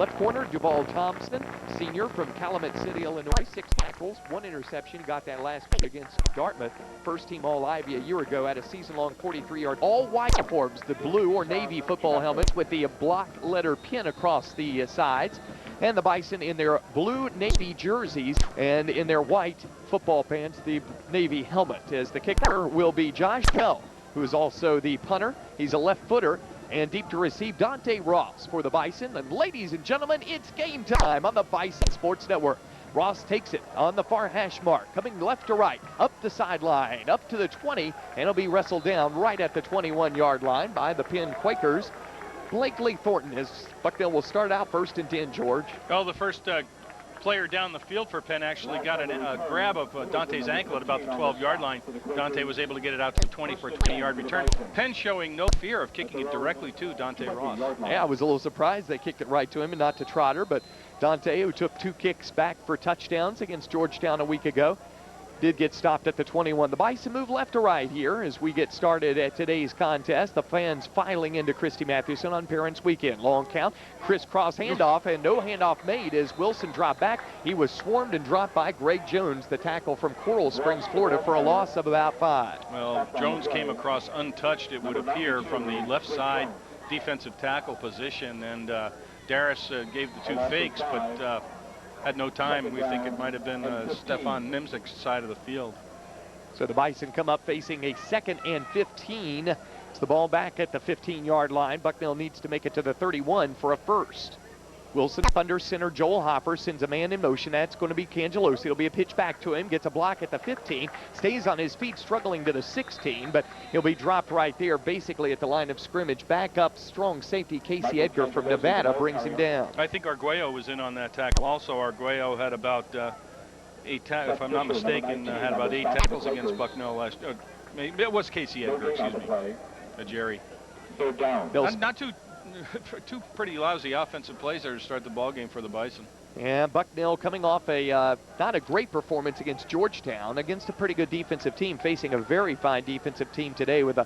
Left corner, Duval Thompson, senior from Calumet City, Illinois. 6 tackles, 1 interception. He got that last week against Dartmouth. First team All-Ivy a year ago. Had a season-long 43-yard. All white uniforms, the blue or navy football helmets with the block letter pin across the sides. And the Bison in their blue navy jerseys and in their white football pants, the navy helmet. As the kicker will be Josh Bell, who is also the punter. He's a left footer. And deep to receive, Dante Ross for the Bison. And ladies and gentlemen, it's game time on the Bison Sports Network. Ross takes it on the far hash mark, coming left to right, up the sideline, up to the 20, and he'll be wrestled down right at the 21-yard line by the Penn Quakers. Blakely Thornton, as Bucknell will start out 1st and 10, George. Well, the first player down the field for Penn actually got a grab of Dante's ankle at about the 12-yard line. Dante was able to get it out to the 20 for a 20-yard return. Penn showing no fear of kicking it directly to Dante Ross. Yeah, I was a little surprised they kicked it right to him and not to Trotter, but Dante, who took 2 kicks back for touchdowns against Georgetown a week ago, did get stopped at the 21. The Bison move left to right here as we get started at today's contest. The fans filing into Christy Mathewson on Parents Weekend. Long count, crisscross handoff, and no handoff made as Wilson dropped back. He was swarmed and dropped by Greg Jones, the tackle from Coral Springs, Florida, for a loss of about 5. Well, Jones came across untouched, it would appear, from the left side defensive tackle position, and Darris gave the 2 fakes, but had no time. We think it might have been Stefan Nimzik's side of the field. So the Bison come up facing a 2nd and 15. It's the ball back at the 15-yard line. Bucknell needs to make it to the 31 for a first. Wilson under center. Joel Hopper sends a man in motion. That's going to be Cangelosi. It'll be a pitch back to him. Gets a block at the 15. Stays on his feet, struggling to the 16, but he'll be dropped right there, basically at the line of scrimmage. Back up, strong safety Casey Edgar from Nevada brings him down. I think Arguello was in on that tackle. Also, Arguello had about 8 tackles, if I'm not mistaken, had about 8 tackles against Bucknell last. It was Casey Edgar, excuse me, Jerry. Not two pretty lousy offensive plays there to start the ball game for the Bison. And Bucknell coming off a not a great performance against Georgetown, against a pretty good defensive team, facing a very fine defensive team today with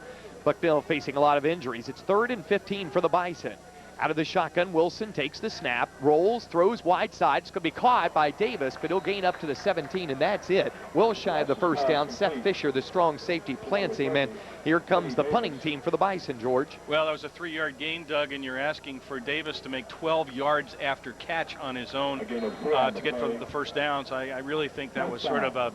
Bucknell facing a lot of injuries. It's 3rd and 15 for the Bison. Out of the shotgun, Wilson takes the snap, rolls, throws wide side. It's going to be caught by Davis, but he'll gain up to the 17, and that's it. Well shy of the first down. Seth Fisher, the strong safety, plants him, and here comes the punting team for the Bison, George. Well, that was a 3-yard gain, Doug, and you're asking for Davis to make 12 yards after catch on his own to get for the first down. So I really think that was sort of a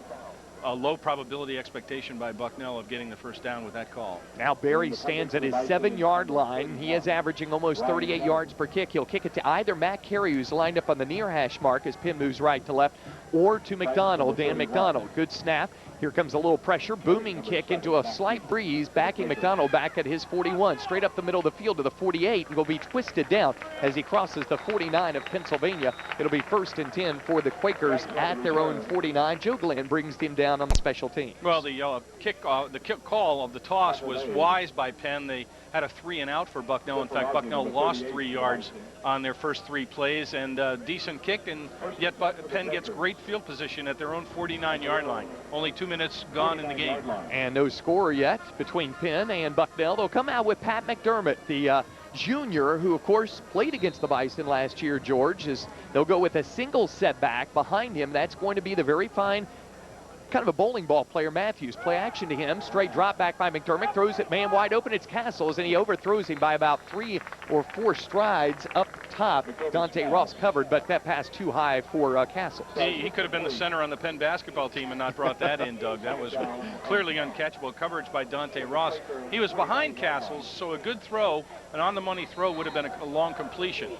low probability expectation by Bucknell of getting the first down with that call. Now Barry stands at his 7-yard line. He is averaging almost 38 yards per kick. He'll kick it to either Matt Carey, who's lined up on the near hash mark as Penn moves right to left, or to McDonald, Dan McDonald. Good snap. Here comes a little pressure, booming kick into a slight breeze, backing McDonald back at his 41, straight up the middle of the field to the 48, and will be twisted down as he crosses the 49 of Pennsylvania. It'll be 1st and 10 for the Quakers at their own 49. Joe Glenn brings them down on the special team. Well, the kick call of the toss was wise by Penn. They had a 3-and-out for Bucknell. In fact, Bucknell lost 3 yards on their first 3 plays, and decent kick, and yet Penn gets great field position at their own 49-yard line. Only 2 minutes gone in the game. And no score yet between Penn and Bucknell. They'll come out with Pat McDermott, the junior, who of course played against the Bison last year, George. They'll go with a single setback behind him. That's going to be the very fine, kind of a bowling ball player, Matthews. Play action to him, straight drop back by McDermott, throws it man wide open. It's Castles, and he overthrows him by about 3 or 4 strides up top. Dante Ross covered, but that pass too high for Castles. He could have been the center on the Penn basketball team and not brought that in, Doug. That was clearly uncatchable coverage by Dante Ross. He was behind Castles, so a good throw, an on-the-money throw would have been a long completion.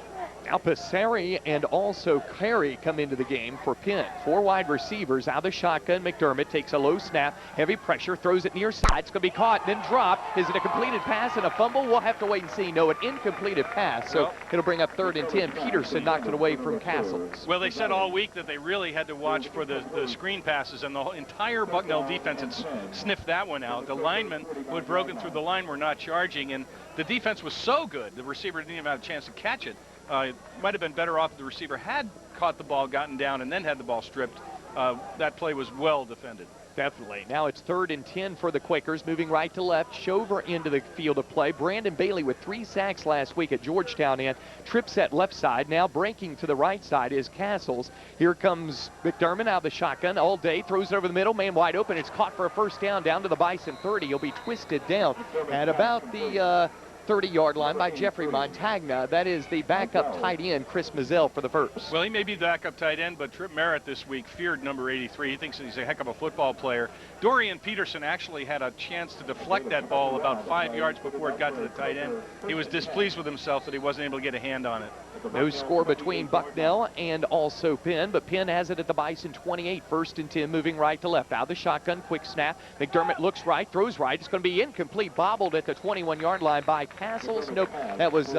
Now Passeri and also Carey come into the game for Penn. 4 wide receivers out of the shotgun. McDermott takes a low snap, heavy pressure, throws it near side. It's going to be caught and then dropped. Is it a completed pass and a fumble? We'll have to wait and see. No, an incompleted pass. So it'll bring up 3rd and 10. Peterson knocked it away from Castles. Well, they said all week that they really had to watch for the screen passes, and the entire Bucknell defense had sniffed that one out. The linemen who had broken through the line were not charging, and the defense was so good, the receiver didn't even have a chance to catch it. It might have been better off if the receiver had caught the ball, gotten down, and then had the ball stripped. that play was well defended. Definitely. Now it's 3rd and 10 for the Quakers, moving right to left. Shover into the field of play. Brandon Bailey with 3 sacks last week at Georgetown and trips at left side. Now breaking to the right side is Castles. Here comes McDermott out of the shotgun all day. Throws it over the middle. Man wide open. It's caught for a first down the Bison 30. He'll be twisted down at about the 30-yard line by Jeffrey Montagna. That is the backup tight end, Chris Mazzell, for the first. Well, he may be the backup tight end, but Trip Merritt this week feared number 83. He thinks he's a heck of a football player. Dorian Peterson actually had a chance to deflect that ball about 5 yards before it got to the tight end. He was displeased with himself that he wasn't able to get a hand on it. No score between Bucknell and also Penn, but Penn has it at the Bison 28, 1st and 10, moving right to left. Out of the shotgun, quick snap. McDermott looks right, throws right. It's going to be incomplete, bobbled at the 21-yard line by Castles. Nope, that was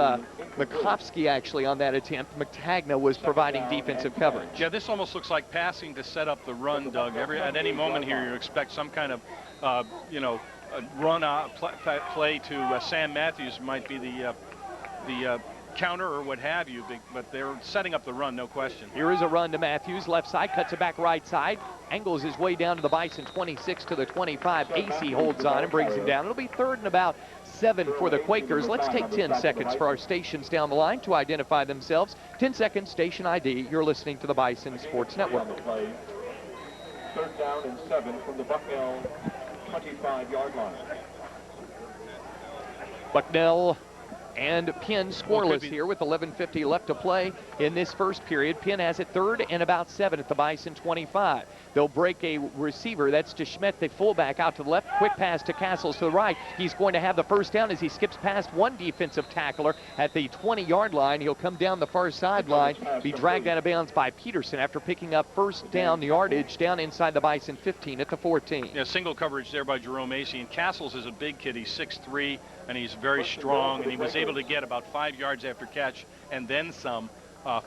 Makovsky actually on that attempt. Montagna was providing defensive coverage. Yeah, this almost looks like passing to set up the run, Doug. At any moment here, you expect some kind of, a run play to Sam Matthews might be the counter or what have you, but they're setting up the run, no question. Here is a run to Matthews, left side, cuts it back right side, angles his way down to the Bison 26 to the 25. AC holds on and brings him down. It'll be 3rd and about 7 for the Quakers. Let's take 10 seconds for our stations down the line to identify themselves. 10 seconds, station ID. You're listening to the Bison Sports Network. 3rd down and 7 from the Bucknell 25-yard line. Bucknell and Penn scoreless here with 11:50 left to play in this first period. Penn has it 3rd and about 7 at the Bison 25. They'll break a receiver. That's to Schmidt, the fullback, out to the left. Quick pass to Castles to the right. He's going to have the first down as he skips past one defensive tackler at the 20-yard line. He'll come down the far sideline, be dragged out of bounds by Peterson after picking up first down yardage down inside the Bison 15 at the 14. Yeah, single coverage there by Jerome Macy. And Castles is a big kid. He's 6'3", and he's very strong, and he was able to get about 5 yards after catch and then some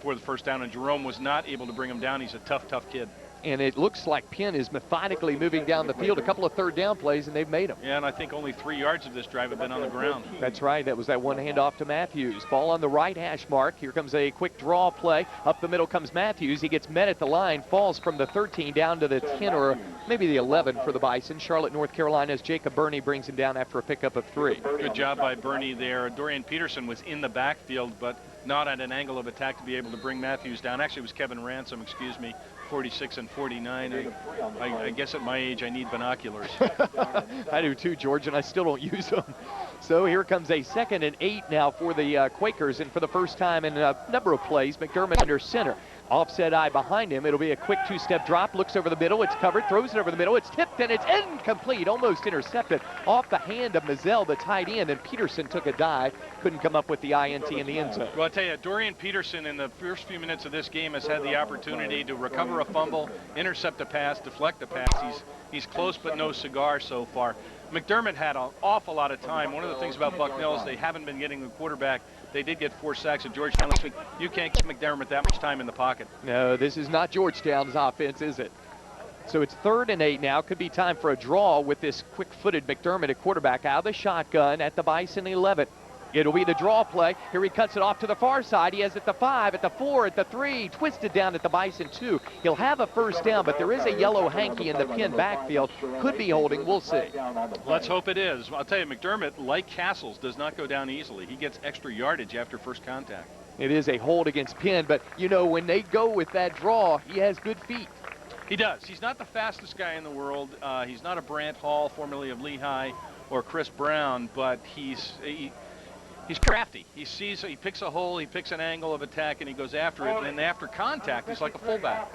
for the first down, and Jerome was not able to bring him down. He's a tough kid. And it looks like Penn is methodically moving down the field. A couple of 3rd down plays, and they've made them. Yeah, and I think only 3 yards of this drive have been on the ground. That's right. That was that one handoff to Matthews. Ball on the right hash mark. Here comes a quick draw play. Up the middle comes Matthews. He gets met at the line, falls from the 13 down to the 10 or maybe the 11 for the Bison. Charlotte, North Carolina's Jacob Burney brings him down after a pickup of 3. Good job by Burney there. Dorian Peterson was in the backfield, but not at an angle of attack to be able to bring Matthews down. Actually, it was Kevin Ransom, 46 and 49. I guess at my age I need binoculars. I do too, George, and I still don't use them. So here comes a 2nd and 8 now for the Quakers, and for the first time in a number of plays, McDermott under center. Offset eye behind him. It'll be a quick 2-step drop. Looks over the middle. It's covered. Throws it over the middle. It's tipped, and it's incomplete. Almost intercepted off the hand of Mazzell, the tight end, and Peterson took a dive. Couldn't come up with the INT in the end zone. Well, I'll tell you, Dorian Peterson in the first few minutes of this game has had the opportunity to recover a fumble, intercept a pass, deflect a pass. He's close but no cigar so far. McDermott had an awful lot of time. One of the things about Bucknell is they haven't been getting the quarterback. They did get 4 sacks at Georgetown last week. You can't give McDermott that much time in the pocket. No, this is not Georgetown's offense, is it? So it's 3rd and 8 now. Could be time for a draw with this quick-footed McDermott at quarterback out of the shotgun at the Bison 11. It'll be the draw play. Here he cuts it off to the far side. He has at the 5, at the 4, at the 3, twisted down at the Bison 2. He'll have a first down, but there is a yellow hanky in the Penn backfield. Could be holding. We'll see. Let's hope it is. I'll tell you, McDermott, like Castles, does not go down easily. He gets extra yardage after first contact. It is a hold against Penn, but, you know, when they go with that draw, he has good feet. He does. He's not the fastest guy in the world. He's not a Brant Hall, formerly of Lehigh, or Chris Brown, but he's crafty. He picks a hole, he picks an angle of attack, and he goes after it. And then after contact, he's like a fullback.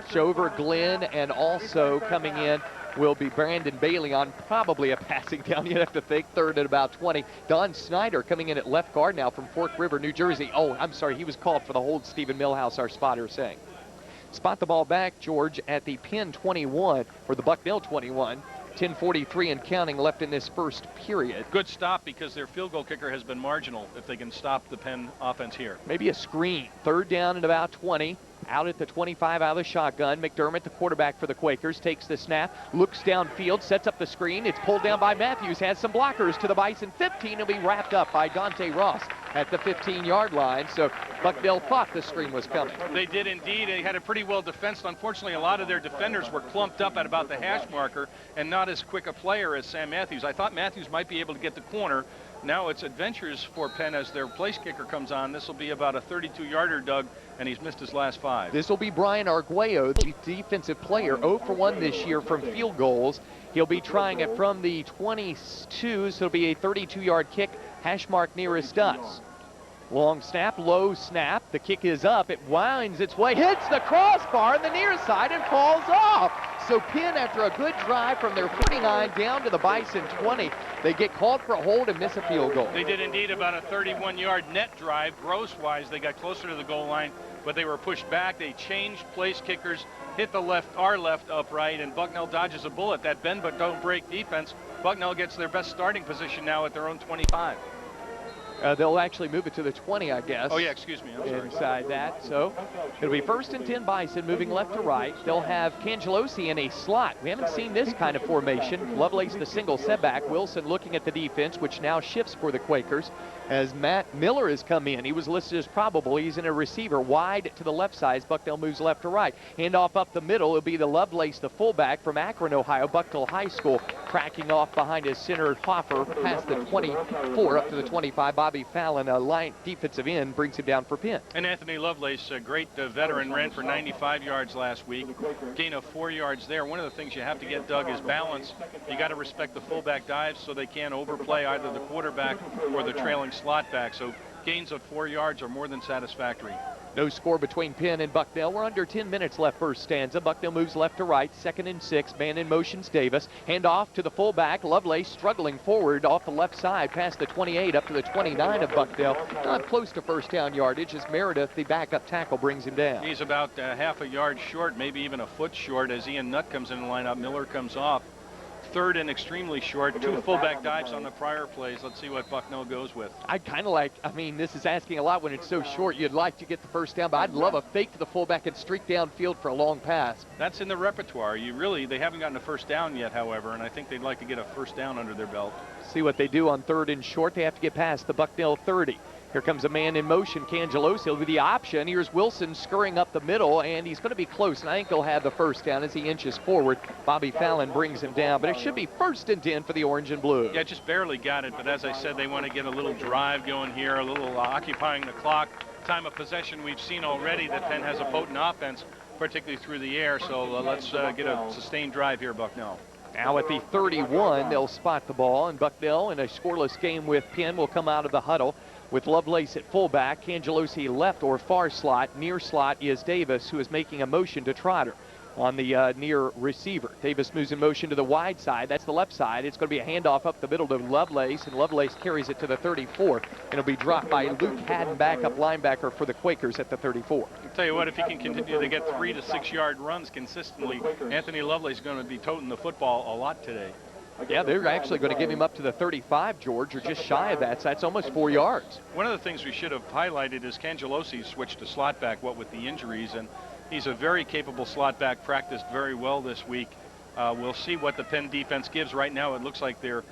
Shover, Glenn, and also coming in will be Brandon Bailey on probably a passing down. You'd have to think 3rd at about 20. Don Snyder coming in at left guard now from Fork River, New Jersey. Oh, I'm sorry, he was called for the hold. Stephen Millhouse, our spotter, saying. Spot the ball back, George, at the Penn 21, or the Bucknell 21. 10:43 and counting left in this first period. Good stop because their field goal kicker has been marginal if they can stop the Penn offense here. Maybe a screen. 3rd down at about 20. Out at the 25 out of the shotgun. McDermott, the quarterback for the Quakers, takes the snap, looks downfield, sets up the screen. It's pulled down by Matthews, has some blockers to the Bison 15. It'll be wrapped up by Dante Ross at the 15-yard line. So Bucknell thought the screen was coming. They did indeed. They had it pretty well defensed. Unfortunately, a lot of their defenders were clumped up at about the hash marker and not as quick a player as Sam Matthews. I thought Matthews might be able to get the corner. Now it's adventures for Penn as their place kicker comes on. This will be about a 32-yarder, Doug, and he's missed his last 5. This will be Brian Arguello, the defensive player, 0 for 1 this year from field goals. He'll be trying it from the 22, so it'll be a 32-yard kick, hash mark nearest us. Long snap, low snap. The kick is up. It winds its way, hits the crossbar on the near side and falls off. So Penn, after a good drive from their 49 down to the Bison 20, they get called for a hold and miss a field goal. They did indeed. About a 31-yard net drive. Gross-wise, they got closer to the goal line, but they were pushed back. They changed place kickers, hit the left, our left upright, and Bucknell dodges a bullet. That bend but don't break defense. Bucknell gets their best starting position now at their own 25. They'll actually move it to the 20, I guess. Oh, yeah, excuse me. I'm sorry. Inside that. So it'll be 1st and 10 Bison moving left to right. They'll have Cangelosi in a slot. We haven't seen this kind of formation. Lovelace the single setback. Wilson looking at the defense, which now shifts for the Quakers as Matt Miller has come in. He was listed as probable. He's in a receiver wide to the left side as Bucknell moves left to right. Handoff up the middle. It'll be the Lovelace, the fullback from Akron, Ohio, Bucknell High School, cracking off behind his center Hoffer past the 24 up to the 25. Bobby Fallon, a line defensive end, brings him down for Penn. And Anthony Lovelace, a great veteran, ran for 95 yards last week. Gain of 4 yards there. One of the things you have to get, Doug, is balance. You got to respect the fullback dives so they can't overplay either the quarterback or the trailing slot back. So gains of 4 yards are more than satisfactory. No score between Penn and Bucknell. We're under 10 minutes left first stanza. Bucknell moves left to right, 2nd and 6. Man in motion's Davis. Hand off to the fullback. Lovelace struggling forward off the left side past the 28 up to the 29 of Bucknell. Not close to first down yardage as Meredith, the backup tackle, brings him down. He's about half a yard short, maybe even a foot short as Ian Nutt comes in the lineup. Miller comes off. 3rd and extremely short. 2 fullback dives on the prior plays. Let's see what Bucknell goes with. I'd kind of like, I mean, this is asking a lot when it's so short. You'd like to get the first down, but I'd love a fake to the fullback and streak downfield for a long pass. That's in the repertoire. They haven't gotten a first down yet, however, and I think they'd like to get a first down under their belt. See what they do on 3rd and short. They have to get past the Bucknell 30. Here comes a man in motion, Cangelosi. He'll be the option. Here's Wilson scurrying up the middle, and he's going to be close, and I think he'll have the first down as he inches forward. Bobby Fallon brings him down, but it should be 1st and 10 for the Orange and Blue. Yeah, just barely got it, but as I said, they want to get a little drive going here, a little occupying the clock. Time of possession, we've seen already that Penn has a potent offense, particularly through the air, so let's get a sustained drive here, Bucknell. Now at the 31, they'll spot the ball, and Bucknell in a scoreless game with Penn will come out of the huddle with Lovelace at fullback, Cangelosi left or far slot. Near slot is Davis, who is making a motion to Trotter on the near receiver. Davis moves in motion to the wide side. That's the left side. It's going to be a handoff up the middle to Lovelace, and Lovelace carries it to the 34, and it'll be dropped by Luke Haddon, backup linebacker for the Quakers at the 34. I'll tell you what, if he can continue to get 3 to 6 yard runs consistently, Anthony Lovelace is going to be toting the football a lot today. Yeah, they're actually going to give him up to the 35, George, or just shy of that, so that's almost 4 yards. One of the things we should have highlighted is Cangelosi switched to slot back, what with the injuries, and he's a very capable slot back, practiced very well this week. We'll see what the Penn defense gives. Right now it looks like the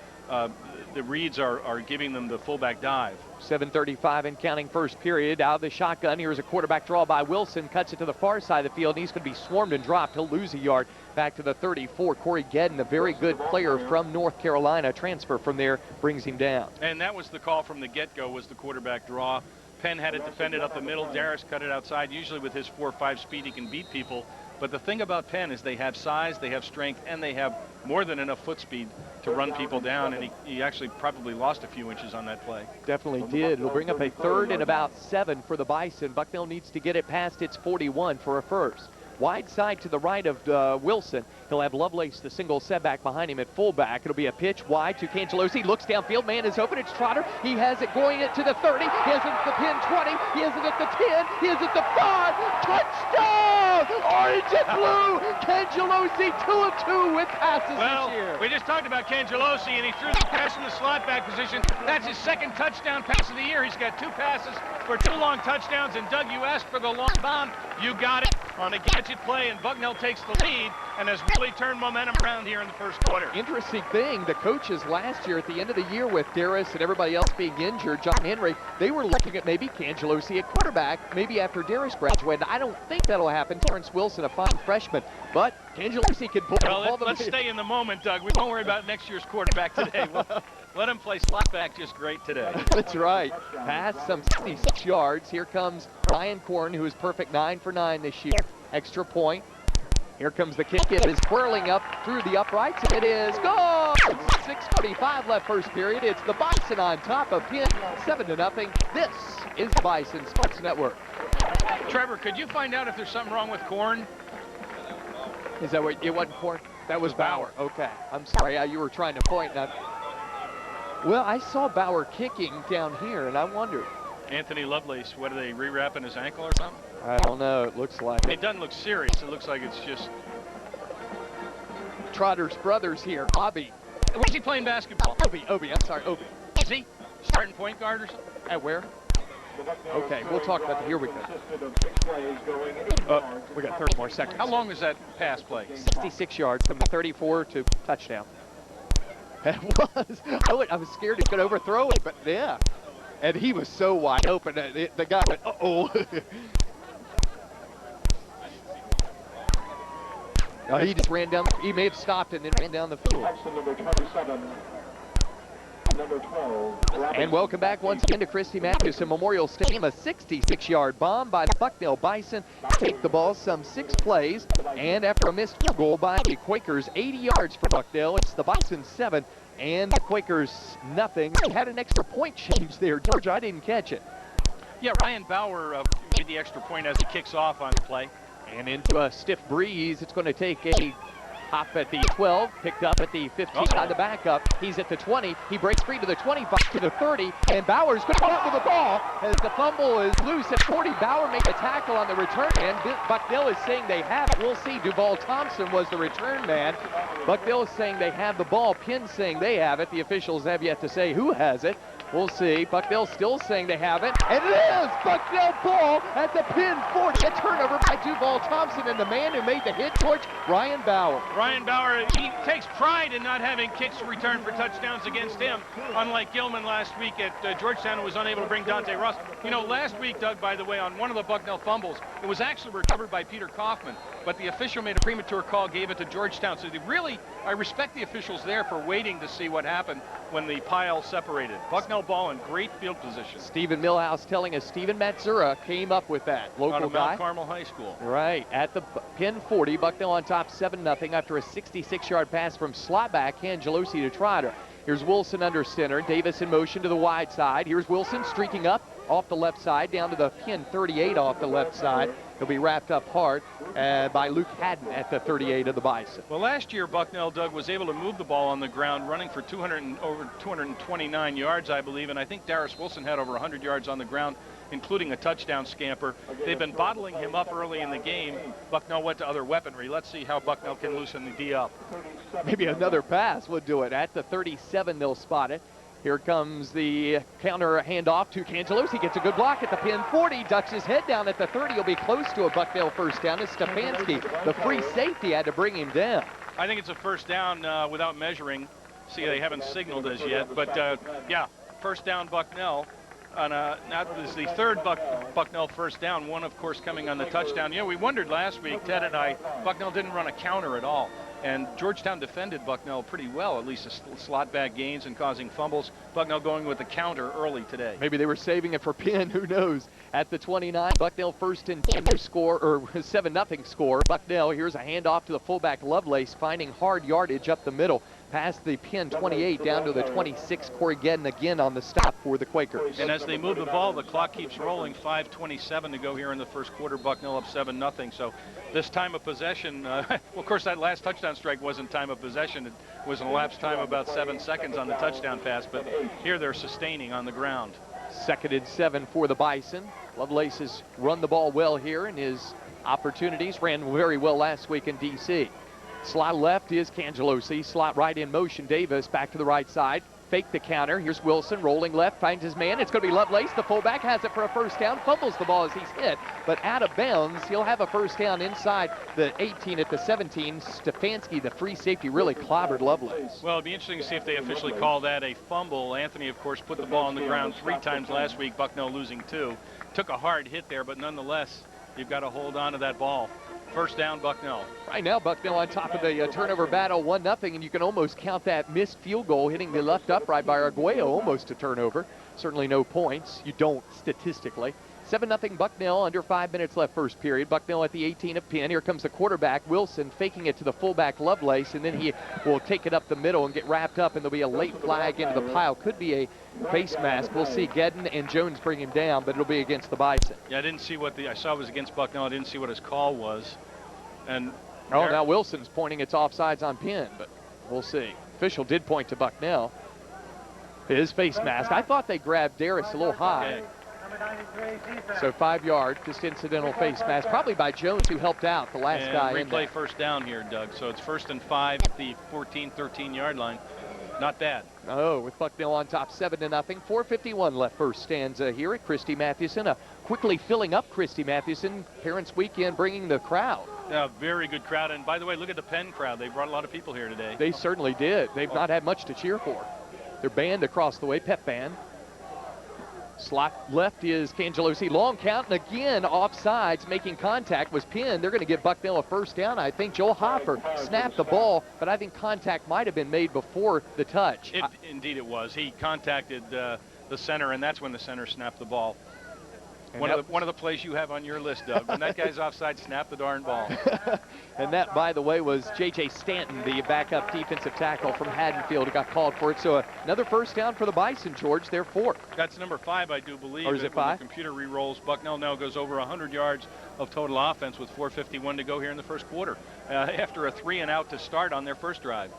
reads are giving them the fullback dive. 7:35 and counting first period. Out of the shotgun, here's a quarterback draw by Wilson. Cuts it to the far side of the field, and he's going to be swarmed and dropped. He'll lose a yard back to the 34. Corey Gedden, a very good player from North Carolina, transfer from there, brings him down. And that was the call from the get-go, was the quarterback draw. Penn had it defended up the middle. Darius cut it outside. Usually with his 4.5 speed, he can beat people. But the thing about Penn is they have size, they have strength, and they have more than enough foot speed to run people down, and he actually probably lost a few inches on that play. Definitely did. It'll bring up a 3rd and about 7 for the Bison. Bucknell needs to get it past its 41 for a first. Wide side to the right of Wilson. He'll have Lovelace, the single setback, behind him at fullback. It'll be a pitch wide to Cangelosi. Looks downfield. Man is open. It's Trotter. He has it going it to the 30. He has it at the Penn 20. He has it at the 10. He has it at the 5. Touchdown! Orange and Blue. Cangelosi 2 of 2 with passes this year. We just talked about Cangelosi, and he threw the pass in the slot back position. That's his 2nd touchdown pass of the year. He's got 2 passes for 2 long touchdowns. And Doug, you asked for the long bomb. You got it. on a gadget play, and Bucknell takes the lead and has really turned momentum around here in the first quarter. Interesting thing, the coaches last year at the end of the year with Darris and everybody else being injured, John Henry, they were looking at maybe Cangelosi at quarterback, maybe after Darris graduated. I don't think that'll happen. Terrence Wilson, a fine freshman, but Cangelosi could pull Well, the let's stay in the moment, Doug. We won't worry about next year's quarterback today. Let him play slot back just great today. That's right. Pass some 66 yards. Here comes Ryan Korn, who is perfect 9 for 9 this year. Extra point. Here comes the kick. It is whirling up through the uprights. It is goal! 6:45 left first period. It's the Bison on top of Penn, 7-0. This is the Bison Sports Network. Trevor, could you find out if there's something wrong with Korn? Is that what, it wasn't Korn? That was Bauer. Okay. I'm sorry. You were trying to point. Well, I saw Bauer kicking down here, and I wondered. Anthony Lovelace, what are they, rewrapping his ankle or something? I don't know. It looks like it. It doesn't look serious. It looks like it's just... Trotter's brothers here. Obi. Where's he playing basketball? Obi. I'm sorry. Obi. Is he starting point guard or something? At where? Okay, we'll talk about that. Here we go. We got 30 more seconds. How long is that pass play? 66 yards from the 34 to touchdown. It was. I was scared he could overthrow it, but yeah. And he was so wide open. The guy went, uh-oh. He just ran down. He may have stopped and then ran down the field. And welcome back once again to Christy Matthews Memorial Stadium. A 66-yard bomb by the Bucknell Bison. Take the ball some 6 plays. And after a missed field goal by the Quakers, 80 yards for Bucknell. It's the Bison 7 and the Quakers nothing. Had an extra point change there. George, I didn't catch it. Yeah, Ryan Bauer made the extra point as he kicks off on the play. And into a stiff breeze, it's going to take a hop at the 12, picked up at the 15 on the backup. He's at the 20. He breaks free to the 25 to the 30, and Bauer's going to come up with the ball as the fumble is loose at 40. Bauer made a tackle on the return, and Bucknell is saying they have it. We'll see. Duval Thompson was the return man. Bucknell is saying they have the ball. Penn saying they have it. The officials have yet to say who has it. We'll see. Bucknell still saying they have it. And it is Bucknell ball at the Penn 40. A turnover by Duval Thompson, and the man who made the hit, George, Ryan Bauer. Ryan Bauer, he takes pride in not having kicks returned for touchdowns against him, unlike Gilman last week at Georgetown, who was unable to bring Dante Ross. You know, last week, Doug, by the way, on one of the Bucknell fumbles, it was actually recovered by Peter Kaufman, but the official made a premature call, gave it to Georgetown. So I respect the officials there for waiting to see what happened when the pile separated. Bucknell ball in great field position. Stephen Millhouse telling us Stephen Matzura came up with that. Local out of guy. Mount Carmel High School. Right, at the Penn 40, Bucknell on top 7-0 after a 66-yard pass from slot back Cangelosi to Trotter. Here's Wilson under center. Davis in motion to the wide side. Here's Wilson streaking up off the left side down to the Penn 38 off the left side. He'll be wrapped up hard by Luke Haddon at the 38 of the Bison. Well, last year Bucknell, Doug, was able to move the ball on the ground, running for over 229 yards, I believe, and I think Darris Wilson had over 100 yards on the ground, including a touchdown scamper. They've been bottling him up early in the game. Bucknell went to other weaponry. Let's see how Bucknell can loosen the D up. Maybe another pass would do it. At the 37, they'll spot it. Here comes the counter handoff to Cangelosi. Gets a good block at the Penn 40. Ducks his head down at the 30. He'll be close to a Bucknell first down. It's Stefanski. The free safety had to bring him down. I think it's a first down without measuring. See, they haven't signaled as yet. But, yeah, first down Bucknell. That was the third Bucknell first down. One, of course, coming on the touchdown. You know, we wondered last week, Ted and I, Bucknell didn't run a counter at all. And Georgetown defended Bucknell pretty well, at least the slot back gains and causing fumbles. Bucknell going with the counter early today. Maybe they were saving it for Penn, who knows. At the 29, Bucknell first and 10 score, or 7-0 score. Bucknell, here's a handoff to the fullback Lovelace, finding hard yardage up the middle. Past the Penn 28 down to the 26. Corey Gedden again on the stop for the Quakers. And as they move the ball, the clock keeps rolling. 5:27 to go here in the first quarter. Bucknell up 7-0. So this time of possession, well, of course, that last touchdown strike wasn't time of possession. It was an elapsed time of about 7 seconds on the touchdown pass. But here they're sustaining on the ground. 2nd and 7 for the Bison. Lovelace has run the ball well here in his opportunities. Ran very well last week in D.C. Slot left is Cangelosi. Slot right in motion. Davis back to the right side. fake the counter. Here's Wilson rolling left, finds his man. It's going to be Lovelace. The fullback has it for a first down, fumbles the ball as he's hit, but out of bounds. He'll have a first down inside the 18 at the 17. Stefanski, the free safety, really clobbered Lovelace. Well, it'd be interesting to see if they officially call that a fumble. Anthony, of course, put the ball on the ground 3 times last week, Bucknell losing 2. Took a hard hit there, but nonetheless, you've got to hold on to that ball. First down, Bucknell. Right now, Bucknell on top of the turnover battle, 1-0, and you can almost count that missed field goal hitting the left upright by Arguello almost a turnover. Certainly no points. You don't statistically. 7-0 Bucknell, under 5 minutes left first period. Bucknell at the 18 of Penn. Here comes the quarterback, Wilson, faking it to the fullback, Lovelace, and then he will take it up the middle and get wrapped up, and there'll be a late flag into the pile. Could be a face mask. We'll see. Gedden and Jones bring him down, but it'll be against the Bison. Yeah, I didn't see what I saw it was against Bucknell. I didn't see what his call was. And now Wilson's pointing it's offsides on Penn, but we'll see. Official did point to Bucknell. His face mask. I thought they grabbed Darris a little high. Okay. So 5 yards, just incidental face mask, probably by Jones, who helped out the last guy in there. Replay first down here, Doug. So it's 1st and 5 at the 14, 13-yard line. Not bad. Oh, with Bucknell on top, 7-0. 4:51 left first stanza here at Christy Mathewson. Quickly filling up Christy Mathewson. Parents Weekend bringing the crowd. Yeah, very good crowd. And by the way, look at the Penn crowd. They brought a lot of people here today. They certainly did. They've not had much to cheer for. They're band across the way, pep band. Slot left is Cangelosi. Long count, and again, offsides, making contact was Penn. They're going to give Bucknell a first down. I think Joel Hoffer snapped the ball, but I think contact might have been made before the touch. Indeed it was. He contacted the center, and that's when the center snapped the ball. One of the plays you have on your list, Doug. When that guy's offside, snap the darn ball. And that, by the way, was J.J. Stanton, the backup defensive tackle from Haddonfield, who got called for it. So another first down for the Bison, George. They're 4th. That's number 5, I do believe. Or is it 5? When the computer re-rolls, Bucknell now goes over 100 yards of total offense with 4:51 to go here in the first quarter. After a 3-and-out to start on their first drive.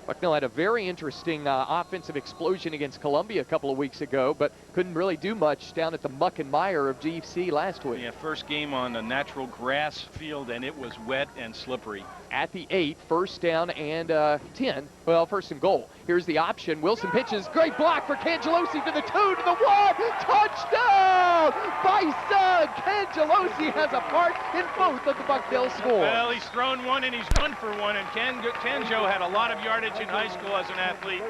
Bucknell had a very interesting offensive explosion against Columbia a couple of weeks ago, but couldn't really do much down at the muck and mire of GC last week. Yeah, first game on a natural grass field, and it was wet and slippery. At the 8, first down and 10. Well, first and goal. Here's the option. Wilson pitches. Great block for Cangelosi to the 2, to the 1. Touchdown! Bison! Cangelosi has a part in both of the Bucknell scores. Well, he's thrown one and he's run for one, and Canjo had a lot of yardage in high school as an athlete.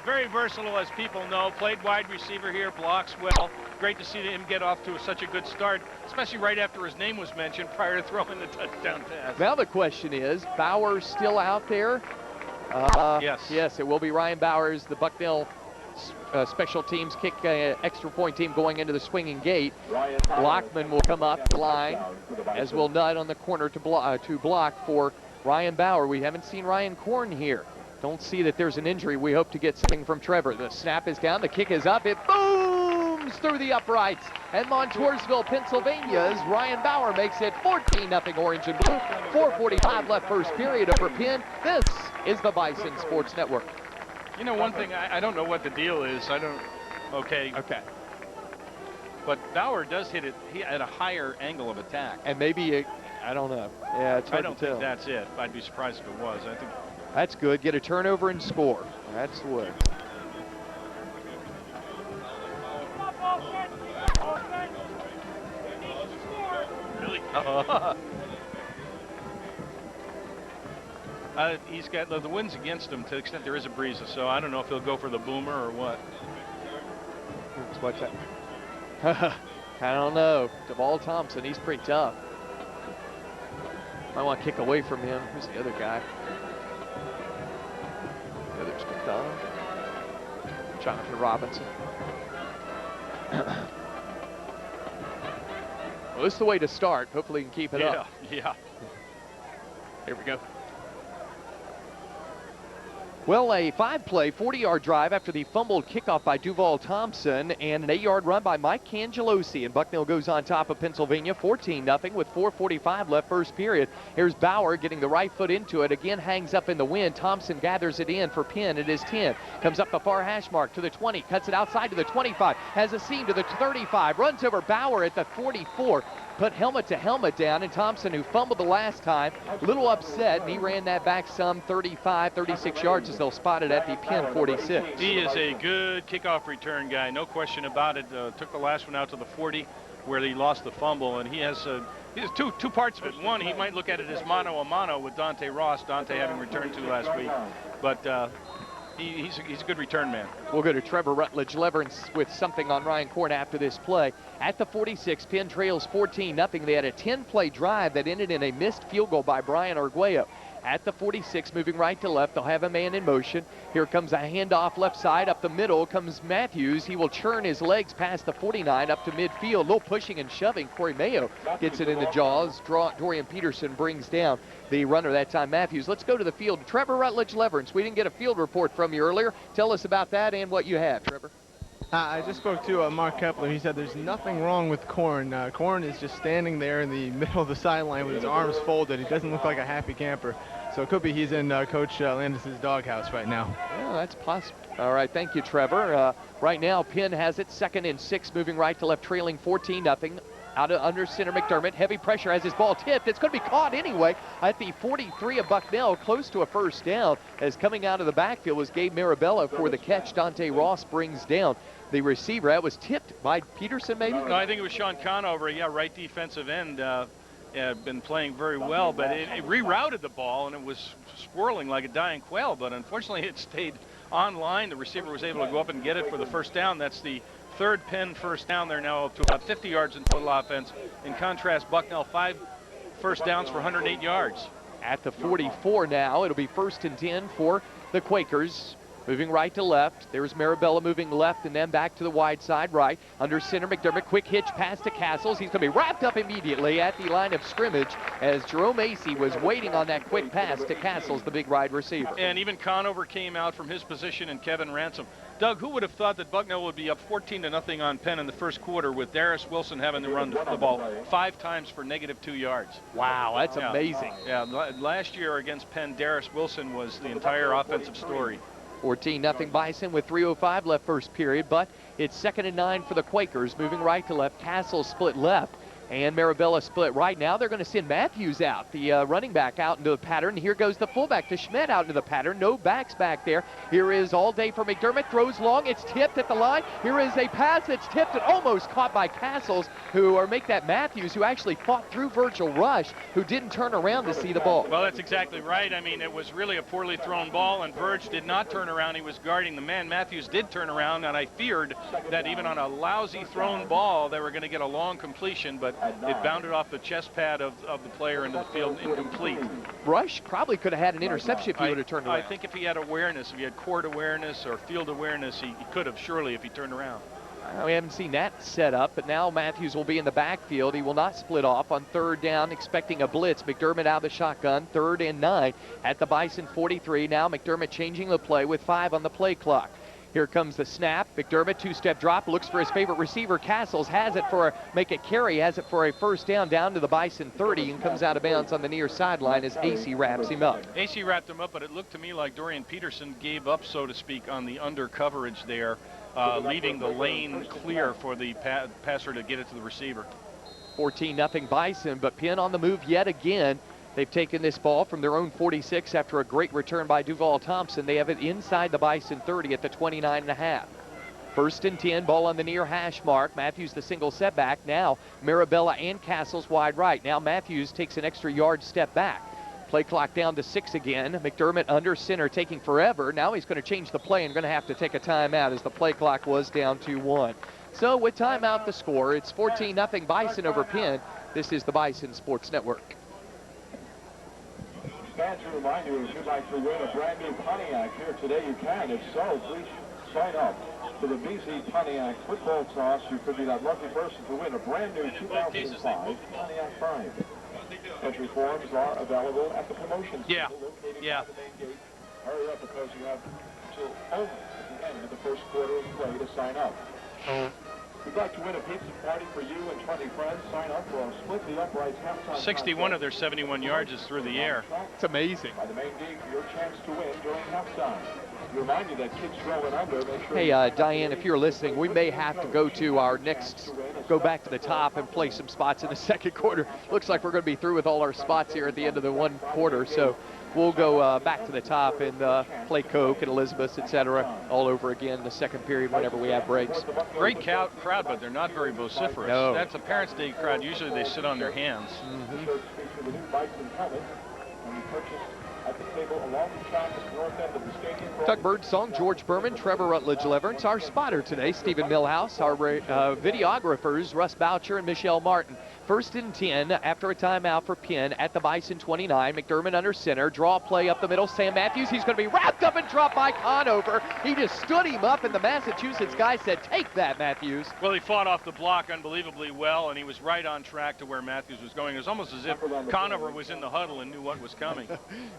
Very versatile, as people know. Played wide receiver here, blocks well. Great to see him get off to such a good start, especially right after his name was mentioned prior to throwing the touchdown pass. Now the question is, Bowers still out there? Yes. Yes, it will be Ryan Bowers, the Bucknell special teams kick extra point team going into the swinging gate. Blockman will come up the line, as will Nutt on the corner to block for Ryan Bauer. We haven't seen Ryan Korn here. Don't see that there's an injury. We hope to get something from Trevor. The snap is down, the kick is up, it booms through the uprights. And Montoursville, Pennsylvania's Ryan Bauer makes it 14-0 Orange and Blue. 4:45 left first period for Penn. This is the Bison Sports Network. You know, one thing, I don't know what the deal is. Okay. But Bauer does hit it at a higher angle of attack. And maybe, I don't know. Yeah, it's hard I don't to tell. think that's it. I'd be surprised if it was. I think that's good. Get a turnover and score. That's the way. Really? He's got the wind's against him to the extent there is a breeze, so I don't know if he'll go for the boomer or what. What's that? I don't know. Deval Thompson, he's pretty tough. I want to kick away from him. Who's the other guy? The other's McDonald. Jonathan Robinson. Well, this is the way to start. Hopefully he can keep it up. Yeah. Here we go. Well, a 5-play, 40-yard drive after the fumbled kickoff by Duval Thompson and an 8-yard run by Mike Cangelosi. And Bucknell goes on top of Pennsylvania 14-0 with 4:45 left first period. Here's Bauer getting the right foot into it. Again, hangs up in the wind. Thompson gathers it in for Penn. It is 10. Comes up the far hash mark to the 20. Cuts it outside to the 25. Has a seam to the 35. Runs over Bauer at the 44. Put helmet to helmet down, and Thompson, who fumbled the last time, a little upset, and he ran that back some 35, 36 yards. as they'll spot it at the Penn 46. He is a good kickoff return guy, no question about it. Took the last one out to the 40 where he lost the fumble, and he has two parts of it. One, he might look at it as mano-a-mano with Dante Ross, Dante having returned to last week, but he's a good return man. We'll go to Trevor Rutledge-Leverance with something on Ryan Korn after this play. At the 46, Penn trails 14-0. They had a 10-play drive that ended in a missed field goal by Brian Arguello. At the 46, moving right to left, they'll have a man in motion. Here comes a handoff left side. Up the middle comes Matthews. He will churn his legs past the 49 up to midfield. A little pushing and shoving. Corey Mayo gets it in the jaws. Dorian Peterson brings down the runner that time, Matthews. Let's go to the field. Trevor Rutledge-Leverance, we didn't get a field report from you earlier. Tell us about that and what you have, Trevor. I just spoke to Mark Kepler. He said there's nothing wrong with Korn. Korn is just standing there in the middle of the sideline with his arms folded. He doesn't look like a happy camper. So it could be he's in Coach Landis' doghouse right now. Yeah, that's possible. All right, thank you, Trevor. Right now, Penn has it 2nd and 6, moving right to left, trailing 14-0. Out of under center, McDermott. Heavy pressure as his ball tipped. It's going to be caught anyway at the 43 of Bucknell, close to a first down. As coming out of the backfield was Gabe Marabella for the catch. Dante Ross brings down the receiver. That was tipped by Peterson, maybe? No, I think it was Sean Conover. Yeah, right defensive end. Been playing very well, but it rerouted the ball, and it was swirling like a dying quail. But unfortunately, it stayed online. The receiver was able to go up and get it for the first down. That's the 3rd Penn first down. They're now up to about 50 yards in total offense. In contrast, Bucknell 5 first downs for 108 yards. At the 44 now, it'll be 1st and 10 for the Quakers. Moving right to left. There's Marabella moving left and then back to the wide side right. Under center, McDermott. Quick hitch pass to Castles. He's going to be wrapped up immediately at the line of scrimmage as Jerome Acey was waiting on that quick pass to Castles, the big wide receiver. And even Conover came out from his position and Kevin Ransom. Doug, who would have thought that Bucknell would be up 14-0 on Penn in the first quarter with Darius Wilson having to run the ball 5 times for -2 yards? Wow, that's amazing. Yeah, last year against Penn, Darius Wilson was the entire offensive story. 14-0 Bison with 3:05 left first period, but it's 2nd and 9 for the Quakers. Moving right to left, Castle split left, and Marabella split right. Now they're going to send Matthews out, the running back, out into the pattern. Here goes the fullback to Schmidt out into the pattern. No backs back there. Here is all day for McDermott. Throws long. It's tipped at the line. Here is a pass that's tipped and almost caught by Castles, or make that Matthews, who actually fought through Virgil Rush, who didn't turn around to see the ball. Well, that's exactly right. I mean, it was really a poorly thrown ball, and Verge did not turn around. He was guarding the man. Matthews did turn around, and I feared that even on a lousy thrown ball, they were going to get a long completion, but it bounded off the chest pad of the player into the field incomplete. Rush probably could have had an interception if he would have turned around. I think if he had awareness, if he had court awareness or field awareness, he could have surely if he turned around. We haven't seen that set up, but now Matthews will be in the backfield. He will not split off on 3rd down, expecting a blitz. McDermott out of the shotgun, 3rd and 9 at the Bison 43. Now McDermott changing the play with 5 on the play clock. Here comes the snap. McDermott, 2-step drop, looks for his favorite receiver. Castles has it for make a carry, has it for a first down to the Bison 30 and comes out of bounds on the near sideline as Acey wraps him up. Acey wrapped him up, but it looked to me like Dorian Peterson gave up, so to speak, on the under coverage there, leaving the lane clear for the passer to get it to the receiver. 14-0 Bison, but Penn on the move yet again. They've taken this ball from their own 46 after a great return by Duval Thompson. They have it inside the Bison 30 at the 29.5. 1st and 10, ball on the near hash mark. Matthews the single setback. Now Marabella and Castles wide right. Now Matthews takes an extra yard step back. Play clock down to 6 again. McDermott under center taking forever. Now he's going to change the play and going to have to take a timeout as the play clock was down to 1. So with timeout the score, it's 14-0 Bison over Penn. This is the Bison Sports Network. Fans, to remind you, if you'd like to win a brand new Pontiac here today, you can. If so, please sign up for the BZ Pontiac football toss. You could be that lucky person to win a brand new 2005 Pontiac 5. Entry forms are available at the promotion center located at the main gate. Hurry up because you have till only at the end of the first quarter of play to sign up. We'd like to win a pizza party for you and 20 friends. Sign up for Split the Uprights halftime. 61 of their 71 yards is through the air. It's amazing. By the main gate for your chance to win during halftime. We remind you that kids throwing under, make sure. Hey, Diane, if you're listening, we may have to go to our next, go back to the top and play some spots in the second quarter. Looks like we're going to be through with all our spots here at the end of the 1 quarter. So we'll go back to the top and play Coke and Elizabeth, etc., all over again in the second period whenever we have breaks. Great crowd, but they're not very vociferous. No. That's a Parents' Day crowd. Usually they sit on their hands. At the table along the track at the north end of the stadium. Doug Birdsong, George Berman, Trevor Rutledge Leverance. Our spotter today, Stephen Millhouse. Our videographers, Russ Boucher and Michelle Martin. First and 10 after a timeout for Penn at the Bison 29. McDermott under center. Draw play up the middle. Sam Matthews, he's going to be wrapped up and dropped by Conover. He just stood him up, and the Massachusetts guy said, take that, Matthews. Well, he fought off the block unbelievably well, and he was right on track to where Matthews was going. It was almost as if Conover was in the huddle and knew what was coming.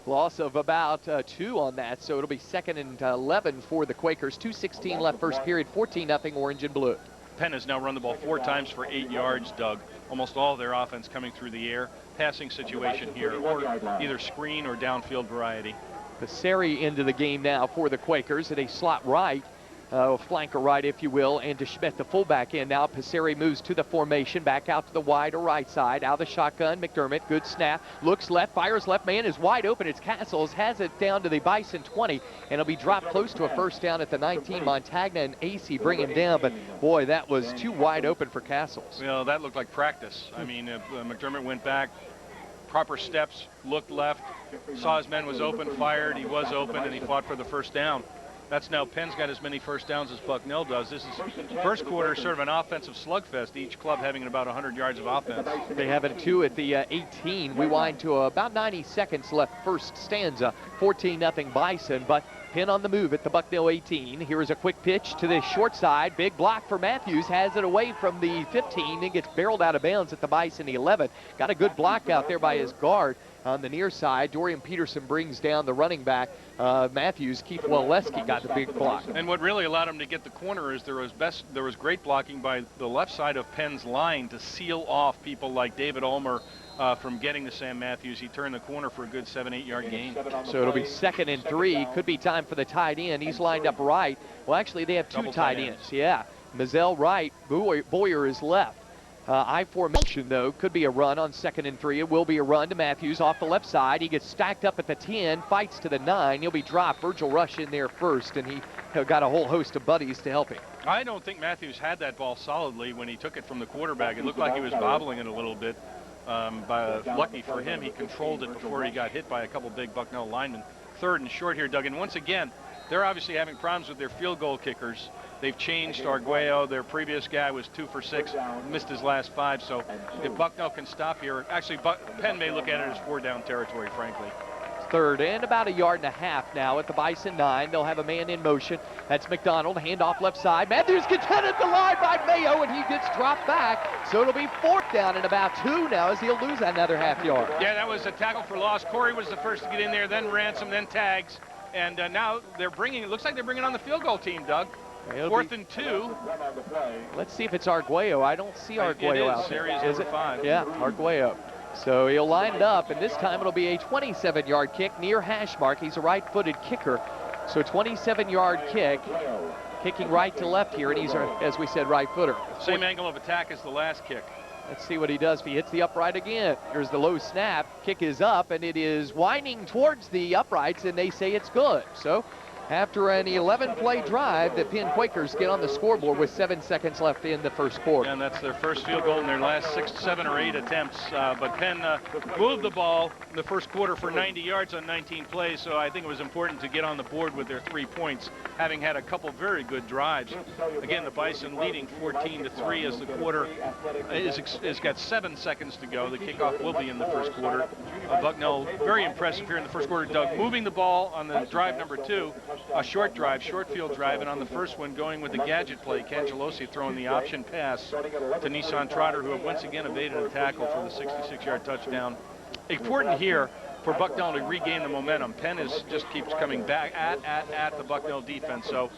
Loss of about 2 on that, so it'll be 2nd and 11 for the Quakers. 2:16 left first period, 14-0 orange and blue. Penn has now run the ball 4 times for 8 yards, Doug. Almost all of their offense coming through the air. Passing situation here, or either screen or downfield variety. Passeri into the game now for the Quakers at a slot right. Flanker right, if you will, and DeSchmidt, the fullback, in now. Passeri moves to the formation, back out to the wide or right side. Out of the shotgun, McDermott, good snap, looks left, fires left, man is wide open. It's Castles, has it down to the Bison 20, and it'll be dropped close to a first down at the 19. Montagna and AC bring him down, but boy, that was too wide open for Castles. Well, that looked like practice. I mean, McDermott went back, proper steps, looked left, saw his man was open, fired, he was open, and he fought for the first down. That's now Penn's got as many first downs as Bucknell does. This is first quarter, sort of an offensive slugfest, each club having about 100 yards of offense. They have it 2 at the 18. We wind to about 90 seconds left first stanza. 14-0 Bison, but Penn on the move at the Bucknell 18. Here is a quick pitch to the short side. Big block for Matthews. Has it away from the 15 and gets barreled out of bounds at the Bison 11. Got a good block out there by his guard. On the near side, Dorian Peterson brings down the running back. Matthews, Keith Waleski got the big block. And what really allowed him to get the corner is there was great blocking by the left side of Penn's line to seal off people like David Ulmer from getting to Sam Matthews. He turned the corner for a good 7-8 yard gain. So it'll be 2nd and 3. Could be time for the tight end. He's lined up right. Well, actually, they have 2 tight ends. Yeah. Mazzell right, Boyer is left. I formation, though, could be a run on 2nd and 3. It will be a run to Matthews off the left side. He gets stacked up at the 10, fights to the 9. He'll be dropped. Virgil Rush in there first, and he got a whole host of buddies to help him. I don't think Matthews had that ball solidly when he took it from the quarterback. It looked like he was bobbling it a little bit. Lucky for him, he controlled it before he got hit by a couple big Bucknell linemen. 3rd and short here, Doug. And once again, they're obviously having problems with their field goal kickers. They've changed Arguello. Their previous guy was 2 for 6, missed his last 5. So if Bucknell can stop here, actually Penn may look at it as 4-down territory, frankly. 3rd and about 1.5 yards now at the Bison 9. They'll have a man in motion. That's McDonald. Handoff left side. Matthews gets hit at the line by Mayo, and he gets dropped back. So it'll be 4th down and about 2 now as he'll lose another half yard. Yeah, that was a tackle for loss. Corey was the first to get in there, then Ransom, then Tags. And now it looks like they're bringing on the field goal team, Doug. 4th and 2. Let's see if it's Arguello. I don't see Arguello out there. Is it? 5. Yeah, Arguello. So he'll line it up, and this time it'll be a 27-yard kick near hash mark. He's a right-footed kicker. So 27-yard kick, kicking right to left here, and he's, as we said, right-footer. Same angle of attack as the last kick. Let's see what he does if he hits the upright again. Here's the low snap. Kick is up, and it is winding towards the uprights, and they say it's good. So after an 11-play drive, the Penn Quakers get on the scoreboard with 7 seconds left in the first quarter. And that's their first field goal in their last 6, 7, or 8 attempts. But Penn moved the ball in the first quarter for 90 yards on 19 plays, so I think it was important to get on the board with their 3 points, having had a couple very good drives. Again, the Bison leading 14-3 as the quarter is got 7 seconds to go. The kickoff will be in the first quarter. Bucknell very impressive here in the first quarter. Doug moving the ball on the drive number 2. A short field drive, and on the first one going with the gadget play, Cangelosi throwing the option pass to Nissan Trotter, who once again evaded a tackle for the 66-yard touchdown. Important here for Bucknell to regain the momentum. Penn just keeps coming back at the Bucknell defense. So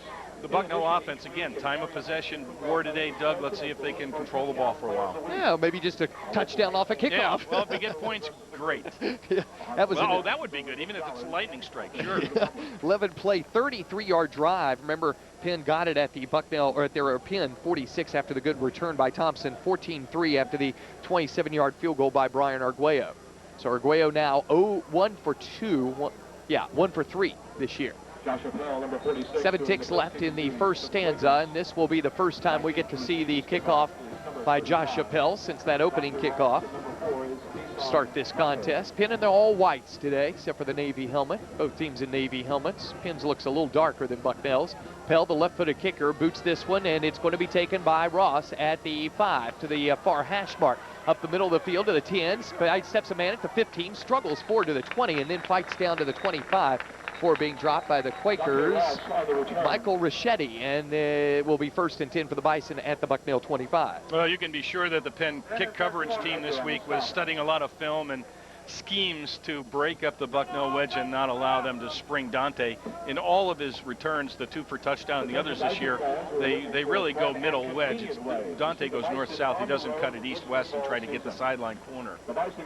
the Bucknell offense, again, time of possession war today. Doug, let's see if they can control the ball for a while. Yeah, maybe just a touchdown off a kickoff. Yeah, well, if they get points, great. Yeah, that was that would be good, even if it's a lightning strike, sure. 11-play, 33-yard drive. Remember, Penn got it at the Bucknell, or at their Penn 46 after the good return by Thompson, 14-3 after the 27-yard field goal by Brian Arguello. So Arguello now 1 for 2. 1 for 3 this year. Josh Appel, number 46, 7 ticks left in the first stanza, and this will be the first time we get to see the kickoff by Josh Appel since that opening kickoff. Start this contest. Penn in the all whites today, except for the Navy helmet. Both teams in Navy helmets. Penn's looks a little darker than Bucknell's. Appel, the left-footed kicker, boots this one, and it's going to be taken by Ross at the 5 to the far hash mark. Up the middle of the field to the 10, steps a man at the 15, struggles forward to the 20, and then fights down to the 25 before being dropped by the Quakers, Michael Richetti, and it will be 1st and 10 for the Bison at the Bucknell 25. Well, you can be sure that the Penn kick coverage team this week was studying a lot of film and schemes to break up the Bucknell wedge and not allow them to spring Dante. In all of his returns, the 2 for touchdown, the others this year, they really go middle wedge. Dante goes north-south. He doesn't cut it east-west and try to get the sideline corner.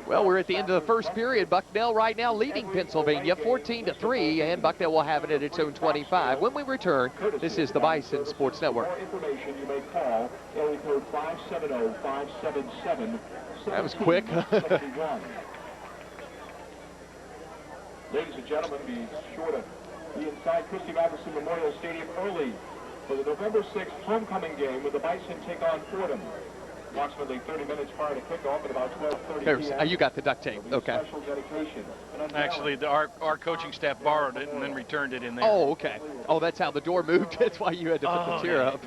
Well, we're at the end of the first period. Bucknell right now leading Pennsylvania 14-3, and Bucknell will have it at its own 25. When we return, this is the Bison Sports Network. For information, you may call area code 570-577. That was quick. Ladies and gentlemen, be sure to be inside Christy Matheson Memorial Stadium early for the November 6th homecoming game with the Bison take on Fordham. Approximately 30 minutes prior to kickoff at about 12:30 p.m. You got the duct tape. Okay. Special dedication. Actually, our coaching staff borrowed it and then returned it in there. Oh, okay. Oh, that's how the door moved. That's why you had to put the chair up.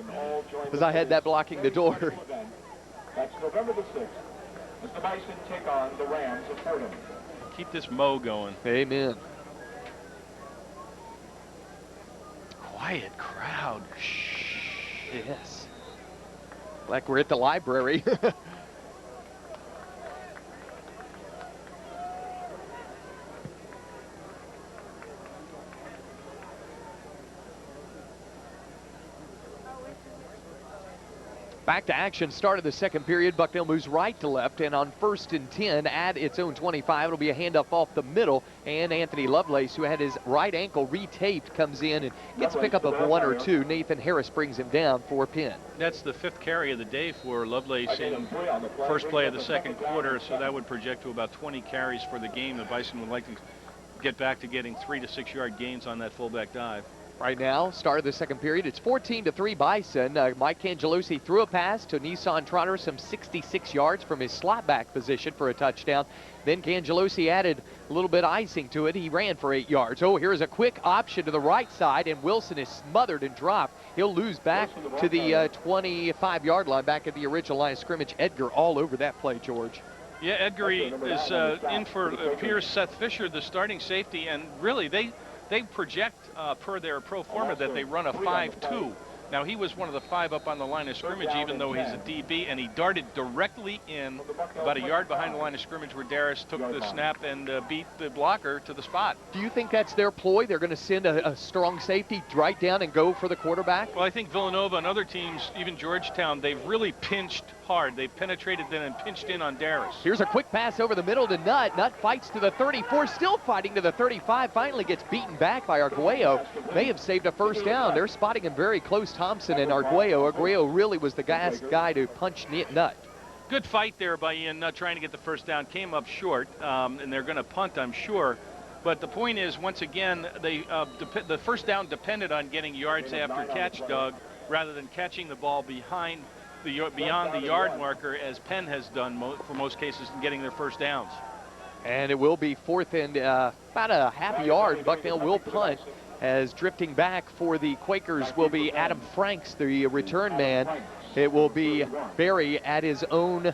Because I had that blocking the door. That's November the 6th as the Bison take on the Rams of Fordham. Keep this mo going. Amen. Quiet crowd. Shh. Yes. Like we're at the library. Back to action, start of the second period. Bucknell moves right to left, and on 1st and 10 at its own 25, it'll be a handoff off the middle, and Anthony Lovelace, who had his right ankle retaped, comes in and gets a pickup of 1 or 2. Nathan Harris brings him down for Penn. That's the 5th carry of the day for Lovelace in first play of the second quarter, so that would project to about 20 carries for the game. The Bison would like to get back to getting 3 to 6 yard gains on that fullback dive. Right now, start of the second period, it's 14-3 Bison. Mike Cangelosi threw a pass to Nissan Trotter, some 66 yards from his slot back position for a touchdown. Then Cangelosi added a little bit of icing to it. He ran for 8 yards. Oh, here's a quick option to the right side, and Wilson is smothered and dropped. He'll lose back to the 25-yard line, back at the original line of scrimmage. Edgar all over that play, George. Yeah, Edgar is in for Pierce, Seth Fisher, the starting safety, and really they project per their pro forma that they run a 5-2. Now, he was one of the 5 up on the line of scrimmage, even though he's a DB, and he darted directly in about a yard behind the line of scrimmage where Darris took the snap and beat the blocker to the spot. Do you think that's their ploy? They're going to send a strong safety right down and go for the quarterback? Well, I think Villanova and other teams, even Georgetown, they've really pinched hard. They've penetrated in and pinched in on Darris. Here's a quick pass over the middle to Nutt. Nutt fights to the 34, still fighting to the 35, finally gets beaten back by Arguello. May have saved a first down. They're spotting him very close, Thompson and Arguello. Arguello really was the guy to punch Nutt. Good fight there by Ian Nutt trying to get the first down. Came up short, and they're going to punt, I'm sure. But the point is, once again, the first down depended on getting yards after catch, Doug, rather than catching the ball beyond the yard marker, as Penn has done for most cases in getting their first downs. And it will be 4th and about a half yard. Bucknell will punt, as drifting back for the Quakers will be Adam Franks, the return man. It will be Barry at his own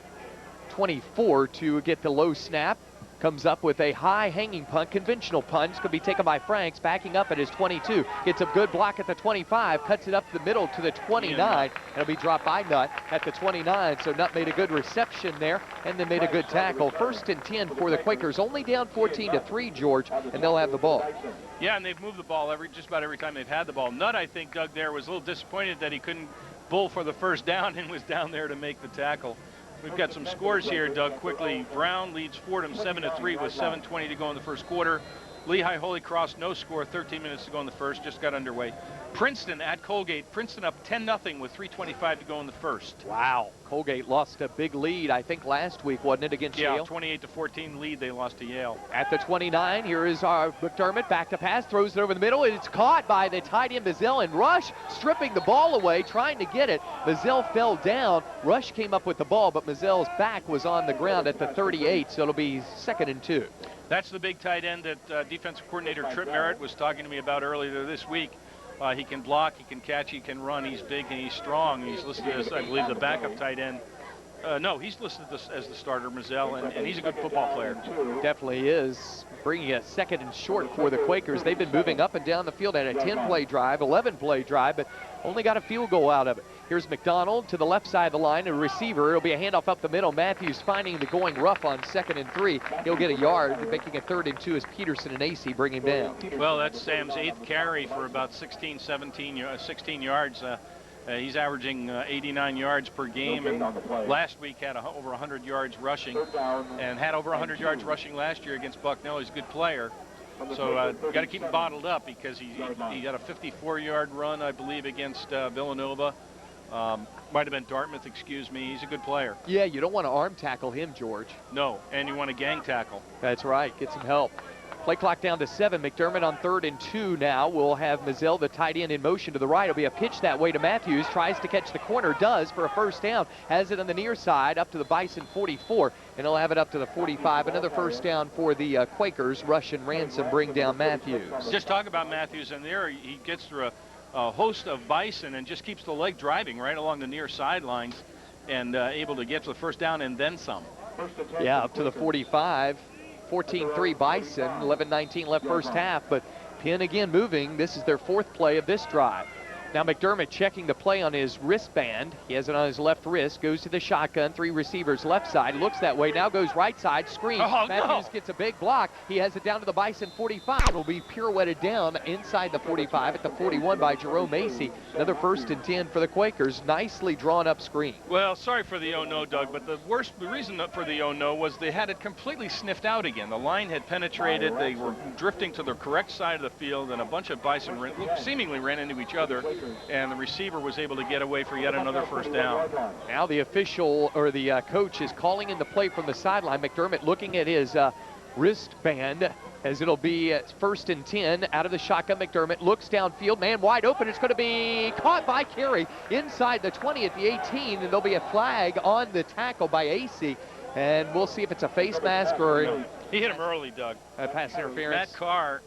24 to get the low snap. Comes up with a high hanging punt, conventional punt. It's going to be taken by Franks, backing up at his 22. Gets a good block at the 25, cuts it up the middle to the 29. It'll be dropped by Nutt at the 29. So Nutt made a good reception there and then made a good tackle. 1st and 10 for the Quakers, only down 14-3, George, and they'll have the ball. Yeah, and they've moved the ball just about every time they've had the ball. Nutt, I think, Doug, there was a little disappointed that he couldn't bull for the first down and was down there to make the tackle. We've got some scores here, Doug, quickly. Brown leads Fordham 7-3 with 7:20 to go in the first quarter. Lehigh Holy Cross, no score, 13 minutes to go in the first, just got underway. Princeton at Colgate. Princeton up 10-0 with 3:25 to go in the first. Wow. Colgate lost a big lead, I think, last week, wasn't it, against Yeah, Yale? 28-14 lead they lost to Yale. At the 29, here is our McDermott, back to pass, throws it over the middle, and it's caught by the tight end Mazzell, and Rush stripping the ball away, trying to get it. Mazzell fell down. Rush came up with the ball, but Mazzell's back was on the ground at the 38, so it'll be 2nd and 2. That's the big tight end that defensive coordinator Trip Merritt was talking to me about earlier this week. He can block, he can catch, he can run, he's big and he's strong. He's listed as, I believe, the backup tight end. No, he's listed as the starter, Mazzell, and he's a good football player. Definitely is. Bringing a 2nd and short for the Quakers. They've been moving up and down the field at a 10-play drive, 11-play drive, but only got a field goal out of it. Here's McDonald to the left side of the line, a receiver. It'll be a handoff up the middle. Matthews finding the going rough on 2nd and 3. He'll get a yard, making a 3rd and 2 as Peterson and AC bring him down. Well, that's Sam's 8th carry for about 16 yards. He's averaging 89 yards per game, and last week had over 100 yards rushing, and had over 100 yards rushing last year against Bucknell. He's a good player, so got to keep him bottled up because he got a 54-yard run, I believe, against Villanova. Might have been Dartmouth, excuse me. He's a good player. Yeah, you don't want to arm tackle him, George. No, and you want to gang tackle. That's right. Get some help. Play clock down to 7. McDermott on 3rd and 2 now. We'll have Mazzell, the tight end, in motion to the right. It'll be a pitch that way to Matthews. Tries to catch the corner. Does for a first down. Has it on the near side up to the Bison 44. And he'll have it up to the 45. Another first down for the Quakers. Rush and Ransom bring down Matthews. Just talk about Matthews, and there he gets through a host of Bison and just keeps the leg driving right along the near sidelines and able to get to the first down and then some. Yeah, up to the 45. 14-3 Bison, 11-19 left first half, but Penn again moving. This is their 4th play of this drive. Now McDermott checking the play on his wristband. He has it on his left wrist, goes to the shotgun, 3 receivers left side, looks that way, now goes right side, screen. Matthews gets a big block. He has it down to the Bison 45. It'll be pirouetted down inside the 45 at the 41 by Jerome Macy. Another 1st and 10 for the Quakers. Nicely drawn up screen. Well, sorry for the oh-no, Doug, but the reason for the oh-no was they had it completely sniffed out again. The line had penetrated. They were drifting to the correct side of the field, and a bunch of Bison seemingly ran into each other. And the receiver was able to get away for yet another first down. Now the official, or the coach, is calling in the play from the sideline. McDermott looking at his wristband as it'll be 1st and 10 out of the shotgun. McDermott looks downfield, man wide open. It's going to be caught by Carey inside the 20 at the 18, and there'll be a flag on the tackle by AC. And we'll see if it's a face mask or... He hit him early, Doug. Pass interference. Matt Carr.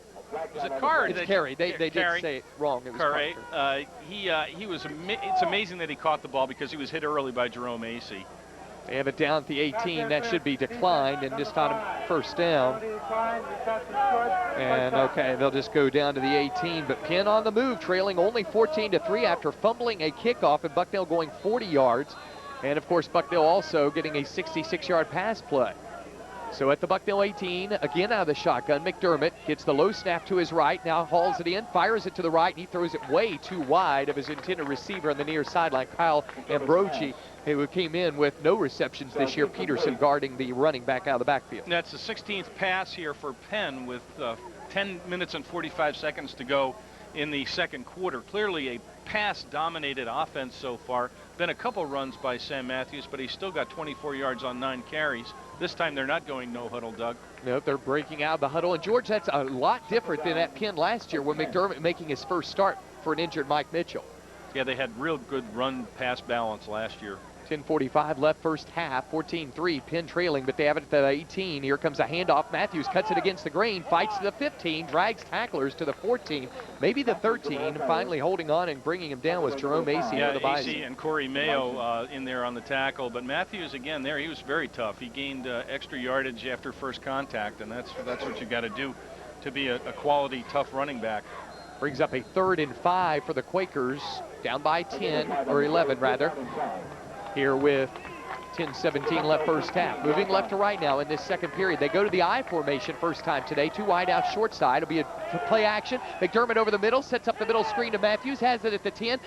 Was it Carr? It's Carey. They did say it wrong. It was Carey. He was. It's amazing that he caught the ball because he was hit early by Jerome Macy. They have it down at the 18. That should be declined and just on a first down. And okay, they'll just go down to the 18. But Penn on the move, trailing only 14-3 after fumbling a kickoff, and Bucknell going 40 yards. And of course, Bucknell also getting a 66-yard pass play. So at the Bucknell 18, again out of the shotgun, McDermott gets the low snap to his right, now hauls it in, fires it to the right, and he throws it way too wide of his intended receiver on the near sideline, Kyle Ambrogi, who came in with no receptions this year. Peterson guarding the running back out of the backfield. That's the 16th pass here for Penn with 10 minutes and 45 seconds to go in the second quarter. Clearly a pass-dominated offense so far. Been a couple runs by Sam Matthews, but he's still got 24 yards on 9 carries. This time they're not going no huddle, Doug. Nope, they're breaking out of the huddle. And George, that's a lot different than at Penn last year when McDermott making his first start for an injured Mike Mitchell. Yeah, they had real good run-pass balance last year. 10:45 left first half, 14-3, Penn trailing, but they have it at the 18. Here comes a handoff. Matthews cuts it against the grain, fights to the 15, drags tacklers to the 14, maybe the 13. Finally holding on and bringing him down was Jerome Macy for the Bison. AC and Corey Mayo in there on the tackle, but Matthews again there, he was very tough. He gained extra yardage after first contact, and that's what you got to do to be a quality, tough running back. Brings up a 3rd and 5 for the Quakers, down by 10, or 11 rather. Here with 10:17 left first half. Moving left to right now in this second period. They go to the I formation first time today. 2 wide out short side. It'll be a play action. McDermott over the middle, sets up the middle screen to Matthews, has it at the 10.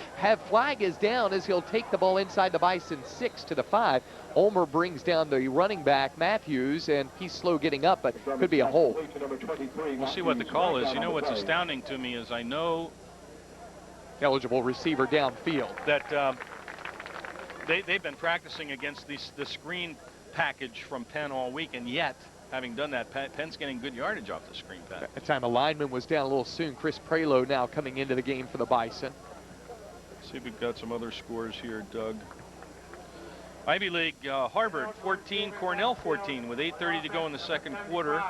Flag is down as he'll take the ball inside the Bison 6 to the 5. Ulmer brings down the running back, Matthews, and he's slow getting up, but could be a hold. We'll see what the call is. You know what's astounding to me is I know eligible receiver downfield. That they've been practicing against the screen package from Penn all week, and yet, having done that, Penn's getting good yardage off the screen package. At the time, a lineman was down a little soon. Chris Prelo now coming into the game for the Bison. See if we've got some other scores here, Doug. Ivy League, Harvard 14, Cornell 14 with 8:30 to go in the second quarter.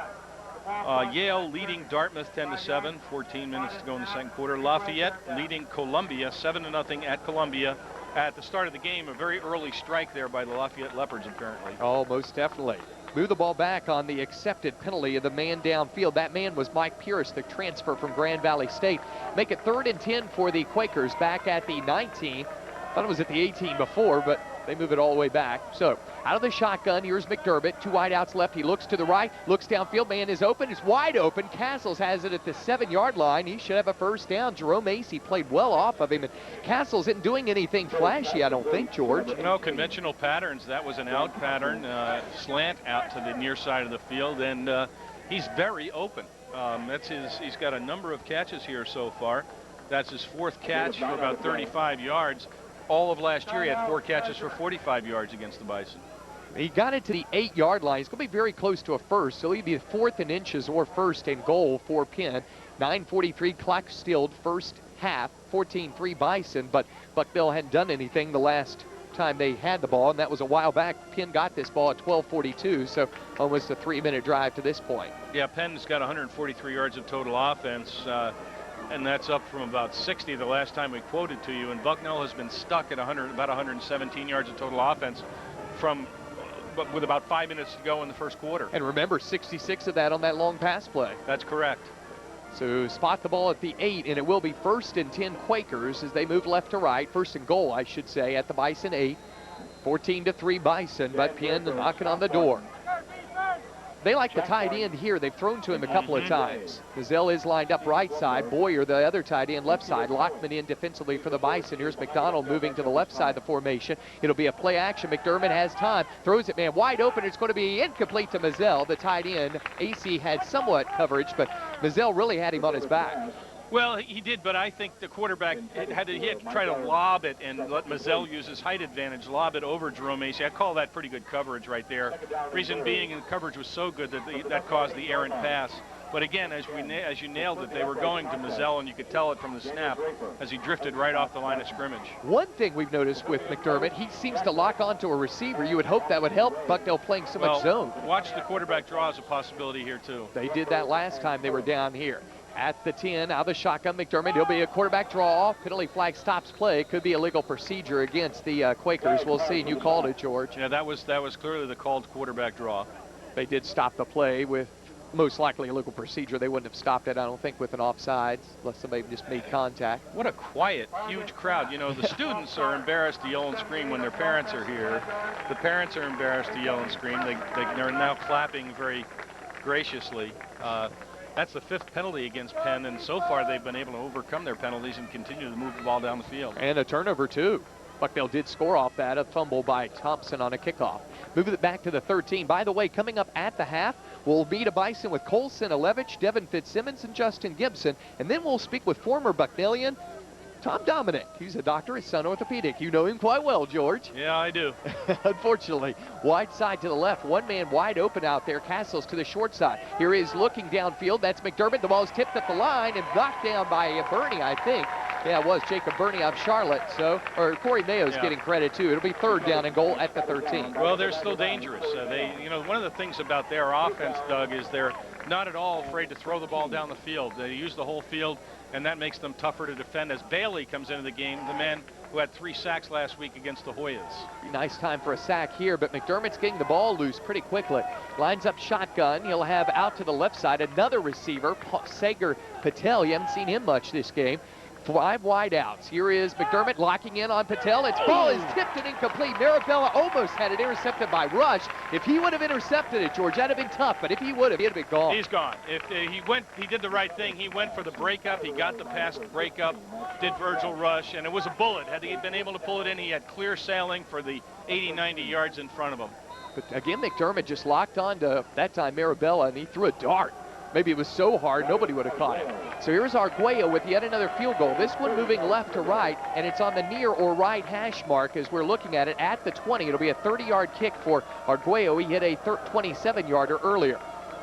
Yale leading Dartmouth 10-7, 14 minutes to go in the second quarter. Lafayette leading Columbia 7-0 at Columbia. At the start of the game, a very early strike there by the Lafayette Leopards, apparently. Oh, most definitely. Move the ball back on the accepted penalty of the man downfield. That man was Mike Pierce, the transfer from Grand Valley State. Make it 3rd and 10 for the Quakers back at the 19. Thought it was at the 18 before, but they move it all the way back. So out of the shotgun, here's McDermott. 2 wideouts left. He looks to the right, looks downfield. Man is open. It's wide open. Castles has it at the 7-yard line. He should have a first down. Jerome Macy played well off of him. And Castles isn't doing anything flashy, I don't think, George. No conventional patterns. That was an out pattern, slant out to the near side of the field, and he's very open. He's got a number of catches here so far. That's his 4th catch for about 35 yards. All of last year, he had 4 catches for 45 yards against the Bison. He got it to the 8-yard line. He's going to be very close to a first, so he'd be 4th in inches or first and goal for Penn. 9:43 clock stilled, first half, 14-3 Bison, but Bucknell hadn't done anything the last time they had the ball, and that was a while back. Penn got this ball at 12:42, so almost a 3-minute drive to this point. Yeah, Penn's got 143 yards of total offense. And that's up from about 60 the last time we quoted to you. And Bucknell has been stuck at about 117 yards of total offense with about 5 minutes to go in the first quarter. And remember, 66 of that on that long pass play. That's correct. So spot the ball at the 8, and it will be 1st and 10 Quakers as they move left to right. 1st and goal, I should say, at the Bison 8. 14-3 Bison, but Penn knocking on the door. They like the tight end here. They've thrown to him a couple of times. Gazelle is lined up right side. Boyer, the other tight end, left side. Lockman in defensively for the Bison. Here's McDonald moving to the left side of the formation. It'll be a play action. McDermott has time. Throws it, man, wide open. It's going to be incomplete to Mazzell, the tight end. AC had somewhat coverage, but Mazzell really had him on his back. Well, he did, but I think the quarterback had to try to lob it and let Mazzell use his height advantage, lob it over Jerome Macy. I call that pretty good coverage right there. Reason being, the coverage was so good that that caused the errant pass. But again, as you nailed it, they were going to Mazzell, and you could tell it from the snap as he drifted right off the line of scrimmage. One thing we've noticed with McDermott, he seems to lock onto a receiver. You would hope that would help Bucknell playing so much zone. Watch the quarterback draw as a possibility here, too. They did that last time they were down here. At the 10, out of the shotgun, McDermott. He'll be a quarterback draw. Penalty flag stops play. Could be a legal procedure against the Quakers. We'll see. You called it, George. Yeah, that was clearly the called quarterback draw. They did stop the play with most likely a legal procedure. They wouldn't have stopped it, I don't think, with an offsides, unless somebody just made contact. What a quiet, huge crowd. You know, the students are embarrassed to yell and scream when their parents are here. The parents are embarrassed to yell and scream. They're now clapping very graciously. That's the 5th penalty against Penn, and so far they've been able to overcome their penalties and continue to move the ball down the field. And a turnover, too. Bucknell did score off that, a fumble by Thompson on a kickoff. Moving it back to the 13. By the way, coming up at the half, we'll be to Bison with Colson Alevich, Devin Fitzsimmons, and Justin Gibson. And then we'll speak with former Bucknellian Tom Dominic. He's a doctor at Sun Orthopedic. You know him quite well, George. Yeah, I do. Unfortunately, wide side to the left. One man wide open out there. Castles to the short side. Here is looking downfield. That's McDermott. The ball is tipped up the line and knocked down by Burney, I think. Yeah, it was Jacob Burney of Charlotte. Or Corey Mayo's getting credit, too. It'll be 3rd down and goal at the 13. Well, they're still dangerous. One of the things about their offense, Doug, is they're not at all afraid to throw the ball down the field. They use the whole field, and that makes them tougher to defend. As Bailey comes into the game, the man who had 3 sacks last week against the Hoyas. Nice time for a sack here, but McDermott's getting the ball loose pretty quickly. Lines up shotgun. He'll have out to the left side another receiver, Sagar Patel. You haven't seen him much this game. 5 wideouts. Here is McDermott locking in on Patel. Its ball is tipped and incomplete. Marabella almost had it intercepted by Rush. If he would have intercepted it, George, that'd have been tough. But if he would have, he'd have been gone. He's gone. If he did the right thing. He went for the breakup. He got the pass breakup. Did Virgil Rush, and it was a bullet. Had he been able to pull it in, he had clear sailing for the 80, 90 yards in front of him. But again, McDermott just locked on to that time Marabella, and he threw a dart. maybe it was so hard nobody would have caught it. So here's Arguello with yet another field goal. This one moving left to right, and it's on the near or right hash mark as we're looking at it at the 20. It'll be a 30-yard kick for Arguello. He hit a 27-yarder earlier.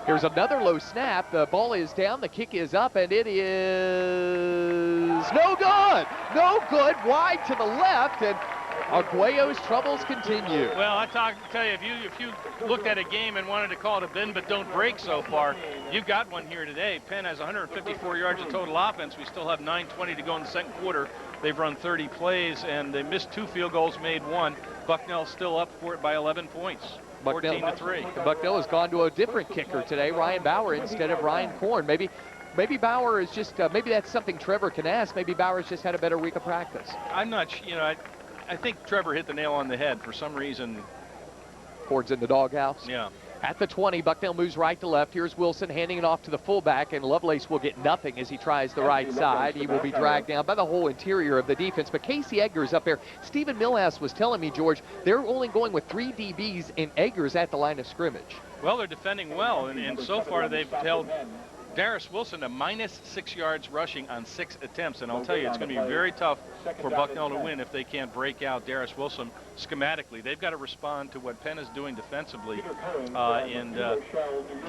Here's another low snap. The ball is down. The kick is up, and it is no good. No good. Wide to the left, and Arguello's troubles continue. Well, I tell you, if you looked at a game and wanted to call it a bend but don't break so far, you've got one here today. Penn has 154 yards of total offense. We still have 9:20 to go in the second quarter. They've run 30 plays, and they missed 2 field goals, made 1. Bucknell's still up for it by 11 points. 14-3. Bucknell has gone to a different kicker today, Ryan Bauer instead of Ryan Korn. Maybe Bauer is just, maybe that's something Trevor can ask. Maybe Bauer's just had a better week of practice. I'm not, I think Trevor hit the nail on the head for some reason. Korn's in the doghouse. Yeah. At the 20, Bucknell moves right to left. Here's Wilson handing it off to the fullback, and Lovelace will get nothing as he tries the right side. He will be dragged down by the whole interior of the defense. But Casey Eggers up there. Stephen Millhouse was telling me, George, they're only going with 3 DBs and Eggers at the line of scrimmage. Well, they're defending well, and so far they've held Darius Wilson to -6 yards rushing on 6 attempts, and I'll tell you, it's going to be very tough for Bucknell to win if they can't break out Darius Wilson schematically. They've got to respond to what Penn is doing defensively and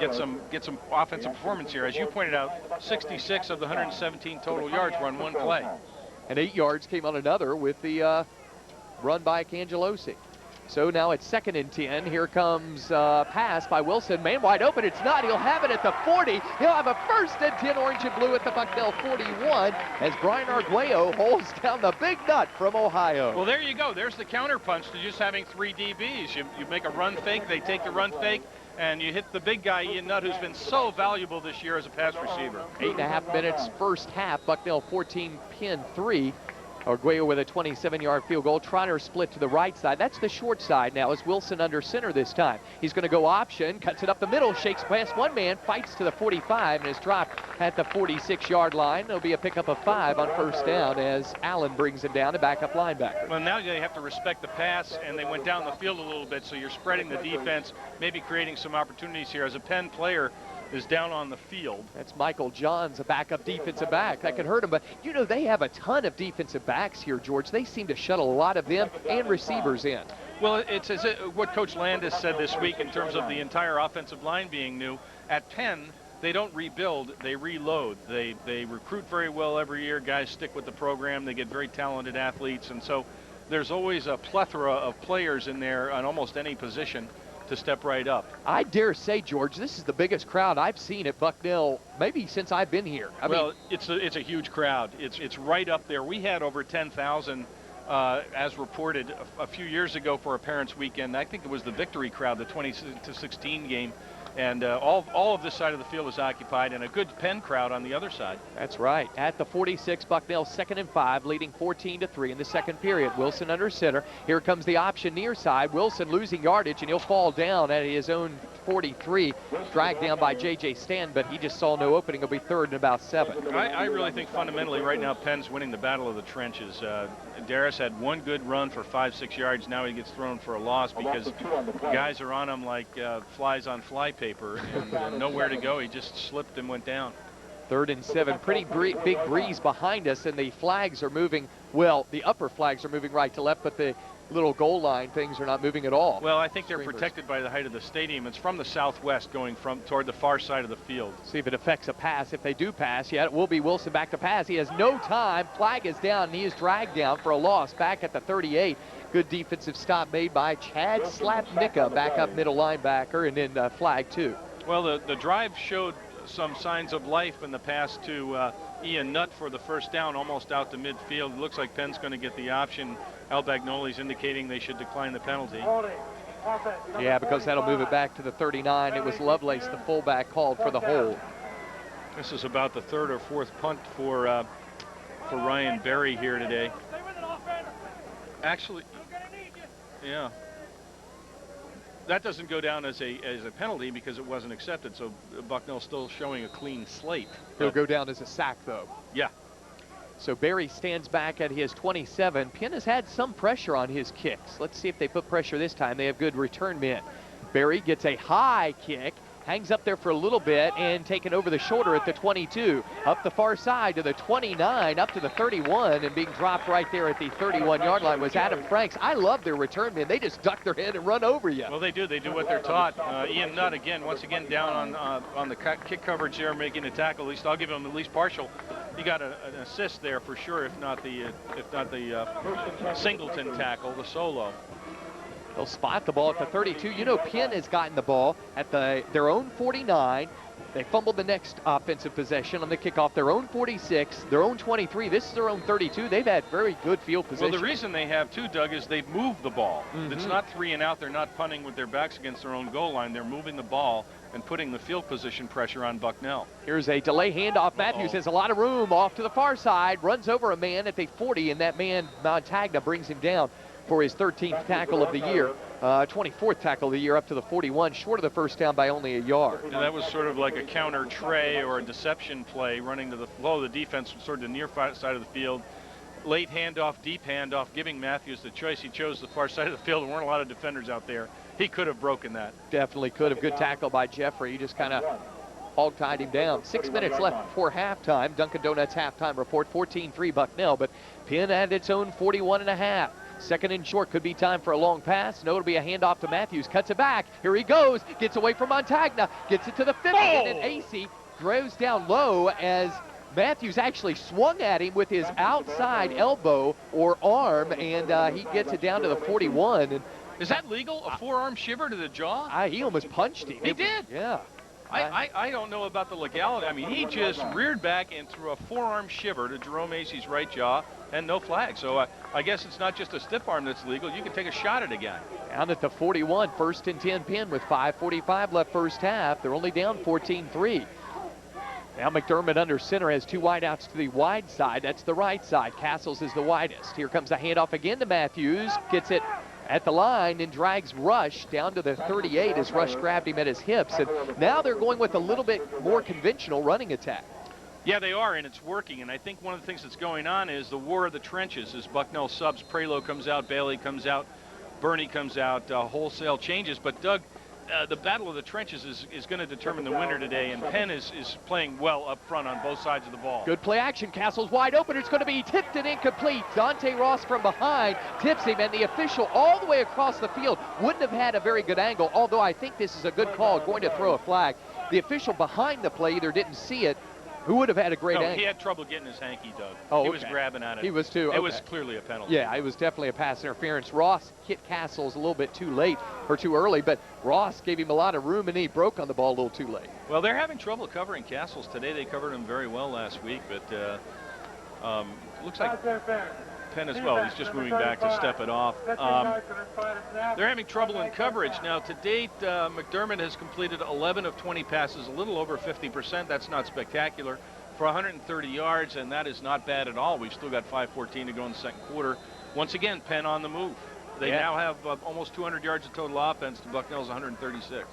get some offensive performance here. As you pointed out, 66 of the 117 total yards were on 1 play. And 8 yards came on another with the run by Cangelosi. So now it's 2nd and 10. Here comes pass by Wilson. Man wide open. It's not. He'll have it at the 40. He'll have a 1st and 10 orange and blue at the Bucknell 41 as Brian Arguello holds down the big nut from Ohio. Well, there you go. There's the counterpunch to just having 3 DBs. You make a run fake. They take the run fake. And you hit the big guy, Ian Nutt, who's been so valuable this year as a pass receiver. 8.5 minutes first half. Bucknell 14, Penn 3. Arguello with a 27-yard field goal. Trotter split to the right side. That's the short side now as Wilson under center this time. He's going to go option, cuts it up the middle, shakes past one man, fights to the 45, and is dropped at the 46-yard line. There'll be a pickup of 5 on 1st down as Allen brings him down, a backup linebacker. Well, now they have to respect the pass, and they went down the field a little bit, so you're spreading the defense, maybe creating some opportunities here as a Penn player is down on the field. That's Michael Johns, a backup defensive back. That could hurt him, but they have a ton of defensive backs here, George. They seem to shuttle a lot of them and receivers in. Well, it's what Coach Landis said this week in terms of the entire offensive line being new. At Penn, they don't rebuild, they reload. They recruit very well every year. Guys stick with the program. They get very talented athletes, and so there's always a plethora of players in there on almost any position to step right up. I dare say, George, this is the biggest crowd I've seen at Bucknell maybe since I've been here. I mean, it's a huge crowd. It's right up there. We had over 10,000 as reported a few years ago for a Parents' Weekend. I think it was the victory crowd, the 20-16 game. And all of this side of the field is occupied, and a good Penn crowd on the other side. That's right. At the 46, Bucknell 2nd and 5, leading 14-3 in the second period. Wilson under center. Here comes the option near side. Wilson losing yardage, and he'll fall down at his own 43, dragged down by J.J. Stan, but he just saw no opening. It'll be 3rd and about 7. I really think fundamentally right now Penn's winning the battle of the trenches. Darius had one good run for 5-6 yards. Now he gets thrown for a loss because guys are on him like flies on fly paper, and nowhere to go. He just slipped and went down. 3rd and 7. Pretty big breeze behind us, and the flags are moving. Well, the upper flags are moving right to left, but the little goal line things are not moving at all. Well, I think they're protected by the height of the stadium. It's from the southwest going toward the far side of the field. See if it affects a pass. If they do pass, it will be Wilson back to pass. He has no time. Flag is down, and he is dragged down for a loss back at the 38. Good defensive stop made by Chad Slapnicka, backup middle linebacker, and then flag 2. Well, the drive showed some signs of life in the pass to Ian Nutt for the 1st down, almost out to midfield. It looks like Penn's going to get the option. Al Bagnoli's indicating they should decline the penalty. Yeah, because that'll move it back to the 39. It was Lovelace, the fullback, called for the hold. This is about the 3rd or 4th punt for Ryan Berry here today. Actually, yeah. That doesn't go down as a penalty because it wasn't accepted, so Bucknell's still showing a clean slate. It'll go down as a sack, though. Yeah. So Berry stands back at his 27. Penn has had some pressure on his kicks. Let's see if they put pressure this time. They have good return men. Berry gets a high kick, hangs up there for a little bit and taken over the shoulder at the 22. Up the far side to the 29, up to the 31, and being dropped right there at the 31-yard line was Adam Franks. I love their return men. They just duck their head and run over you. Well, they do. They do what they're taught. Ian Nutt, once again, down on the kick coverage there, making a tackle. At least I'll give him at least partial. He got an assist there for sure, if not the singleton tackle, the solo. They'll spot the ball at the 32. You know, Penn has gotten the ball at their own 49. They fumbled the next offensive possession on the kickoff. Their own 46, their own 23. This is their own 32. They've had very good field position. Well, the reason they have too, Doug, is they've moved the ball. It's not 3 and out. They're not punting with their backs against their own goal line. They're moving the ball and putting the field position pressure on Bucknell. Here's a delay handoff. Matthews has a lot of room off to the far side, runs over a man at the 40, and that man, Montagna, brings him down for his 13th tackle of the year, 24th tackle of the year, up to the 41, short of the first down by only a yard. And that was sort of like a counter tray or a deception play, running to the flow of the defense, sort of the near side of the field. Late handoff, deep handoff, giving Matthews the choice. He chose the far side of the field. There weren't a lot of defenders out there. He could have broken that. Definitely could have. Good tackle by Jeffrey. He just kind of hog-tied him down. 6 minutes left before halftime. Dunkin' Donuts halftime report, 14-3 Bucknell, but Penn had its own 41.5. Second and short, could be time for a long pass. No, it'll be a handoff to Matthews. Cuts it back. Here he goes. Gets away from Montagna. Gets it to the 50. And then AC throws down low as Matthews actually swung at him with his outside elbow or arm, and he gets it down to the 41. And is that legal? A forearm shiver to the jaw? He almost punched him. He did? Yeah. I don't know about the legality. I mean, he just reared back and threw a forearm shiver to Jerome Acey's right jaw, and no flag. So I guess it's not just a stiff arm that's legal. You can take a shot at a guy. Down at the 41, 1st and 10 Penn with 5:45 left first half. They're only down 14-3. Now McDermott under center has 2 wideouts to the wide side. That's the right side. Castles is the widest. Here comes the handoff again to Matthews. Gets it at the line and drags Rush down to the 38 as Rush grabbed him at his hips. And now they're going with a little bit more conventional running attack. Yeah, they are, and it's working. And I think one of the things that's going on is the war of the trenches. As Bucknell subs, Prelo comes out, Bailey comes out, Bernie comes out, wholesale changes. But Doug, the battle of the trenches is going to determine the winner today, and Penn is playing well up front on both sides of the ball. Good play action. Castle's wide open. It's going to be tipped and incomplete. Dante Ross from behind tips him, and the official all the way across the field wouldn't have had a very good angle, although I think this is a good call, going to throw a flag. The official behind the play either didn't see it, who would have had a great angle. He had trouble getting his hanky, Doug. Oh, he was grabbing at it. He was too. It was clearly a penalty. Yeah, it was definitely a pass interference. Ross hit Castles a little bit too late or too early, but Ross gave him a lot of room and he broke on the ball a little too late. Well, they're having trouble covering Castles today. They covered him very well last week, but looks like Penn as well. He's just moving back to step it off. They're having trouble in coverage. Now, to date, McDermott has completed 11 of 20 passes, a little over 50%. That's not spectacular, for 130 yards, and that is not bad at all. We've still got 5:14 to go in the second quarter. Once again, Penn on the move. They now have almost 200 yards of total offense to Bucknell's 136.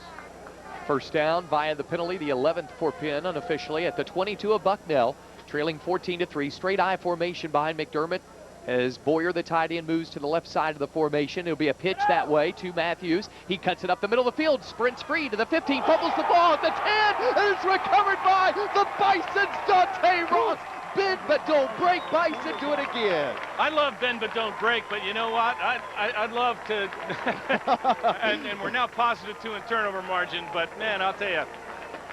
First down via the penalty, the 11th for Penn unofficially at the 22 of Bucknell, trailing 14-3. Straight I formation behind McDermott. As Boyer, the tight end, moves to the left side of the formation. It'll be a pitch that way to Matthews. He cuts it up the middle of the field, sprints free to the 15, fumbles the ball at the 10, and it's recovered by the Bison's Dante Ross. Bend but don't break. Bison do it again. I love bend but don't break, but you know what? I'd love to. and we're now positive 2 in turnover margin, but man, I'll tell you,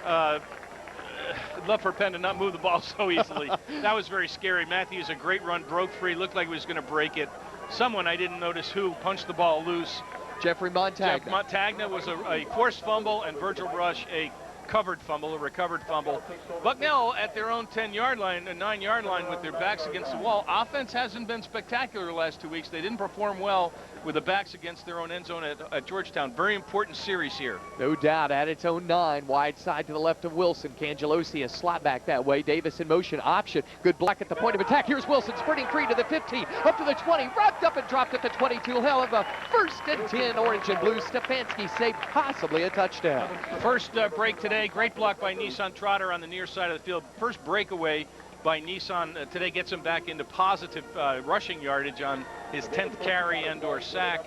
I'd love for Penn to not move the ball so easily. That was very scary. Matthews, a great run, broke free, looked like he was going to break it. Someone, I didn't notice who, punched the ball loose. Jeffrey Montagna. Jeff Montagna was a forced fumble, and Virgil Rush a covered fumble, a recovered fumble. Bucknell at their own 10-yard line, a 9-yard line with their backs against the wall. Offense hasn't been spectacular the last 2 weeks. They didn't perform well with the backs against their own end zone at Georgetown. Very important series here. No doubt, at its own 9, wide side to the left of Wilson. Cangelosi a slot back that way. Davis in motion, option. Good block at the point of attack. Here's Wilson sprinting free to the 15, up to the 20, wrapped up and dropped at the 22. Hell of a 1st and 10, orange and blue. Stefanski saved possibly a touchdown. First break today. Great block by Nissan Trotter on the near side of the field. First breakaway by Nissan today gets him back into positive rushing yardage on his 10th carry and or sack.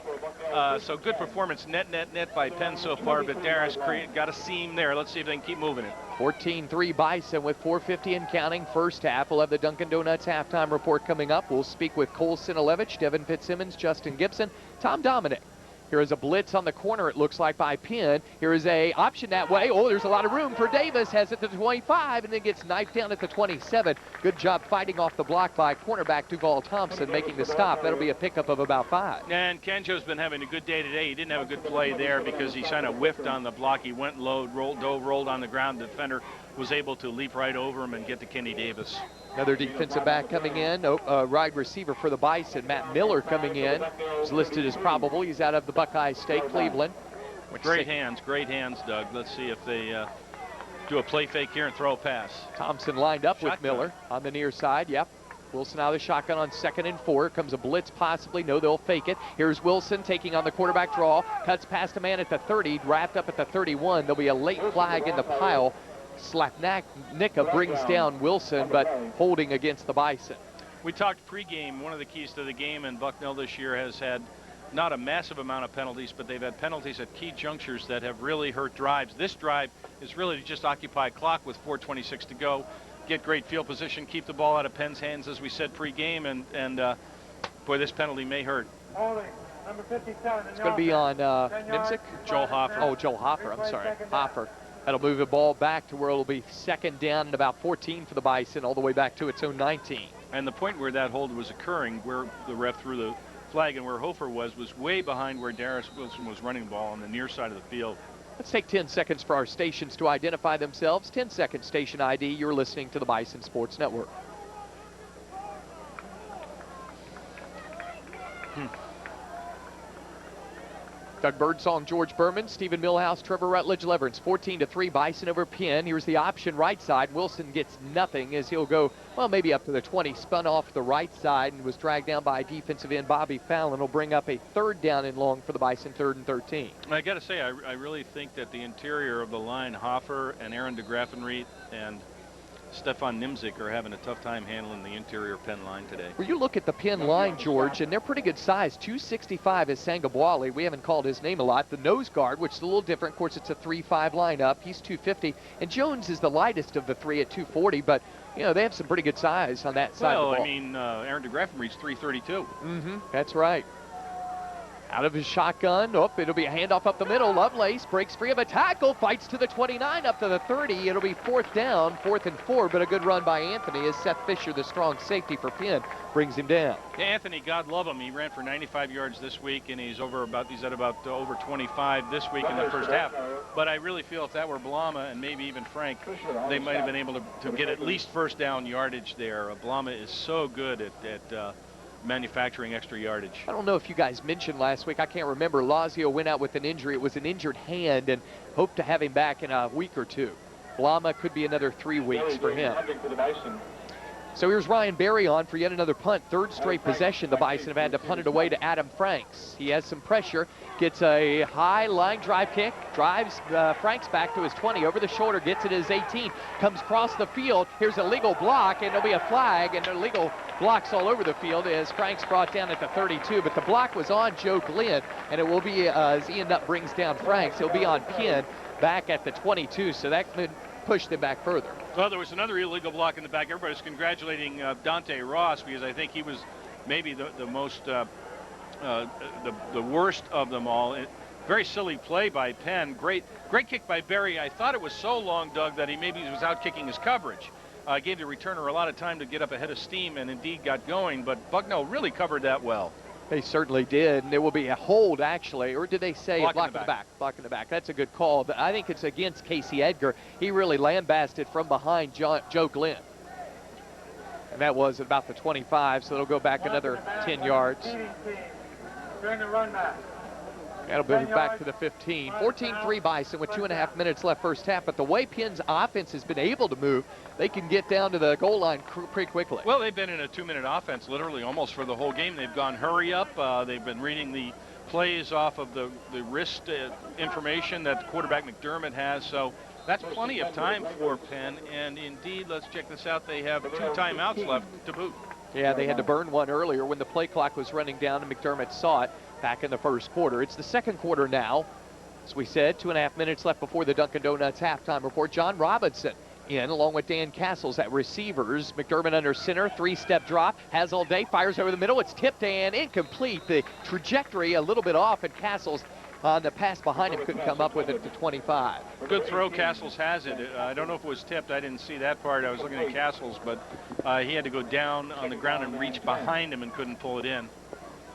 So good performance, net by Penn so far, but Darius got a seam there. Let's see if they can keep moving it. 14-3 Bison with 4:50 and counting first half. We'll have the Dunkin' Donuts halftime report coming up. We'll speak with Cole Sinilevich, Devin Fitzsimmons, Justin Gibson, Tom Dominic. Here is a blitz on the corner, it looks like, by Penn. Here is a option that way. Oh, there's a lot of room for Davis. Has it to the 25 and then gets knifed down at the 27. Good job fighting off the block by cornerback Duval Thompson, making the stop. That'll be a pickup of about 5. And Kenjo's been having a good day today. He didn't have a good play there because he kind of whiffed on the block. He went low, rolled on the ground. The defender was able to leap right over him and get to Kenny Davis. Another defensive back coming in, wide receiver for the Bison, Matt Miller coming in. He's listed as probable. He's out of the Buckeye State, Cleveland. Great hands, Doug. Let's see if they do a play fake here and throw a pass. Thompson lined up Shotgun with Miller on the near side, yep. Wilson out of the shotgun on 2nd and 4. Comes a blitz possibly. No, they'll fake it. Here's Wilson taking on the quarterback draw. Cuts past a man at the 30, wrapped up at the 31. There'll be a late flag in the pile. Slapnicka brings down Wilson, but holding against the Bison. We talked pregame. One of the keys to the game in Bucknell this year has had not a massive amount of penalties, but they've had penalties at key junctures that have really hurt drives. This drive is really to just occupy clock with 4:26 to go, get great field position, keep the ball out of Penn's hands, as we said pregame, and boy, this penalty may hurt. Number 57. It's going to be on Nimzik? Joel Hoffer. Oh, Joel Hoffer, I'm sorry. Hoffer. That'll move the ball back to where it'll be 2nd down and about 14 for the Bison, all the way back to its own 19. And the point where that hold was occurring, where the ref threw the flag and where Hofer was way behind where Darius Wilson was running the ball on the near side of the field. Let's take 10 seconds for our stations to identify themselves. 10-second station ID. You're listening to the Bison Sports Network. Doug Birdsong, George Berman, Stephen Millhouse, Trevor Rutledge, Leverance. 14-3 Bison over Penn. Here's the option right side. Wilson gets nothing as he'll go, well, maybe up to the 20. Spun off the right side and was dragged down by defensive end Bobby Fallon. Will bring up a 3rd down and long for the Bison, 3rd and 13. I got to say, I really think that the interior of the line, Hoffer and Aaron DeGraffenried and Stefan Nimzik are having a tough time handling the interior Penn line today. Well, you look at the Penn line, George, and they're pretty good size. 265 is Sangabwali. We haven't called his name a lot. The nose guard, which is a little different. Of course, it's a 3-5 lineup. He's 250. And Jones is the lightest of the 3 at 240. But, you know, they have some pretty good size on that side of the ball. I mean, Aaron DeGraffenried's 332. That's right. Out of his shotgun. Oh, it'll be a handoff up the middle. Lovelace breaks free of a tackle, fights to the 29, up to the 30. It'll be 4th down, 4th and 4, but a good run by Anthony as Seth Fisher, the strong safety for Penn, brings him down. Yeah, Anthony, God love him. He ran for 95 yards this week, and he's at about over 25 this week in the first half. But I really feel if that were Blama and maybe even Frank, they might have been able to get at least first down yardage there. Blama is so good at manufacturing extra yardage. I don't know if you guys mentioned last week, I can't remember, Lazio went out with an injury. It was an injured hand, and hope to have him back in a week or 2. Blama could be another 3 weeks for him. So here's Ryan Berry on for yet another punt. 3rd straight possession. The Bison have had to punt it away to Adam Franks. He has some pressure, gets a high line drive kick, drives Franks back to his 20, over the shoulder, gets it his 18, comes across the field. Here's a legal block, and there'll be a flag, and illegal blocks all over the field as Franks brought down at the 32. But the block was on Joe Glenn, and it will be, as Ian Nutt brings down Franks, he'll be on Penn back at the 22, so that could push them back further. Well, there was another illegal block in the back. Everybody's congratulating Dante Ross because I think he was maybe the most, the worst of them all. Very silly play by Penn. Great kick by Berry. I thought it was so long, Doug, that he maybe was out kicking his coverage. Gave the returner a lot of time to get up ahead of steam and indeed got going, but Bucknell really covered that well. They certainly did, and there will be a hold, actually, or did they say block in the back? Block in the back. That's a good call, but I think it's against Casey Edgar. He really lambasted from behind Joe Glenn. And that was at about the 25, so it'll go back another 10 yards. During the run back. That'll bring it back to the 15. 14-3 Bison with 2.5 minutes left first half. But the way Penn's offense has been able to move, they can get down to the goal line pretty quickly. Well, they've been in a 2-minute offense literally almost for the whole game. They've gone hurry up. They've been reading the plays off of the wrist information that quarterback McDermott has. So that's plenty of time for Penn. And indeed, let's check this out. They have 2 timeouts left to boot. Yeah, they had to burn one earlier when the play clock was running down and McDermott saw it. back in the first quarter. It's the second quarter now. As we said, 2.5 minutes left before the Dunkin' Donuts halftime report. John Robinson in along with Dan Castles at receivers. McDermott under center, 3-step drop, has all day, fires over the middle. It's tipped and incomplete. The trajectory a little bit off, and Castles on the pass behind him couldn't come up with it to 25. Good throw. Castles has it. I don't know if it was tipped. I didn't see that part. I was looking at Castles, but he had to go down on the ground and reach behind him and couldn't pull it in.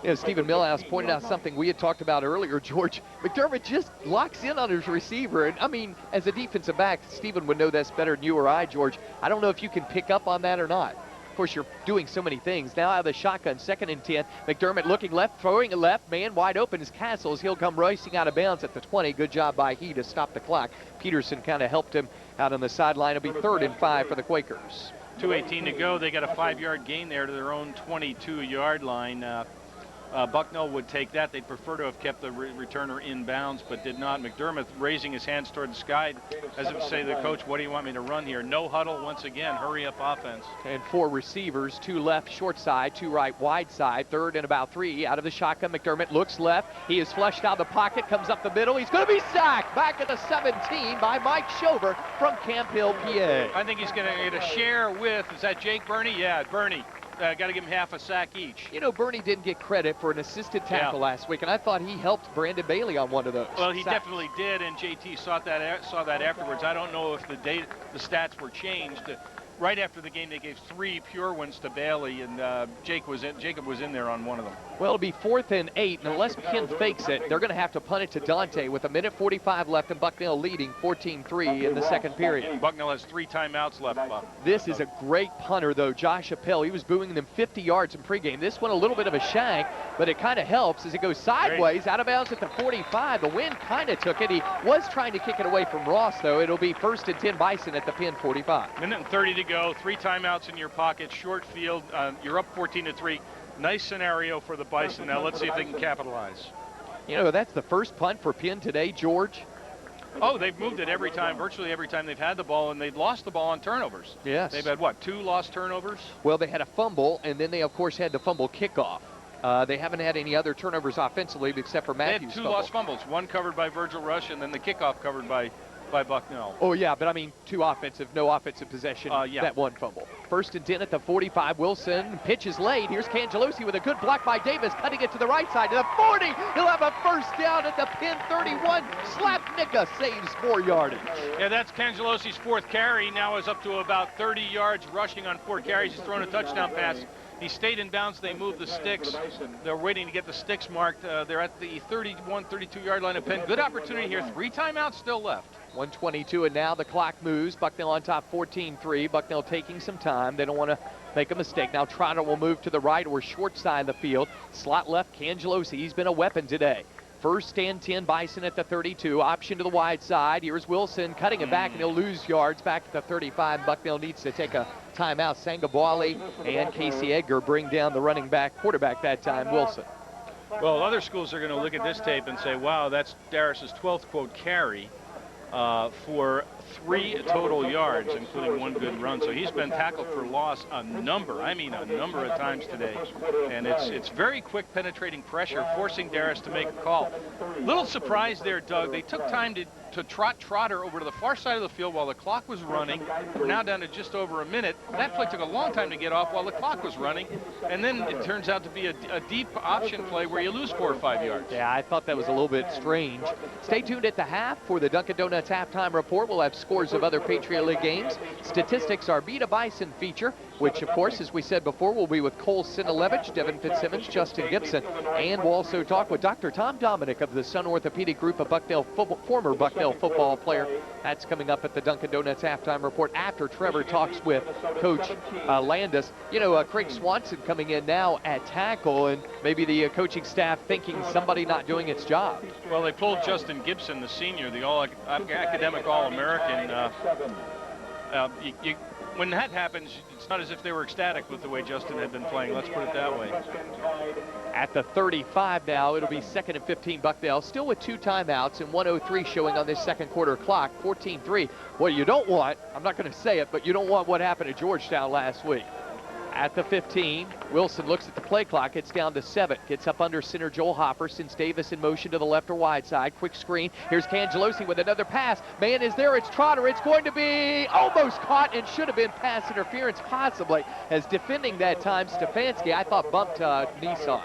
Yeah, Stephen Millhouse pointed out something we had talked about earlier, George. McDermott just locks in on his receiver. And, I mean, as a defensive back, Stephen would know this better than you or I, George. I don't know if you can pick up on that or not. Of course, you're doing so many things. Now out of the shotgun, 2nd and 10. McDermott looking left, throwing it left. Man wide open is Castles. He'll come racing out of bounds at the 20. Good job by he to stop the clock. Peterson kind of helped him out on the sideline. It'll be 3rd and 5 for the Quakers. 2:18 to go. They got a 5-yard gain there to their own 22-yard line. Bucknell would take that. They'd prefer to have kept the returner in bounds, but did not. McDermott raising his hands toward the sky as if to say to the coach, what do you want me to run here? No huddle once again. Hurry up offense. And 4 receivers, 2 left short side, 2 right wide side. 3rd and about 3 out of the shotgun. McDermott looks left. He is flushed out of the pocket, comes up the middle. He's going to be sacked back at the 17 by Mike Shover from Camp Hill, PA. I think he's going to get a share with, is that Jake Burney? Yeah, Burney. Got to give him half a sack each. You know, Burney didn't get credit for an assisted tackle last week, and I thought he helped Brandon Bailey on one of those. Well, he definitely did, and JT saw that afterwards. I don't know if the stats were changed. Right after the game, they gave 3 pure ones to Bailey, and Jacob was in there on one of them. Well, it'll be 4th and 8, and unless Penn fakes it, they're going to have to punt it to Dante with 1:45 left, and Bucknell leading 14-3 in the second period. Bucknell has 3 timeouts left, Buck. This is a great punter, though. Josh Appel, he was booing them 50 yards in pregame. This one a little bit of a shank, but it kind of helps as it goes sideways, out of bounds at the 45. The wind kind of took it. He was trying to kick it away from Ross, though. It'll be 1st and 10 Bison at the Penn 45. 1:30 to go. 3 timeouts in your pocket. Short field. You're up 14-3. Nice scenario for the Bison. Now let's see if they can capitalize. You know, that's the first punt for Penn today, George. Oh, they've moved it every time, virtually every time they've had the ball, and they've lost the ball on turnovers. Yes. They've had, what, 2 lost turnovers? Well, they had a fumble, and then they, of course, had the fumble kickoff. They haven't had any other turnovers offensively except for Matthews' They had 2 lost fumbles, one covered by Virgil Rush, and then the kickoff covered by Bucknell. Oh, yeah, but I mean 2 offensive, no offensive possession, that 1 fumble. 1st and 10 at the 45. Wilson pitches late. Here's Cangelosi with a good block by Davis, cutting it to the right side to the 40. He'll have a first down at the Penn 31. Slapnicka saves 4 yardage. Yeah, that's Cangelosi's 4th carry. Now is up to about 30 yards rushing on 4 carries. He's thrown a touchdown pass. He stayed in bounds. They moved the sticks. They're waiting to get the sticks marked. They're at the 31, 32-yard line of Penn. Good opportunity here. 3 timeouts still left. 1:22, and now the clock moves. Bucknell on top 14-3. Bucknell taking some time. They don't want to make a mistake. Now Trotter will move to the right or short side of the field. Slot left, Cangelosi. He's been a weapon today. 1st and 10, Bison at the 32. Option to the wide side. Here's Wilson cutting it back, and he'll lose yards back at the 35. Bucknell needs to take a timeout. Sangabwali and Casey Edgar bring down the running back, quarterback that time, Wilson. Well, other schools are going to look at this tape and say, wow, that's Darris's 12th, quote, carry for 3 total yards, including 1 good run. So he's been tackled for loss a number of times today. And it's very quick penetrating pressure, forcing Darris to make a call. Little surprise there, Doug. They took time to trot Trotter over to the far side of the field while the clock was running. We're now down to just over a minute. That play took a long time to get off while the clock was running. And then it turns out to be a deep option play where you lose 4 or 5 yards. Yeah, I thought that was a little bit strange. Stay tuned at the half for the Dunkin' Donuts halftime report. We'll have scores of other Patriot League games. Statistics, our Beat a Bison feature, which, of course, as we said before, will be with Cole Sinalevich, Devin Fitzsimmons, Justin Gibson, and we'll also talk with Dr. Tom Dominic of the Sun Orthopedic Group, a former Bucknell football player. That's coming up at the Dunkin' Donuts halftime report after Trevor talks with Coach Landis. You know, Craig Swanson coming in now at tackle, and maybe the coaching staff thinking somebody not doing its job. Well, they pulled Justin Gibson, the senior, the academic All-American. When that happens, it's not as if they were ecstatic with the way Justin had been playing. Let's put it that way. At the 35 now, it'll be 2nd and 15 Bucknell, still with 2 timeouts and 1:03 showing on this second quarter clock, 14-3. What you don't want, I'm not going to say it, but you don't want what happened to Georgetown last week. At the 15, Wilson looks at the play clock. It's down to 7. Gets up under center Joel Hopper. Sends Davis in motion to the left or wide side. Quick screen. Here's Cangelosi with another pass. Man is there. It's Trotter. It's going to be almost caught and should have been pass interference possibly. As defending that time, Stefanski, I thought, bumped Nissan.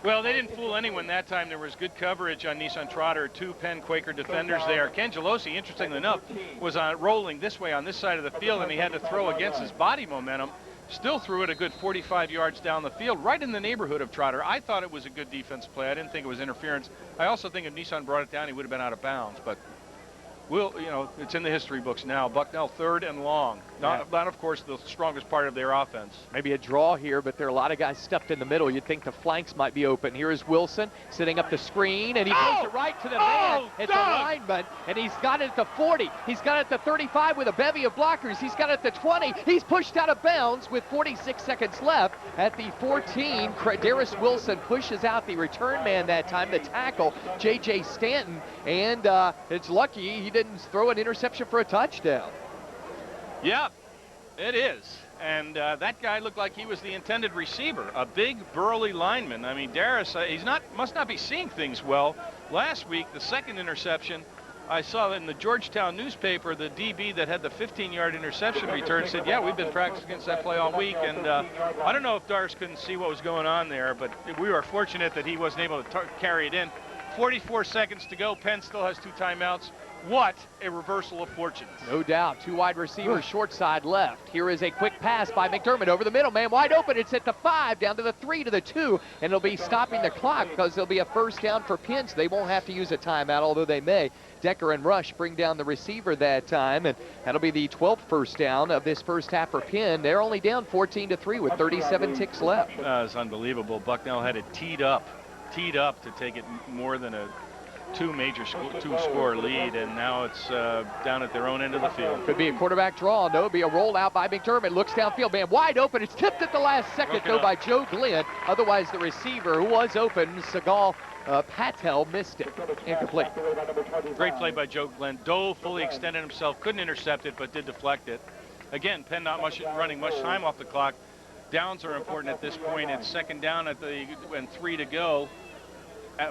Well, they didn't fool anyone that time. There was good coverage on Nissan Trotter. 2 Penn Quaker defenders there. Cangelosi, interestingly enough, was rolling this way on this side of the field, and he had to throw against his body momentum. Still threw it a good 45 yards down the field, right in the neighborhood of Trotter. I thought it was a good defense play. I didn't think it was interference. I also think if Nissan brought it down, he would have been out of bounds. But it's in the history books now. Bucknell 3rd and long. Not, of course, the strongest part of their offense. Maybe a draw here, but there are a lot of guys stuffed in the middle. You'd think the flanks might be open. Here is Wilson setting up the screen, and he throws it right to the man at the lineman, and he's got it at the 40. He's got it at the 35 with a bevy of blockers. He's got it at the 20. He's pushed out of bounds with 46 seconds left. At the 14, Darius Wilson pushes out the return man that time, the tackle, J.J. Stanton, and it's lucky he didn't throw an interception for a touchdown. Yeah, it is. And that guy looked like he was the intended receiver, a big, burly lineman. I mean, Darius, must not be seeing things well. Last week, the second interception, I saw in the Georgetown newspaper, the DB that had the 15-yard interception return said, yeah, we've been practicing against that play all week. And I don't know if Darius couldn't see what was going on there, but we were fortunate that he wasn't able to carry it in. 44 seconds to go. Penn still has 2 timeouts. What a reversal of fortunes. No doubt. 2 wide receivers, short side left. Here is a quick pass by McDermott over the middle. Man wide open. It's at the 5, down to the 3, to the 2, and it'll be stopping the clock because there'll be a first down for Penn, so they won't have to use a timeout, although they may. Decker and Rush bring down the receiver that time, and that'll be the 12th first down of this first half for Penn. They're only down 14-3 with 37 ticks left. It's unbelievable. Bucknell had it teed up to take it more than a two-score lead, and now it's down at their own end of the field. Could be a quarterback draw. No, it'll be a rollout by McDermott. Looks downfield, man, wide open. It's tipped at the last second, though, by Joe Glenn. Otherwise, the receiver who was open, Segal Patel, missed it. Incomplete. Great play by Joe Glenn. Dove, fully extended himself, couldn't intercept it, but did deflect it. Again, Penn not running much time off the clock. Downs are important at this point. It's second down and 3 to go.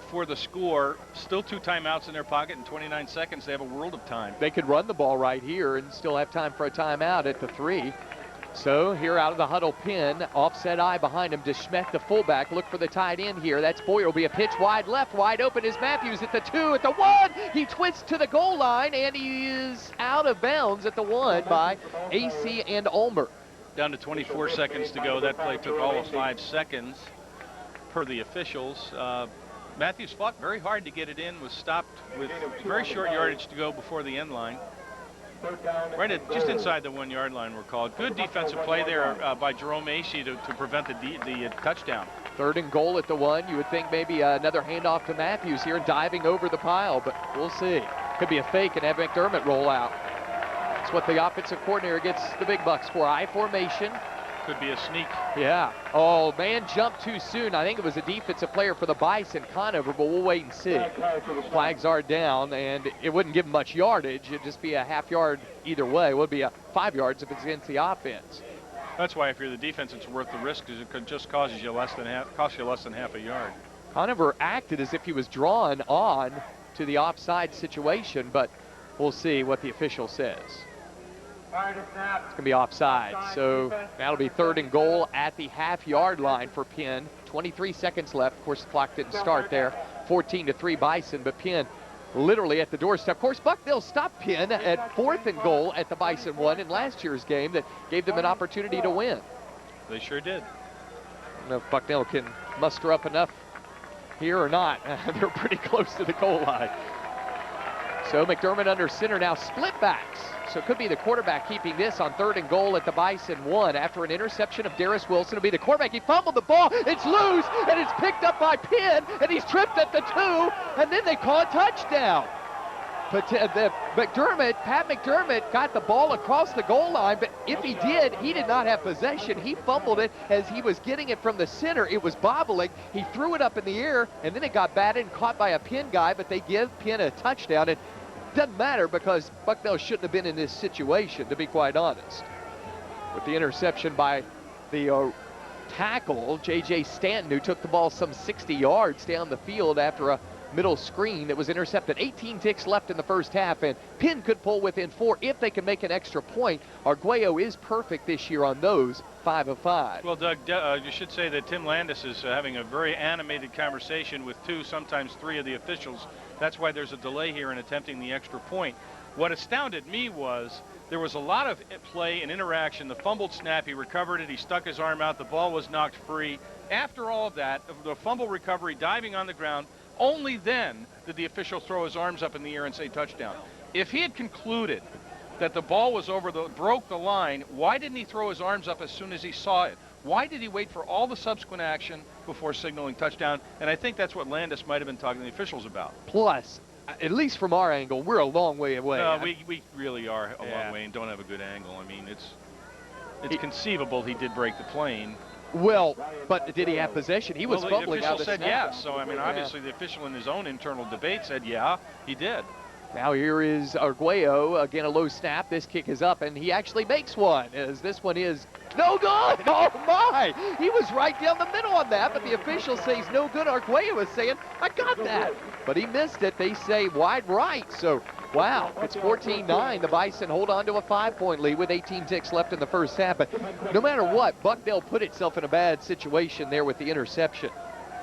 For the score, still 2 timeouts in their pocket and 29 seconds. They have a world of time. They could run the ball right here and still have time for a timeout at the 3. So here out of the huddle, Penn, offset eye behind him. DeSchmeck, the fullback, look for the tight end here. That's Boyer. Will be a pitch wide left, wide open is Matthews at the 2, at the 1. He twists to the goal line, and he is out of bounds at the 1 by AC and Ulmer. Down to 24 seconds to go. That play took all of 5 seconds per the officials. Matthews fought very hard to get it in, was stopped with very short yardage to go before the end line. Just inside the 1-yard line, we're called. Good defensive play there by Jerome Acey to prevent the touchdown. 3rd and goal at the 1. You would think maybe another handoff to Matthews here, diving over the pile, but we'll see. Could be a fake and have McDermott roll out. That's what the offensive coordinator gets the big bucks for. I formation. Could be a sneak. Yeah. Oh, man jumped too soon. I think it was a defensive player for the Bison, Conover, but we'll wait and see. Flags are down, and it wouldn't give much yardage. It'd just be a half yard either way. It would be a 5 yards if it's against the offense. That's why if you're the defense, it's worth the risk, because it could just cost you less than half a yard. Conover acted as if he was drawn on to the offside situation, but we'll see what the official says. It's going to be offside, so that'll be 3rd and goal at the half-yard line for Penn. 23 seconds left. Of course, the clock didn't start there. 14-3 Bison, but Penn literally at the doorstep. Of course, Bucknell stopped Penn at 4th and goal at the Bison 1 in last year's game that gave them an opportunity to win. They sure did. I don't know if Bucknell can muster up enough here or not. They're pretty close to the goal line. So McDermott under center now, split backs. So it could be the quarterback keeping this on 3rd and goal at the Bison 1 after an interception of Darius Wilson. It'll be the quarterback. He fumbled the ball. It's loose, and it's picked up by Penn, and he's tripped at the 2, and then they call a touchdown. But Pat McDermott got the ball across the goal line, but if he did not have possession. He fumbled it as he was getting it from the center. It was bobbling. He threw it up in the air, and then it got batted and caught by a Penn guy, but they give Penn a touchdown. And doesn't matter because Bucknell shouldn't have been in this situation, to be quite honest. With the interception by the tackle, J.J. Stanton, who took the ball some 60 yards down the field after a middle screen that was intercepted. 18 ticks left in the first half, and Penn could pull within 4 if they can make an extra point. Arguello is perfect this year on those, 5 of 5. Well, Doug, you should say that Tim Landis is having a very animated conversation with 2, sometimes 3 of the officials. That's why there's a delay here in attempting the extra point. What astounded me was there was a lot of play and interaction. The fumbled snap, he recovered it, he stuck his arm out, the ball was knocked free. After all of that, the fumble recovery, diving on the ground, only then did the official throw his arms up in the air and say touchdown. If he had concluded that the ball was broke the line, why didn't he throw his arms up as soon as he saw it? Why did he wait for all the subsequent action before signaling touchdown? And I think that's what Landis might have been talking to the officials about. Plus, at least from our angle, we're a long way away. We really are a long way and don't have a good angle. I mean, it's conceivable he did break the plane. Well, but did he have possession? He was fumbling out of the snap. The official said yes. So, I mean, obviously the official in his own internal debate said, yeah, he did. Now here is Arguello, again a low snap. This kick is up, and he actually makes one, as this one is no good. Oh, my. He was right down the middle on that, but the official says no good. Arguello is saying, I got that. But he missed it. They say wide right. So, wow, it's 14-9. The Bison hold on to a 5-point lead with 18 ticks left in the first half. But no matter what, Bucknell put itself in a bad situation there with the interception.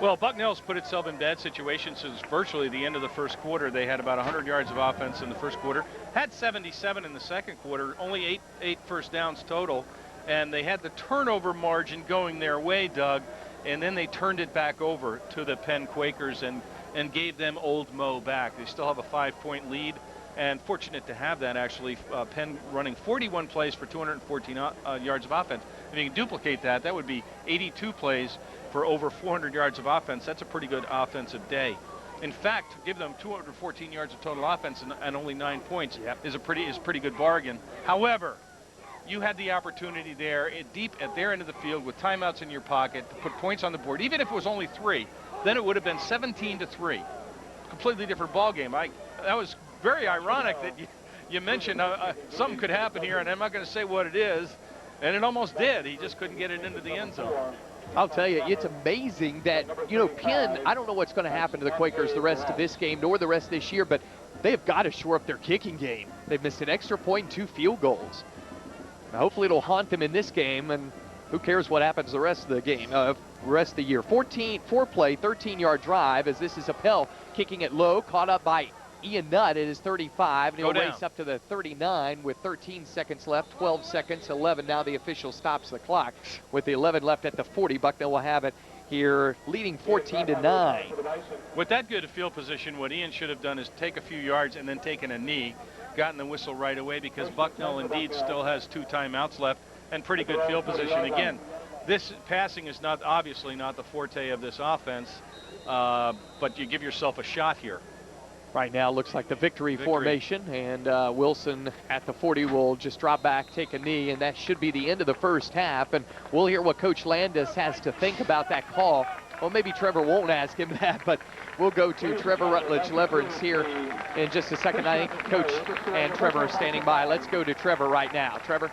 Well, Bucknell's put itself in bad situations since virtually the end of the first quarter. They had about 100 yards of offense in the first quarter, had 77 in the second quarter, only eight first downs total, and they had the turnover margin going their way, Doug, and then they turned it back over to the Penn Quakers and gave them Old Mo back. They still have a 5-point lead, and fortunate to have that, actually. Penn running 41 plays for 214 yards of offense. If you can duplicate that, that would be 82 plays for over 400 yards of offense. That's a pretty good offensive day. In fact, to give them 214 yards of total offense and only 9 points is a pretty good bargain. However, you had the opportunity there deep at their end of the field with timeouts in your pocket to put points on the board. Even if it was only 3, then it would have been 17-3. Completely different ball game. That was very ironic that you mentioned something could happen here, and I'm not going to say what it is, and it almost did. He just couldn't get it into the end zone. I'll tell you, it's amazing that, Penn, I don't know what's going to happen to the Quakers the rest of this game nor the rest of this year, but they have got to shore up their kicking game. They've missed an extra point and 2 field goals. Now, hopefully it'll haunt them in this game, and who cares what happens the rest of the game, rest of the year. 4-play, 13-yard drive, as this is Appel kicking it low, caught up by Ian Nutt at his 35, and he'll race up to the 39 with 13 seconds left, 12 seconds, 11. Now the official stops the clock with the 11 left at the 40. Bucknell will have it here, leading 14-9. With that good a field position, what Ian should have done is take a few yards and then taken a knee, gotten the whistle right away, because Bucknell indeed still has 2 timeouts left and pretty good field position. Again, this passing is obviously not the forte of this offense, but you give yourself a shot here. Right now, looks like the victory formation, and Wilson at the 40 will just drop back, take a knee, and that should be the end of the first half. And we'll hear what Coach Landis has to think about that call. Well, maybe Trevor won't ask him that, but we'll go to Trevor Rutledge-Leverance here in just a second. I think Coach and Trevor are standing by. Let's go to Trevor right now. Trevor?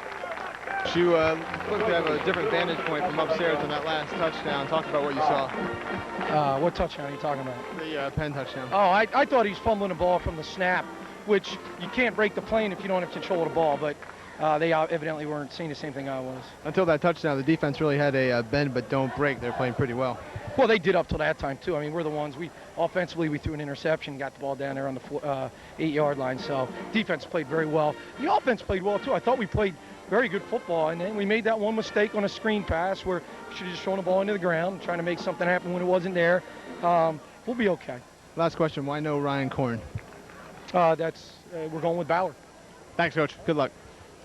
You look to have a different vantage point from upstairs on that last touchdown. Talk about what you saw. What touchdown are you talking about? The Penn touchdown. Oh, I thought he was fumbling the ball from the snap, which you can't break the plane if you don't have control of the ball, but they evidently weren't seeing the same thing I was. Until that touchdown, the defense really had a bend but don't break. They're playing pretty well. Well, they did up till that time, too. I mean, we're the ones. Offensively, we threw an interception, got the ball down there on the 8-yard line, so defense played very well. The offense played well, too. I thought we played very good football, and then we made that one mistake on a screen pass where we should have just thrown the ball into the ground, trying to make something happen when it wasn't there. We'll be okay. Last question, why no Ryan Korn? We're going with Ballard. Thanks, Coach. Good luck.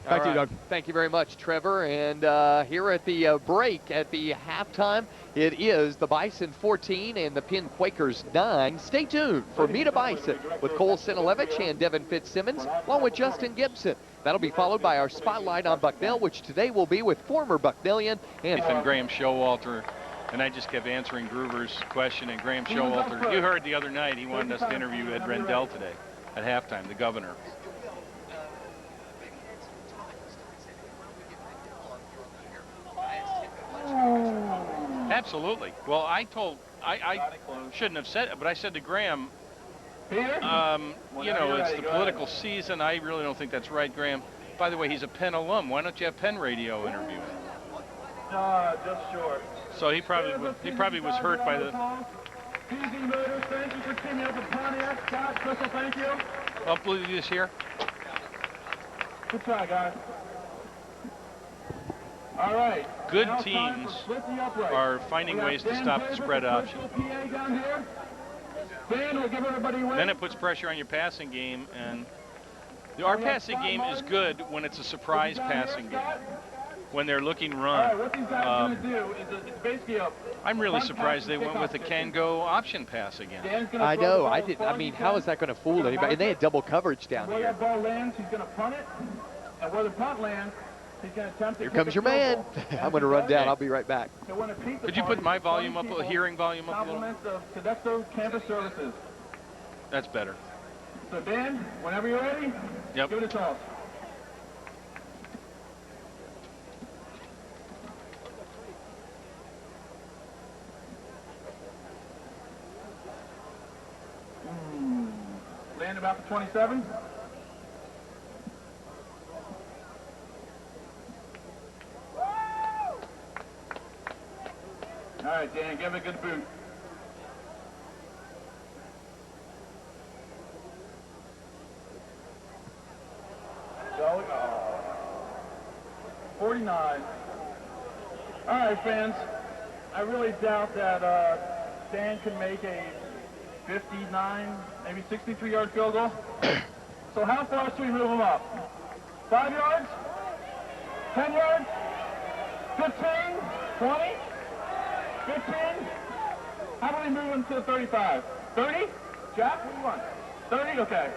Back to you, Doug. Thank you very much, Trevor. And here at the break, at the halftime, it is the Bison 14 and the Penn Quakers 9. Stay tuned for Meet a Bison with Cole Sinilevich and Devin Fitzsimmons, along with Justin Gibson. That'll be followed by our spotlight on Bucknell, which today will be with former Bucknellian and Graham Showalter. And I just kept answering Groover's question, and Graham Showalter, you heard the other night he wanted us to interview Ed Rendell today at halftime, the governor. Oh. absolutely. Well, I shouldn't have said it, but I said to Graham, you know, it's the political season. I really don't think that's right, Graham. By the way, he's a Penn alum. Why don't you have Penn radio interview him? Just short. So he probably was hurt by the. PZ Motors, thank you for teaming up with Pontiac. Scott, special thank you. I'll do this here. Good try, guys. All right. Good teams are finding ways to stop the spread option. Then it puts pressure on your passing game, and our passing game is good when it's a surprise passing game. When they're looking run. I'm really surprised they went with a can-go option pass again. I know. I mean, how is that going to fool anybody? And they had double coverage down here. Where here. that ball lands, he's going to punt it. And where the punt lands, he's going to attempt to. Here comes your man. I'm going to run down. I'll be right back. Could you put my volume up, hearing volume up a little? Compliments of Campus Services. That's better. So Dan, whenever you're ready, yep. Give it a toss. Land about the 27. All right, Dan, give it a good boot. Go. 49. All right, fans. I really doubt that Dan can make a 59, maybe 63-yard field goal. So how far should we move them up? 5 yards? 10 yards? 15? 20? 15? How about we move them to the 35? 30? Jack, what do you want? 30? Okay.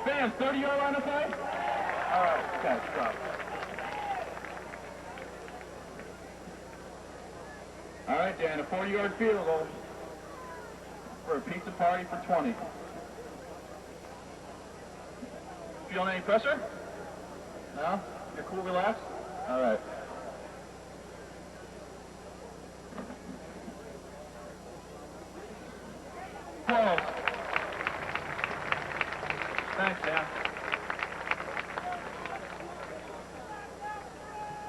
Fans, 30-yard line, okay? All right, okay, stop. All right, Dan, a 40-yard field goal for a pizza party for 20. Feeling any pressure? No? You're cool, relaxed? All right. Close. Thanks, Dan.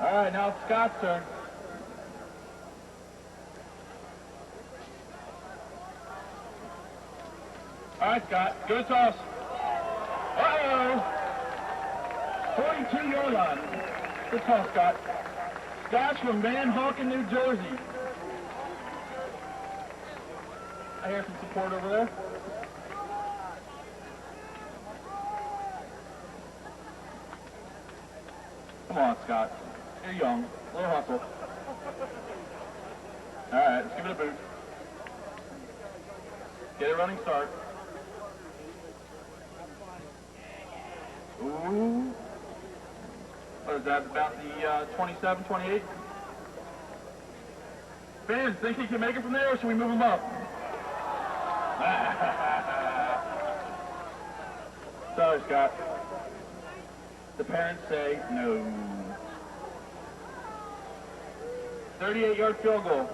All right, now it's Scott's turn. All right, Scott, good toss. Uh-oh. 42-yard line. Good toss, Scott. Scott's from Van Hawken, New Jersey. I hear some support over there. Come on, Scott. You're young. A little hustle. All right, let's give it a boot. Get a running start. Ooh. What is that, about the 27, 28? Fans, think he can make it from there, or should we move him up? Sorry, Scott. The parents say no. 38-yard field goal.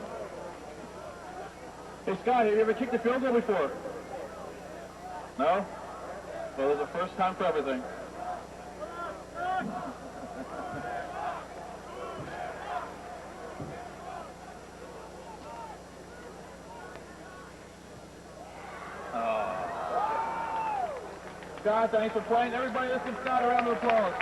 Hey, Scott, have you ever kicked a field goal before? No? Well, there's a first time for everything. Scott, thanks for playing. Everybody, let's give Scott a round of applause.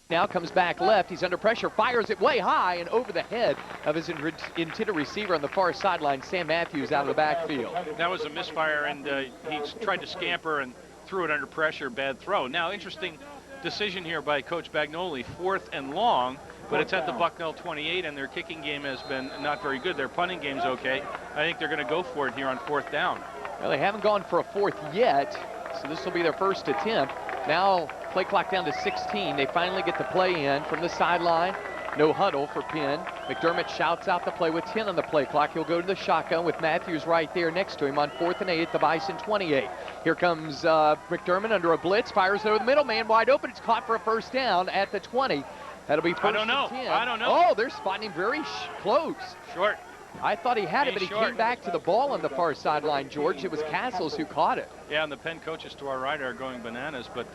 Now comes back left. He's under pressure, fires it way high and over the head of his intended receiver on the far sideline, Sam Matthews, out of the backfield. That was a misfire, and he tried to scamper and threw it under pressure. Bad throw. Now, interesting decision here by Coach Bagnoli. 4th and long, but it's at the Bucknell 28, and their kicking game has been not very good. Their punting game's okay. I think they're going to go for it here on 4th down. Well, they haven't gone for a 4th yet, so this will be their first attempt. Now play clock down to 16. They finally get the play in from the sideline. No huddle for Penn. McDermott shouts out the play with 10 on the play clock. He'll go to the shotgun with Matthews right there next to him on 4th and 8 at the Bison 28. Here comes McDermott under a blitz, fires over the middle, man wide open. It's caught for a first down at the 20. That'll be first and 10. I don't know. Oh, they're spotting him very close. Short. I thought he had it, but he short. came back to the ball on the far sideline, George. It was Castles who caught it. Yeah, and the Penn coaches to our right are going bananas, but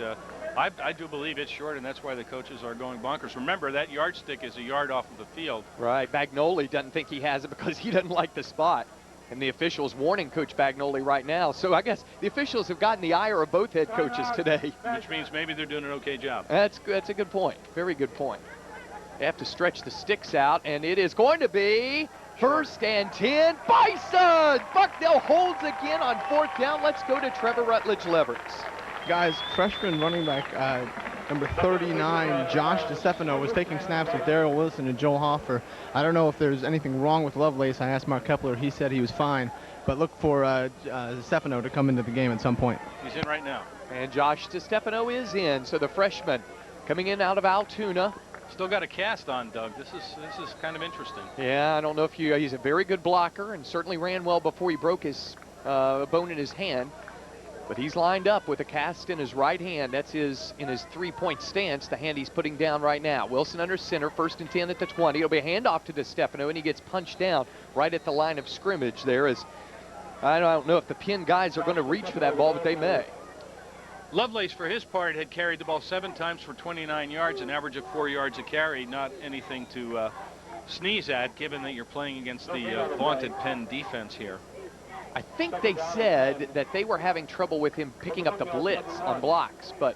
I do believe it's short, and that's why the coaches are going bonkers. Remember, that yardstick is a yard off of the field. Right. Bagnoli doesn't think he has it because he doesn't like the spot. And the officials warning Coach Bagnoli right now. So I guess the officials have gotten the ire of both head coaches today. Which means maybe they're doing an okay job. That's a good point. Very good point. They have to stretch the sticks out, and it is going to be first and 10. Bison! Bucknell holds again on 4th down. Let's go to Trevor Rutledge-Leverett. Guys, freshman running back number 39, Josh DeStefano, was taking snaps with Darrell Wilson and Joel Hoffer. I don't know if there's anything wrong with Lovelace. I asked Mark Kepler. He said he was fine. But look for DeStefano to come into the game at some point. He's in right now. And Josh DeStefano is in. So the freshman coming in out of Altoona. Still got a cast on, Doug. This is kind of interesting. Yeah, I don't know if he's a very good blocker and certainly ran well before he broke his bone in his hand. But he's lined up with a cast in his right hand. That's in his three-point stance, the hand he's putting down right now. Wilson under center, 1st and 10 at the 20. It'll be a handoff to DeStefano, and he gets punched down right at the line of scrimmage there. I don't know if the Penn guys are going to reach for that ball, but they may. Lovelace, for his part, had carried the ball 7 times for 29 yards, an average of 4 yards a carry. Not anything to sneeze at, given that you're playing against the vaunted Penn defense here. I think they said that they were having trouble with him picking up the blitz on blocks, but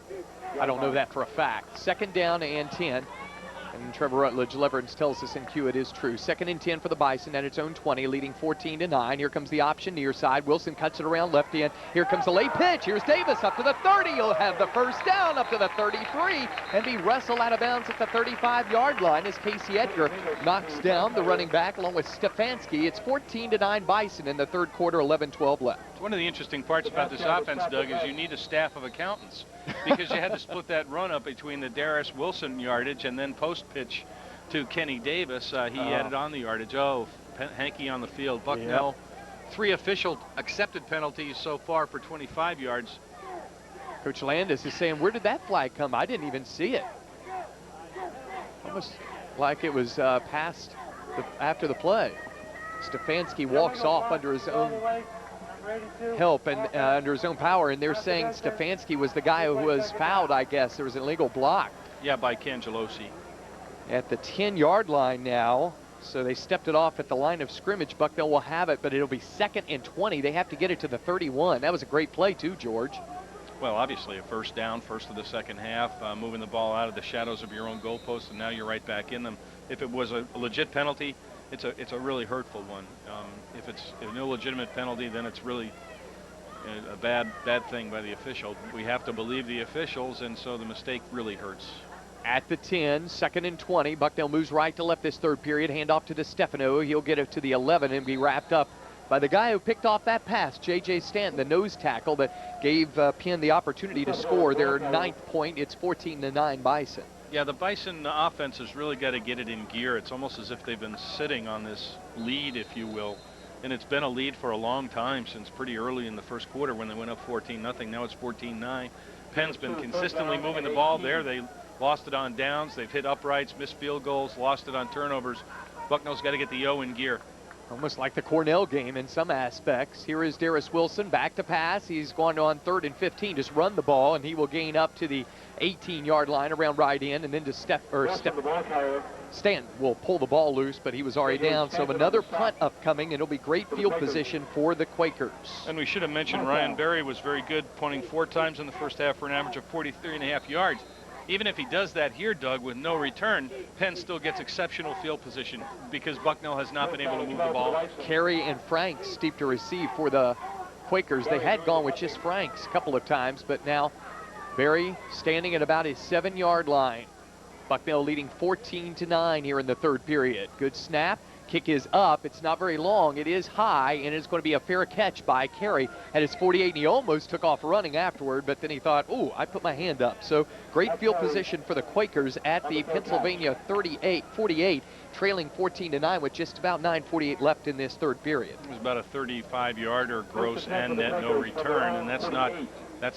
I don't know that for a fact. 2nd down and 10. And Trevor Rutledge-Leverett tells us in Q it is true. 2nd and 10 for the Bison at its own 20, leading 14-9. Here comes the option near side. Wilson cuts it around left end. Here comes the late pitch. Here's Davis up to the 30. He'll have the first down up to the 33 and be wrestled out of bounds at the 35-yard line as Casey Edgar knocks down the running back along with Stefanski. It's 14-9 Bison in the 3rd quarter, 11-12 left. One of the interesting parts about this offense, Doug, is you need a staff of accountants because you had to split that run up between the Darius Wilson yardage and then post pitch to Kenny Davis. He added on the yardage. Hankey on the field. Bucknell, 3 official accepted penalties so far for 25 yards. Coach Landis is saying, where did that flag come? I didn't even see it. Almost like it was passed after the play. Stefanski walks off under his own help and under his own power, and they're saying Stefanski was the guy who was fouled, I guess. There was an illegal block. Yeah, by Cangelosi. At the 10-yard line now, so they stepped it off at the line of scrimmage. Bucknell will have it, but it'll be 2nd and 20. They have to get it to the 31. That was a great play too, George. Well, obviously a first down, first of the second half, moving the ball out of the shadows of your own goalpost, and now you're right back in them. If it was a legit penalty, it's a really hurtful one. If it's an illegitimate penalty, then it's really a bad thing by the official. We have to believe the officials, and so the mistake really hurts. At the 10, 2nd and 20. Bucknell moves right to left this 3rd period. Handoff to DeStefano. He'll get it to the 11 and be wrapped up by the guy who picked off that pass, J.J. Stanton, the nose tackle that gave Penn the opportunity to score their 9th point. It's 14-9 Bison. Yeah, the Bison offense has really got to get it in gear. It's almost as if they've been sitting on this lead, if you will. And it's been a lead for a long time, since pretty early in the 1st quarter when they went up 14-0. Now it's 14-9. Penn's been consistently moving the ball there. They lost it on downs. They've hit uprights, missed field goals, lost it on turnovers. Bucknell's got to get the O in gear. Almost like the Cornell game in some aspects. Here is Darius Wilson back to pass. He's going on 3rd and 15. Just run the ball, and he will gain up to the 18-yard line around right end, and then to Stanton will pull the ball loose, but he was already down. So another punt upcoming, and it'll be great field position for the Quakers. And we should have mentioned Ryan Berry was very good, punting 4 times in the first half for an average of 43.5 yards. Even if he does that here, Doug, with no return, Penn still gets exceptional field position because Bucknell has not been able to move the ball. Carey and Franks steep to receive for the Quakers. They had gone with just Franks a couple of times, but now Berry standing at about his 7-yard line. Bucknell leading 14-9 here in the 3rd period. Good snap. Kick is up. It's not very long. It is high, and it's going to be a fair catch by Carey at his 48, and he almost took off running afterward, but then he thought, ooh, I put my hand up. So great field position for the Quakers at the Pennsylvania 48, trailing 14-9 with just about 9:48 left in this third period. It was about a 35-yarder gross and net no return, and that's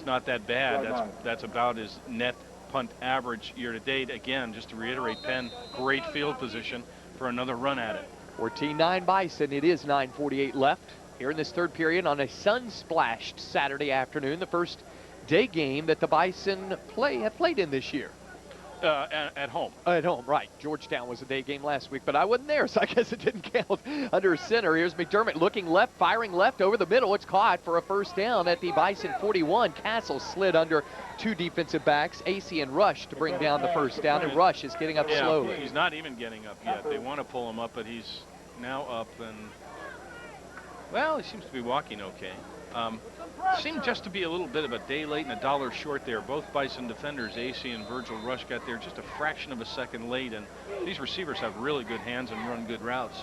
not that bad. That's about his net punt average year to date. Again, just to reiterate, Penn, great field position for another run at it. 14-9 Bison. It is 9:48 left here in this third period on a sun-splashed Saturday afternoon, the first day game that the Bison have played in this year. At home. At home, right. Georgetown was a day game last week, but I wasn't there, so I guess it didn't count. Under center, here's McDermott looking left, firing left over the middle. It's caught for a first down at the Bison 41. Castle slid under two defensive backs, AC and Rush, to bring down the first down, and Rush is getting up slowly. He's not even getting up yet. They want to pull him up, but he's now up, and, well, he seems to be walking okay. Seemed just to be a little bit of a day late and a dollar short there. Both Bison defenders, AC and Virgil Rush, got there just a fraction of a second late, and these receivers have really good hands and run good routes.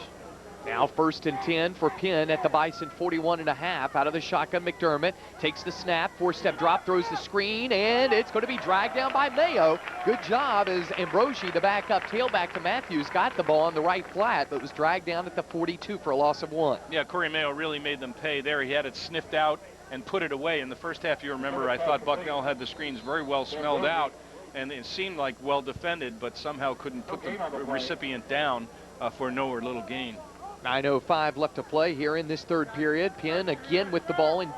Now 1st and 10 for Penn at the Bison 41.5. Out of the shotgun, McDermott takes the snap, 4-step drop, throws the screen, and it's going to be dragged down by Mayo. Good job as Ambrosi, the backup tailback to Matthews, got the ball on the right flat, but was dragged down at the 42 for a loss of 1. Yeah, Corey Mayo really made them pay there. He had it sniffed out and put it away. In the first half, you remember, I thought Bucknell had the screens very well smelled out, and it seemed like well defended, but somehow couldn't put the recipient down for no or little gain. 9:05 left to play here in this third period. Penn again with the ball in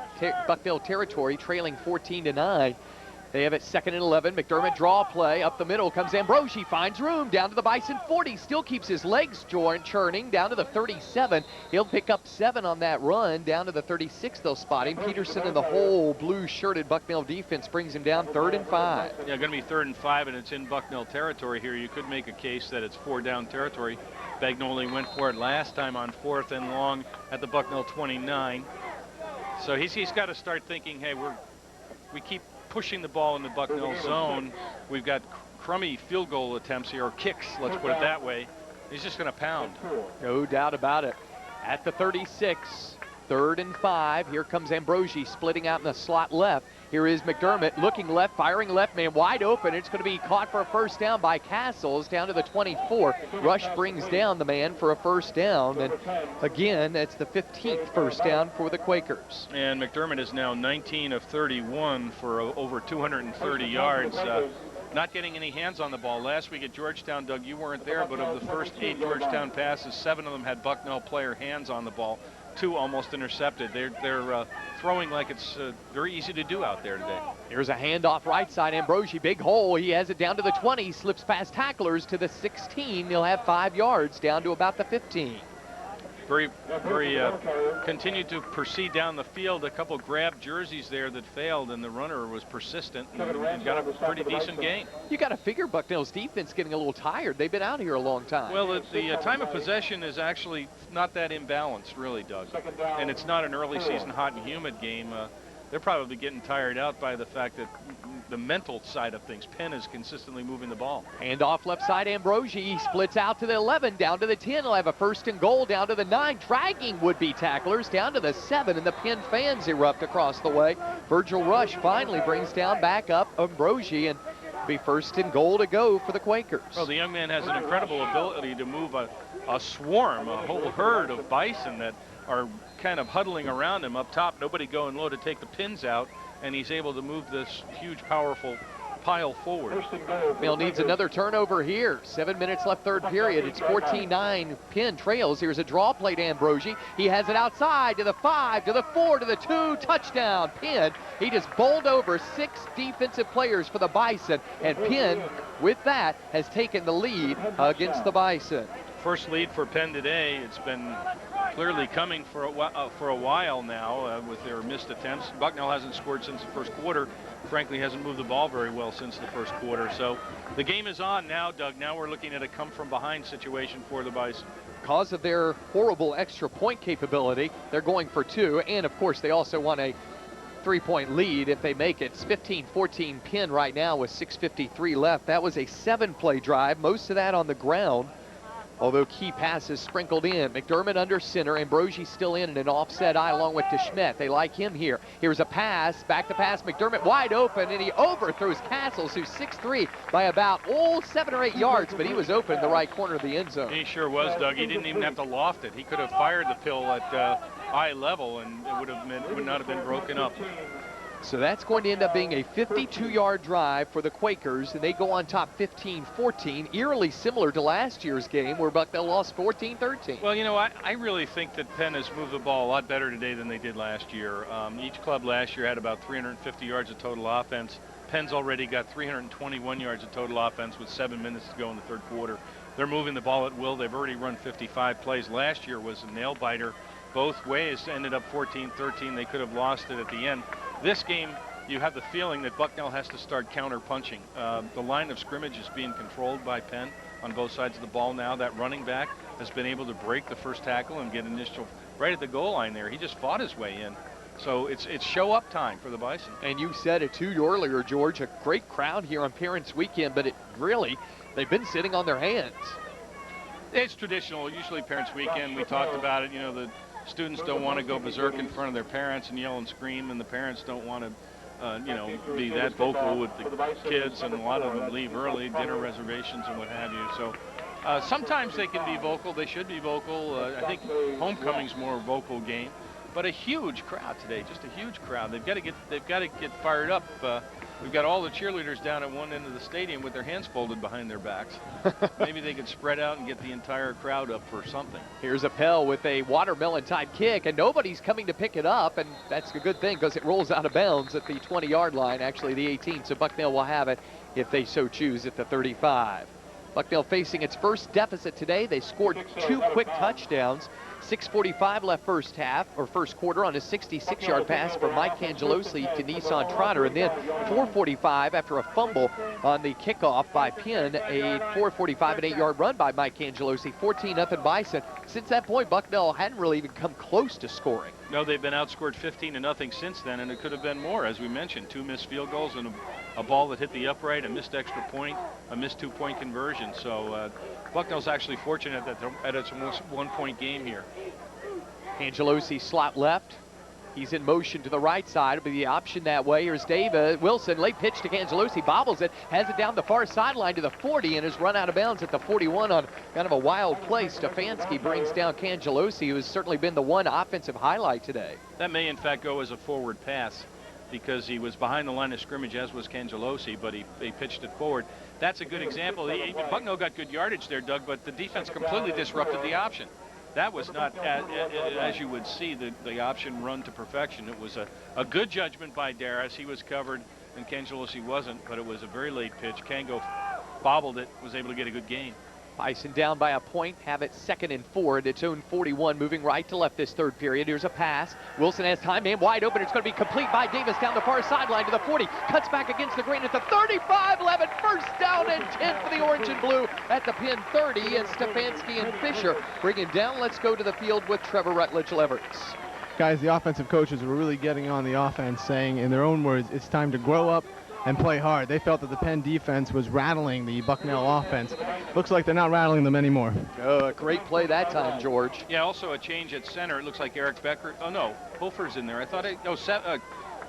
Bucknell territory, trailing 14-9. They have it 2nd and 11. McDermott draw play. Up the middle comes Ambrosi. Finds room down to the Bison 40. Still keeps his legs churning down to the 37. He'll pick up 7 on that run. Down to the 36 they'll spot him. Peterson and the whole blue-shirted Bucknell defense brings him down 3rd and 5. Yeah, going to be 3rd and 5, and it's in Bucknell territory here. You could make a case that it's 4-down territory. Bagnoli went for it last time on 4th and long at the Bucknell 29. So he's got to start thinking, hey, we keep pushing the ball in the Bucknell zone. We've got crummy field goal attempts here, or kicks, let's put it that way. He's just going to pound. No doubt about it. At the 36, 3rd and 5. Here comes Ambrosi splitting out in the slot left. Here is McDermott looking left, firing left, man wide open. It's going to be caught for a first down by Castles down to the 24. Rush brings down the man for a first down. And again, that's the 15th first down for the Quakers. And McDermott is now 19 of 31 for over 230 yards. Not getting any hands on the ball. Last week at Georgetown, Doug, you weren't there, but of the first 8 Georgetown passes, 7 of them had Bucknell player hands on the ball. 2 almost intercepted. They're throwing like it's very easy to do out there today. Here's a handoff right side. Ambrosi, big hole. He has it down to the 20. Slips past tacklers to the 16. He'll have 5 yards down to about the 15. Very continued to proceed down the field. A couple grabbed jerseys there that failed, and the runner was persistent and got a pretty decent gain. You got to figure Bucknell's defense getting a little tired. They've been out here a long time. Well, the time of possession is actually not that imbalanced, really, Doug. And it's not an early season hot and humid game. They're probably getting tired out by the fact that the mental side of things, Penn is consistently moving the ball. Hand off left side, Ambrosi. He splits out to the 11, down to the 10. He'll have a 1st and goal down to the 9. Dragging would-be tacklers down to the 7, and the Penn fans erupt across the way. Virgil Rush finally brings down back up Ambrosi, and be 1st and goal to go for the Quakers. Well, the young man has an incredible ability to move a swarm, a whole herd of bison that are kind of huddling around him up top. Nobody going low to take the pins out, and he's able to move this huge, powerful pile forward. Mill needs another turnover here. 7 minutes left third period. It's 14-9. Penn trails. Here's a draw play to Ambrosi. He has it outside to the 5, to the 4, to the 2. Touchdown, Penn. He just bowled over 6 defensive players for the Bison, and Penn, with that, has taken the lead against the Bison. First lead for Penn today. It's been clearly coming for a while now with their missed attempts. Bucknell hasn't scored since the first quarter. Frankly, hasn't moved the ball very well since the first quarter. So the game is on now, Doug. Now we're looking at a come-from-behind situation for the Bison. Because of their horrible extra point capability, they're going for 2. And, of course, they also want a 3-point lead if they make it. It's 15-14 Penn right now with 6:53 left. That was a 7-play drive, most of that on the ground. Although key passes sprinkled in. McDermott under center. Ambrosi still in an offset eye along with DeSchmidt. They like him here. Here's a pass. Back to pass. McDermott wide open, and he overthrows Castles, who's 6'3", by about 7 or 8 yards, but he was open in the right corner of the end zone. He sure was, Doug. He didn't even have to loft it. He could have fired the pill at eye level, and it would not have been broken up. So that's going to end up being a 52-yard drive for the Quakers, and they go on top 15-14, eerily similar to last year's game where Bucknell lost 14-13. Well, you know, I really think that Penn has moved the ball a lot better today than they did last year. Each club last year had about 350 yards of total offense. Penn's already got 321 yards of total offense with 7 minutes to go in the third quarter. They're moving the ball at will. They've already run 55 plays. Last year was a nail-biter both ways. Ended up 14-13. They could have lost it at the end. This game, you have the feeling that Bucknell has to start counter-punching. The line of scrimmage is being controlled by Penn on both sides of the ball now. That running back has been able to break the first tackle and get initial right at the goal line there. He just fought his way in. So it's show-up time for the Bison. And you said it too earlier, George, a great crowd here on Parents Weekend, but they've been sitting on their hands. It's traditional. Usually Parents Weekend, we talked about it, you know, the students don't want to go berserk in front of their parents and yell and scream, and the parents don't want to, you know, be that vocal with the kids, and a lot of them leave early, dinner reservations and what have you. So sometimes they can be vocal. They should be vocal. I think homecoming's more a vocal game, but a huge crowd today, just a huge crowd. They've got to get fired up. We've got all the cheerleaders down at one end of the stadium with their hands folded behind their backs. Maybe they could spread out and get the entire crowd up for something. Here's Appel with a watermelon-type kick, and nobody's coming to pick it up, and that's a good thing because it rolls out of bounds at the 20-yard line, actually the 18, so Bucknell will have it if they so choose at the 35. Bucknell facing its first deficit today. They scored 2 quick touchdowns. 6:45 left first quarter on a 66-yard pass from Mike Cangelosi to Nissan Trotter, and then 4:45 after a fumble on the kickoff by Penn, a 4:45 an 8-yard run by Mike Cangelosi, 14-0 Bison. Since that point, Bucknell hadn't really even come close to scoring. No, they've been outscored 15-0 since then, and it could have been more, as we mentioned. 2 missed field goals and a ball that hit the upright, a missed extra point, a missed 2-point conversion. So Bucknell's actually fortunate that it's a 1-point game here. Cangelosi slot left. He's in motion to the right side. It'll be the option that way. Here's David Wilson. Late pitch to Cangelosi. Bobbles it. Has it down the far sideline to the 40 and is run out of bounds at the 41 on kind of a wild play. Stefanski brings down Cangelosi, who has certainly been the one offensive highlight today. That may, in fact, go as a forward pass because he was behind the line of scrimmage, as was Cangelosi, but he pitched it forward. That's a good example. Bucknell got good yardage there, Doug, but the defense completely disrupted the option. That was not, as you would see, the option run to perfection. It was a good judgment by Darris. He was covered, and Cangelosi wasn't, but it was a very late pitch. Kango bobbled it, was able to get a good gain. Bison down by a point, have it 2nd and 4 at its own 41, moving right to left this third period. Here's a pass. Wilson has time, man wide open. It's going to be complete by Davis down the far sideline to the 40. Cuts back against the grain at the 35-11. First down and 10 for the orange and blue at the Penn 30. And Stefanski and Fisher bring him down. Let's go to the field with Trevor Rutledge-Leverts. Guys, the offensive coaches were really getting on the offense, saying in their own words, it's time to grow up and play hard. They felt that the Penn defense was rattling the Bucknell offense. Looks like they're not rattling them anymore. Oh, a great play that time, George. Yeah, also a change at center. It looks like Eric Becker. Oh, no, Hofer's in there. I thought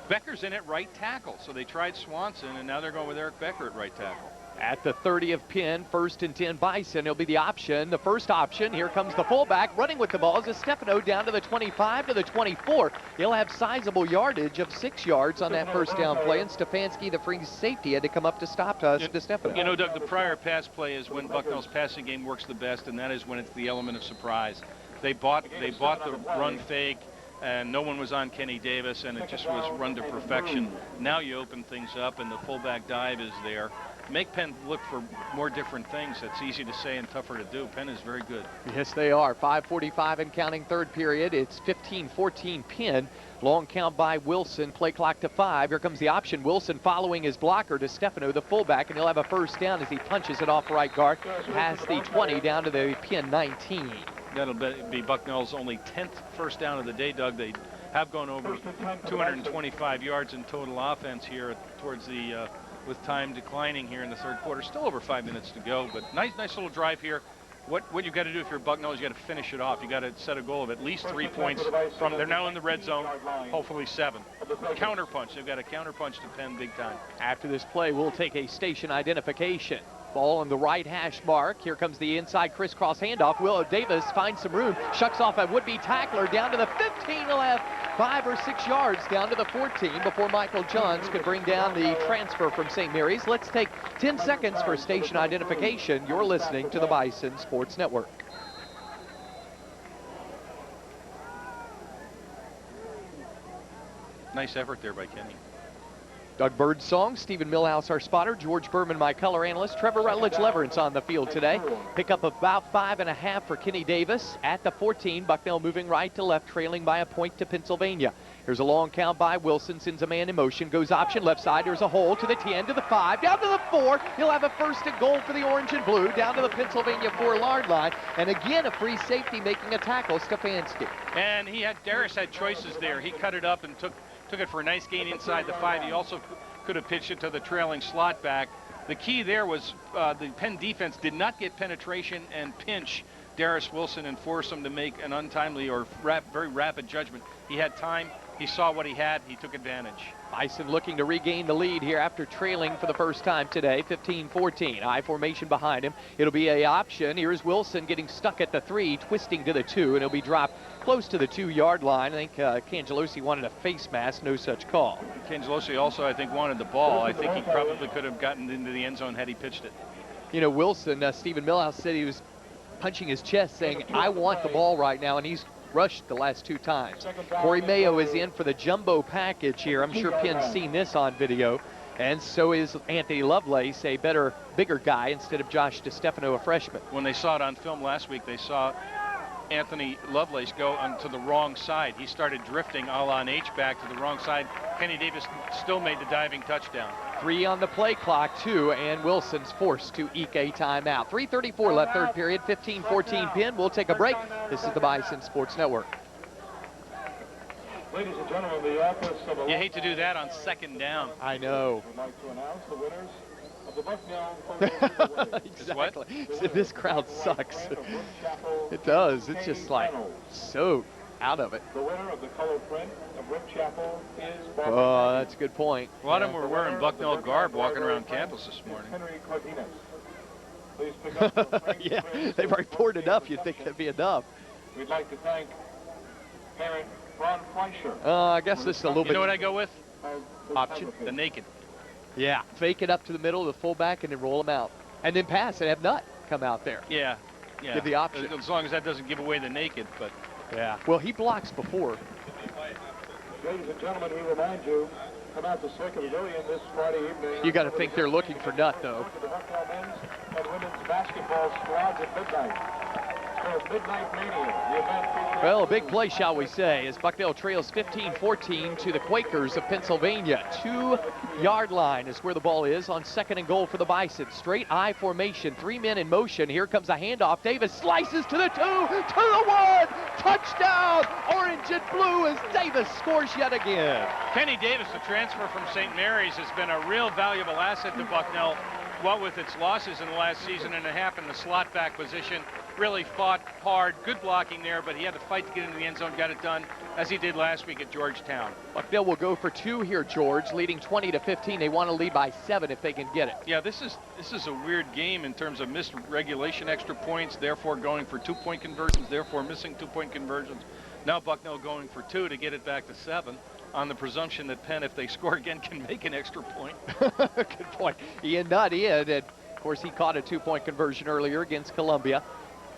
Becker's in at right tackle. So they tried Swanson, and now they're going with Eric Becker at right tackle. At the 30 of Penn, 1st and 10 Bison. It'll be the option. The first option. Here comes the fullback running with the ball. Is Stefano down to the 25 to the 24. He'll have sizable yardage of 6 yards on that first down play. And Stefanski, the free safety, had to come up to stop Stefano. You know, Doug, the prior pass play is when Bucknell's passing game works the best, and that is when it's the element of surprise. They bought the run fake, and no one was on Kenny Davis, and it just was run to perfection. Now you open things up, and the fullback dive is there. Make Penn look for more different things. That's easy to say and tougher to do. Penn is very good. Yes, they are. 5:45 and counting third period. It's 15-14 Penn. Long count by Wilson. Play clock to 5. Here comes the option. Wilson following his blocker to Stefano, the fullback, and he'll have a first down as he punches it off right guard past the 20 down to the Penn 19. That'll be Bucknell's only 10th first down of the day, Doug. They have gone over 225 yards in total offense here towards the with time declining here in the third quarter. Still over 5 minutes to go, but nice little drive here. what you've got to do if you're Bucknell is you got to finish it off. You got to set a goal of at least 3 points from. They're now in the red zone, hopefully 7. Counter punch. They've got a counter punch to Penn big time. After this play, we'll take a station identification. Ball on the right hash mark. Here comes the inside crisscross handoff. Willow Davis finds some room, shucks off a would-be tackler down to the 15 left, 5 or 6 yards down to the 14 before Michael Johns could bring down the transfer from St. Mary's. Let's take 10 seconds for station identification. You're listening to the Bison Sports Network. Nice effort there by Kenny. Doug Birdsong, Stephen Millhouse, our spotter, George Berman, my color analyst, Trevor Rutledge-Leverance on the field today. Pick up about 5.5 for Kenny Davis at the 14. Bucknell moving right to left, trailing by a point to Pennsylvania. Here's a long count by Wilson, sends a man in motion, goes option left side. There's a hole to the 10, to the 5, down to the 4. He'll have a first and goal for the orange and blue, down to the Pennsylvania 4-yard line. And again, a free safety making a tackle, Stefanski. And Darris had choices there. He cut it up and took it for a nice gain inside the 5. He also could have pitched it to the trailing slot back. The key there was the Penn defense did not get penetration and pinch Darris Wilson and force him to make an untimely or very rapid judgment. He had time. He saw what he had. He took advantage. Bison looking to regain the lead here after trailing for the first time today, 15-14. I formation behind him. It'll be a option. Here's Wilson getting stuck at the 3, twisting to the 2, and he'll be dropped close to the 2-yard line. I think Cangelosi wanted a face mask. No such call. Cangelosi also, I think, wanted the ball. I think he probably could have gotten into the end zone had he pitched it. You know, Wilson, Stephen Millhouse said he was punching his chest saying, I want the ball right now, and he's rushed the last 2 times. Corey Mayo is in for the jumbo package here. I'm sure Penn's seen this on video. And so is Anthony Lovelace, a bigger guy instead of Josh DeStefano, a freshman. When they saw it on film last week, they saw Anthony Lovelace go onto the wrong side. He started drifting a la an H-back to the wrong side. Kenny Davis still made the diving touchdown. 3 on the play clock, 2, and Wilson's forced to eke a timeout. 3:34 left, third period, 15-14 Penn. We'll take a break. This is the Bison Sports Network. Ladies and gentlemen, the office of the... You hate to do that on second down. I know. Would like to announce the winners of the Bucknell Football. Exactly. This crowd sucks. It does. It's just like so out of it. The winner of the color print of Rick Chapel is... Oh, that's a good point. A lot of them were wearing Bucknell garb walking around campus this morning. Henry Cardenas. Please pick up the Frank Yeah, Prince they've already poured enough. You'd think that'd be enough. We'd like to thank parent Ron Fleischer. I guess this is a little You bit know what I go with? option. The naked. Yeah, fake it up to the middle of the fullback and then roll them out. And then pass and have Nutt come out there. Yeah. Give the option. As long as that doesn't give away the naked, but... Yeah. Well, he blocks before. Ladies and gentlemen, we remind you, come out to Circuit Pavilion this Friday evening. You got to think they're looking for Nutt, though. The Bucknell men's and women's basketball squads at midnight. For Midnight Mania, the event featuring... Well, a big play, shall we say, as Bucknell trails 15-14 to the Quakers of Pennsylvania. 2-yard line is where the ball is on second and goal for the Bison. Straight I formation, 3 men in motion. Here comes a handoff. Davis slices to the 2, to the 1. Touchdown, orange and blue, as Davis scores yet again. Kenny Davis, the transfer from St. Mary's, has been a real valuable asset to Bucknell. What with its losses in the last season and a half in the slot back position, really fought hard, good blocking there, but he had to fight to get into the end zone, got it done, as he did last week at Georgetown. Bucknell will go for 2 here, George, leading 20-15. They want to lead by 7 if they can get it. Yeah, this is a weird game in terms of missed regulation extra points, therefore going for 2-point conversions, therefore missing 2-point conversions. Now Bucknell going for 2 to get it back to 7. On the presumption that Penn, if they score again, can make an extra point. Good point. Ian Nutt in, and of course he caught a 2-point conversion earlier against Columbia.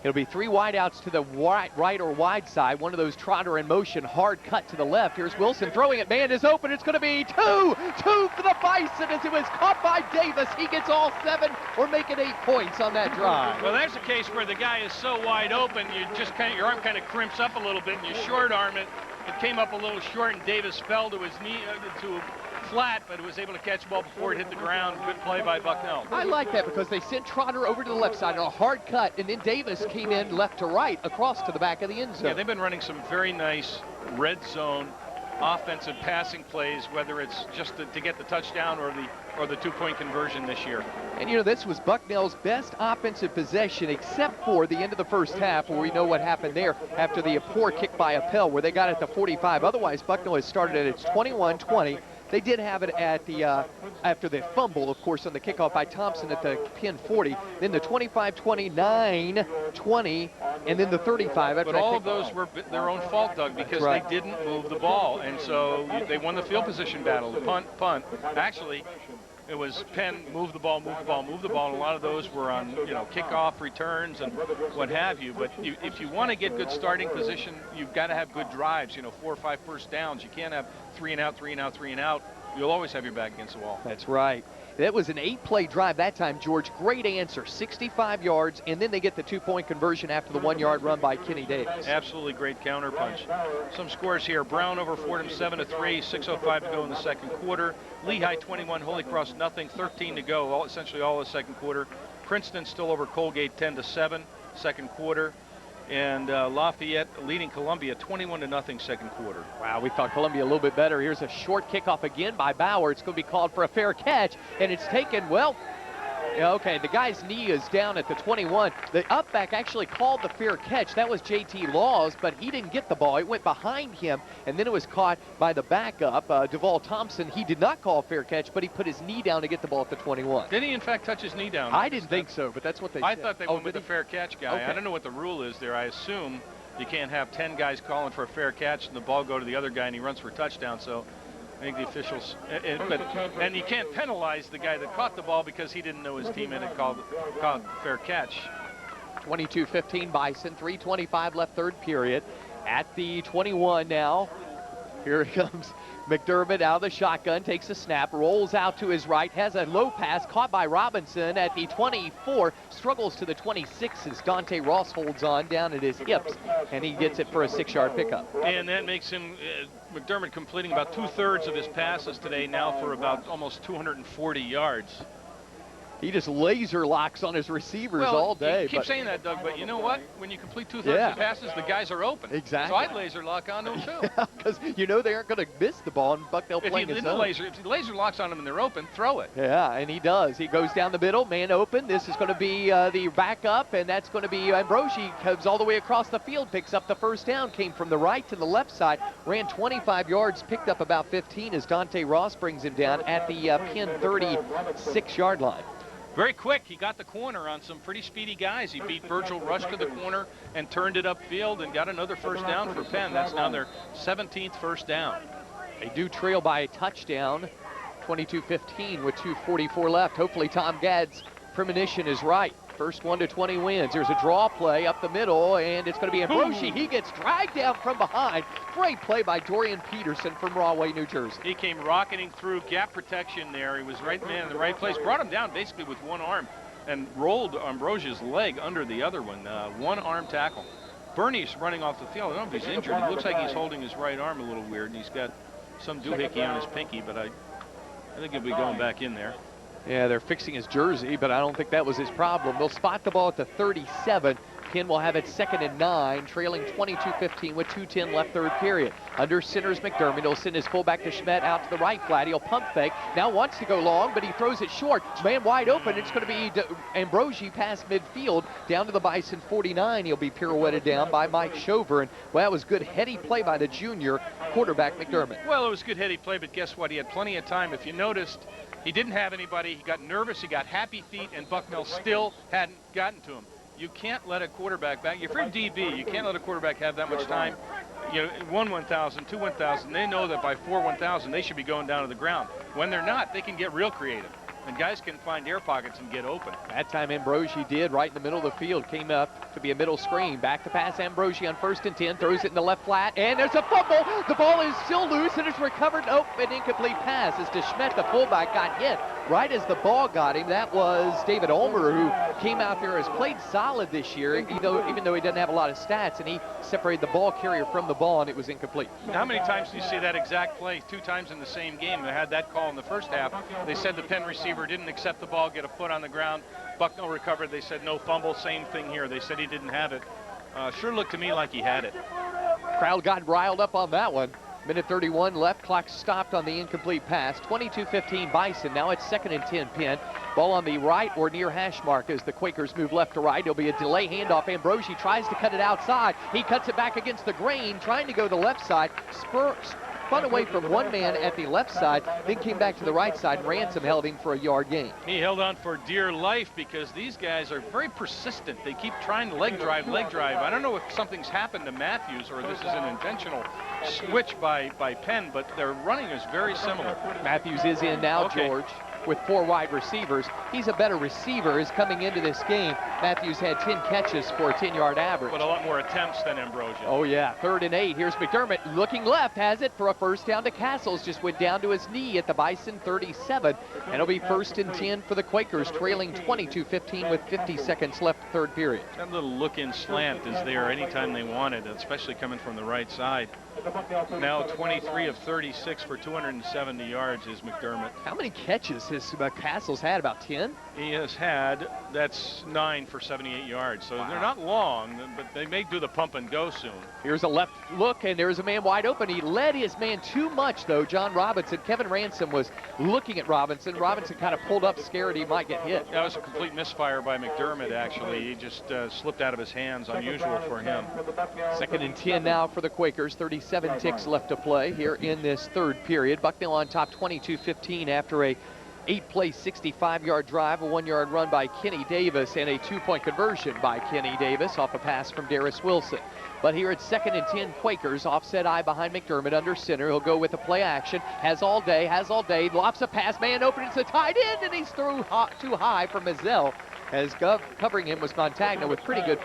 It'll be 3 wideouts to the right or wide side. One of those trotter in motion, hard cut to the left. Here's Wilson throwing it. Man is open. It's going to be 2 for the Bison as it was caught by Davis. He gets all 7 or make it 8 points on that drive. Well, there's a case where the guy is so wide open, you just your arm kind of crimps up a little bit and you short arm it. It came up a little short, and Davis fell to his knee, to flat, but was able to catch the ball before it hit the ground. Good play by Bucknell. I like that because they sent Trotter over to the left side on a hard cut, and then Davis came in left to right across to the back of the end zone. Yeah, they've been running some very nice red zone offensive passing plays, whether it's just to get the touchdown or the or the two-point conversion this year. And you know, this was Bucknell's best offensive possession except for the end of the first half, where we know what happened there after the poor kick by Appel, where they got it to 45. Otherwise, Bucknell has started at its 21-20. They did have it at the after the fumble, of course, on the kickoff by Thompson at the Penn 40. Then the 25-29, 20, and then the 35. But all of those were their own fault, Doug, because they didn't move the ball, and so they won the field position battle. The punt. Actually, it was Penn move the ball, and a lot of those were on, you know, kickoff returns and what have you. But if you want to get good starting position, you've got to have good drives, you know, 4 or 5 first downs. You can't have 3 and out, 3 and out, 3 and out. You'll always have your back against the wall. That's right. That was an 8-play drive that time, George. Great answer, 65 yards, and then they get the 2-point conversion after the 1-yard run by Kenny Davis. Absolutely great counter punch. Some scores here. Brown over Fordham 7-3, 6:05 to go in the second quarter. Lehigh 21, Holy Cross nothing, 13 to go, essentially all the second quarter. Princeton still over Colgate 10-7, second quarter. And Lafayette leading Columbia 21-0 second quarter. Wow, we thought Columbia a little bit better. Here's a short kickoff again by Bauer. It's going to be called for a fair catch, and it's taken, well, okay, the guy's knee is down at the 21. The upback actually called the fair catch. That was J.T. Laws, but he didn't get the ball. It went behind him, and then it was caught by the backup, Duval Thompson. He did not call a fair catch, but he put his knee down to get the ball at the 21. Did he, in fact, touch his knee down? I didn't think so, but that's what they said. I thought they went with the fair catch guy. Okay. I don't know what the rule is there. I assume you can't have 10 guys calling for a fair catch and the ball go to the other guy and he runs for a touchdown. So I think the officials, and you can't penalize the guy that caught the ball because he didn't know his teammate had called fair catch. 22-15 Bison, 3:25 left third period. At the 21 now, here comes McDermott out of the shotgun, takes a snap, rolls out to his right, has a low pass caught by Robinson at the 24, struggles to the 26 as Dante Ross holds on down at his hips, and he gets it for a 6-yard pickup. And that makes him, McDermott completing about 2/3 of his passes today now for about almost 240 yards. He just laser locks on his receivers all day. You keep saying that, Doug, but you know what? When you complete 2/3 of passes, the guys are open. Exactly. So I'd laser lock on them too. Because you know they aren't going to miss the ball, and Bucknell playing his own. If the laser locks on them and they're open, throw it. Yeah, and he does. He goes down the middle, man open. This is going to be the backup, and that's going to be Ambrosi. Comes all the way across the field, picks up the first down, came from the right to the left side, ran 25 yards, picked up about 15 as Dante Ross brings him down at the Penn 36-yard line. Very quick. He got the corner on some pretty speedy guys. He beat Virgil Rush to the corner and turned it upfield and got another first down for Penn. That's now their 17th first down. They do trail by a touchdown, 22-15 with 2:44 left. Hopefully Tom Gadd's premonition is right. First 1 to 20 wins. There's a draw play up the middle, and it's going to be Ambrosi. He gets dragged down from behind. Great play by Dorian Peterson from Rahway, New Jersey. He came rocketing through gap protection there. He was right man in the right place. Brought him down basically with one arm and rolled Ambrosia's leg under the other one. One-arm tackle. Bernie's running off the field. I don't know if he's injured. It looks like he's holding his right arm a little weird, and he's got some doohickey on his pinky, but I think he'll be going back in there. Yeah, they're fixing his jersey, but I don't think that was his problem. They'll spot the ball at the 37. Penn will have it 2nd and 9, trailing 22-15 with 2:10 left third period. Under center's McDermott. He'll send his fullback to Schmidt out to the right flat. He'll pump fake. Now wants to go long, but he throws it short. Man wide open. It's going to be Ambrosi past midfield down to the Bison 49. He'll be pirouetted down by Mike Shover. And well, that was good heady play by the junior quarterback McDermott. Well, it was good heady play, but guess what? He had plenty of time. If you noticed, he didn't have anybody. He got nervous. He got happy feet, and Bucknell still hadn't gotten to him. You can't let a quarterback back. If you're DB, you can't let a quarterback have that much time. You know, 1,000, 2,000. They know that by 4,000, they should be going down to the ground. When they're not, they can get real creative. And guys can find air pockets and get open. That time Ambrosi did, right in the middle of the field. Came up to be a middle screen. Back to pass Ambrosi on 1st and 10. Throws it in the left flat. And there's a fumble. The ball is still loose and it's recovered. Nope, an incomplete pass as DeSchmidt, the fullback, got hit right as the ball got him. That was David Ulmer, who came out there, has played solid this year, even though he doesn't have a lot of stats, and he separated the ball carrier from the ball, and it was incomplete. How many times do you see that exact play 2 times in the same game? They had that call in the first half. They said the Penn receiver didn't accept the ball, get a foot on the ground. Bucknell recovered. They said no fumble. Same thing here. They said he didn't have it. Sure looked to me like he had it. Crowd got riled up on that one. Minute 31 left. Clock stopped on the incomplete pass. 22-15 Bison. Now it's 2nd and 10 Penn. Ball on the right or near hash mark as the Quakers move left to right. There'll be a delay handoff. Ambrosi tries to cut it outside. He cuts it back against the grain, trying to go the left side. Spun away from one man at the left side, then came back to the right side. Ransom held him for a yard gain. He held on for dear life because these guys are very persistent. They keep trying to leg drive. I don't know if something's happened to Matthews or this is an intentional switch by Penn, but their running is very similar. Matthews is in now, Okay. George, with 4 wide receivers. He's a better receiver is coming into this game. Matthews had 10 catches for a 10-yard average. But a lot more attempts than Ambrosi. Oh, yeah. 3rd and 8. Here's McDermott looking left, has it for a first down to Castles. Just went down to his knee at the Bison 37. And it'll be 1st and 10 for the Quakers, trailing 22-15 with 50 seconds left, 3rd period. That little look-in slant is there anytime they want it, especially coming from the right side. Now 23 of 36 for 270 yards is McDermott. How many catches has Castles had? About 10? He has had, that's 9 for 78 yards. So they're not long, but they may do the pump and go soon. Here's a left look, and there's a man wide open. He led his man too much, though, John Robinson. Kevin Ransom was looking at Robinson. Robinson kind of pulled up, scared he might get hit. That was a complete misfire by McDermott, actually. He just slipped out of his hands, unusual for him. 2nd and 10 now for the Quakers. 37 ticks left to play here in this 3rd period. Bucknell on top 22-15 after a 8-play, 65-yard drive, a 1-yard run by Kenny Davis, and a 2-point conversion by Kenny Davis off a pass from Darius Wilson. But here it's 2nd and 10 Quakers, offset eye behind McDermott under center. He'll go with a play action, has all day, lofts a pass, man open, it's a tight end, and he's through too high for Mazzell, as covering him was Montagna with pretty good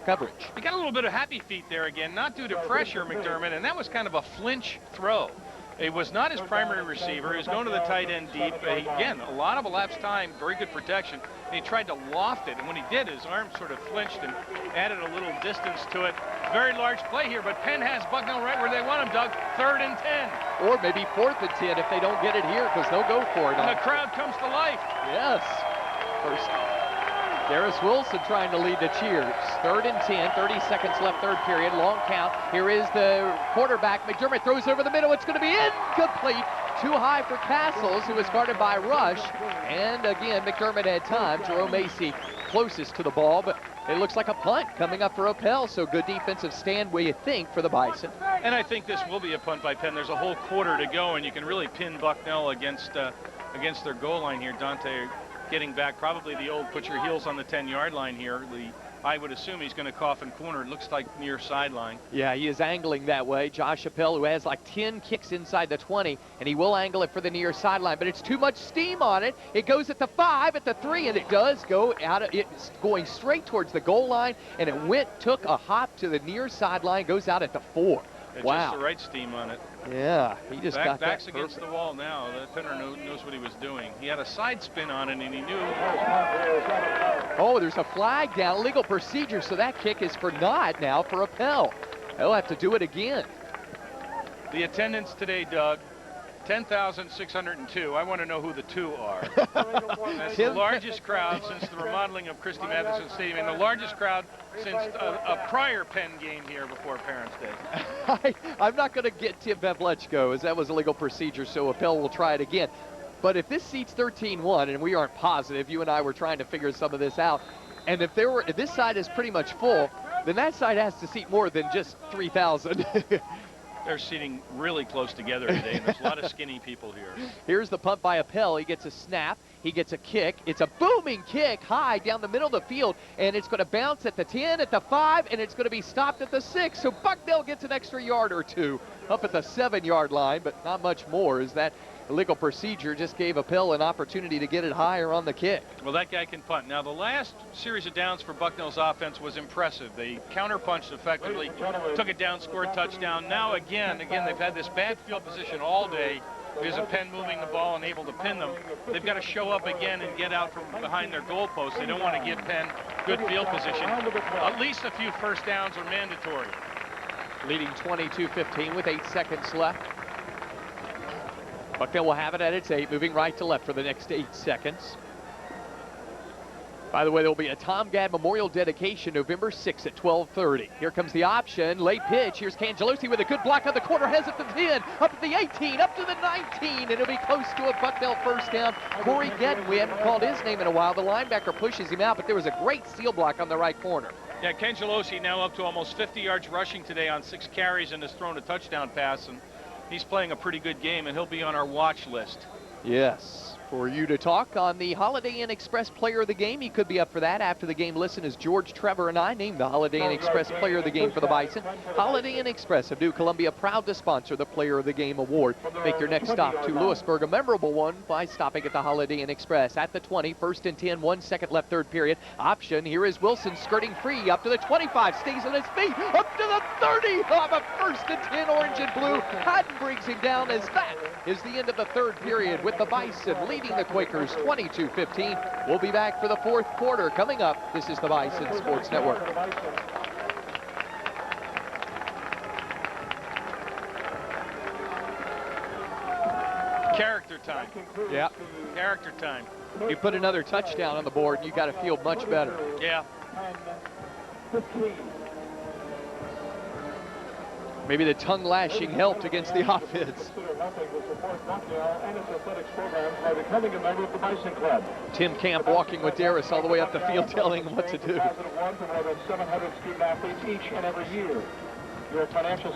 coverage. He got a little bit of happy feet there again, not due to pressure, McDermott, and that was kind of a flinch throw. It was not his primary receiver. He was going to the tight end deep. Again, a lot of elapsed time, very good protection. And he tried to loft it, and when he did, his arm sort of flinched and added a little distance to it. Very large play here, but Penn has Bucknell right where they want him, Doug. 3rd and 10. Or maybe 4th and 10 if they don't get it here, because they'll go for it. And the crowd comes to life. Yes. First, Darius Wilson trying to lead the cheers. 3rd and 10, 30 seconds left, 3rd period, long count. Here is the quarterback. McDermott throws over the middle. It's going to be incomplete. Too high for Castles, who was guarded by Rush. And again, McDermott had time. Jerome Macy closest to the ball, but it looks like a punt coming up for Appel. So good defensive stand, we think, for the Bison. And I think this will be a punt by Penn. There's a whole quarter to go, and you can really pin Bucknell against their goal line here. Dante getting back, probably the old put your heels on the 10-yard line here. I would assume he's going to cough and corner. It looks like near sideline. Yeah, he is angling that way. Josh Appel, who has like 10 kicks inside the 20, and he will angle it for the near sideline, but it's too much steam on it. It goes at the 5, at the 3, and it does go out of, it's going straight towards the goal line, and it took a hop to the near sideline, goes out at the 4. It's wow. just the right steam on it. Yeah, he just got that Back's perfect. against the wall now. The Penner knows what he was doing. He had a side spin on it, and he knew. Oh, there's a flag down, legal procedure, so that kick is for naught now for Appel. They'll have to do it again. The attendance today, Doug, 10,602. I want to know who the 2 are. That's the largest crowd since the remodeling of Christie Matheson Stadium, and the largest crowd since a prior Penn game here before Parents' Day. I'm not going to get Tim Pavlechko, as that was a legal procedure, so Appel will try it again. But if this seats 13-1, and we aren't positive, you and I were trying to figure some of this out, and if this side is pretty much full, then that side has to seat more than just 3,000. They're seating really close together today, and there's a lot of skinny people here. Here's the punt by Appel. He gets a snap. He gets a kick. It's a booming kick high down the middle of the field, and it's going to bounce at the 10, at the 5, and it's going to be stopped at the 6. So Bucknell gets an extra yard or 2 up at the 7-yard line, but not much more, as that legal procedure just gave Appel an opportunity to get it higher on the kick. Well, that guy can punt. Now, the last series of downs for Bucknell's offense was impressive. They counterpunched effectively, took it down, scored a touchdown. Now, again, they've had this bad field position all day because of Penn moving the ball and able to pin them. They've got to show up again and get out from behind their goalposts. They don't want to give Penn good field position. At least a few first downs are mandatory. Leading 22-15 with 8 seconds left. Bucknell will have it at its 8, moving right to left for the next 8 seconds. By the way, there will be a Tom Gadd Memorial dedication November 6th at 12:30. Here comes the option, late pitch. Here's Cangelosi with a good block on the corner, has it to the 10, up to the 18, up to the 19, and it'll be close to a Bucknell first down. Corey Gedden, we haven't called his name in a while. The linebacker pushes him out, but there was a great seal block on the right corner. Yeah, Cangelosi now up to almost 50 yards rushing today on 6 carries and has thrown a touchdown pass, and he's playing a pretty good game, and he'll be on our watch list. Yes. For you to talk on the Holiday Inn Express Player of the Game. He could be up for that after the game. Listen as George, Trevor, and I named the Holiday Inn Express Player of the Game for the Bison. Holiday Inn Express of New Columbia, proud to sponsor the Player of the Game award. Make your next stop to Lewisburg a memorable one by stopping at the Holiday Inn Express. At the 20, 1st and 10, 1 second left, third period. Option, here is Wilson skirting free up to the 25, stays on his feet, up to the 30. Off a 1st and 10, orange and blue. Haddon brings him down as that is the end of the third period with the Bison leading the Quakers 22-15. We'll be back for the fourth quarter coming up. This is the Bison Sports Network. Character time. Yeah. Character time. You put another touchdown on the board, you got to feel much better. Yeah. Maybe the tongue lashing helped against the offense. Tim Camp walking with Darris all the way up the field telling him what to do.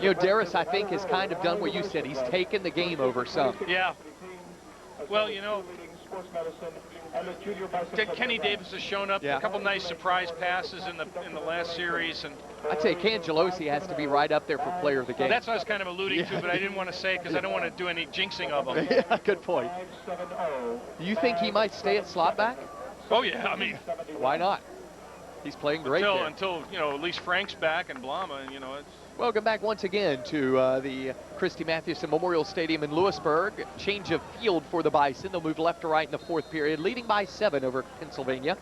You know, Darris, I think, has kind of done what you said. He's taken the game over some. Yeah. Well, you know, Kenny Davis has shown up. Yeah. A couple nice surprise passes in the last series, and I'd say Cangelosi has to be right up there for player of the game. that's what I was kind of alluding to, but I didn't want to say it because I don't want to do any jinxing of him. Yeah, good point. Do you think he might stay at slot back? Oh yeah, I mean, Why not? He's playing great there. until you know, at least Frank's back and Blama, and you know, it's. Welcome back once again to the Christy Mathewson Memorial Stadium in Lewisburg. Change of field for the Bison. They'll move left to right in the fourth period, leading by 7 over Pennsylvania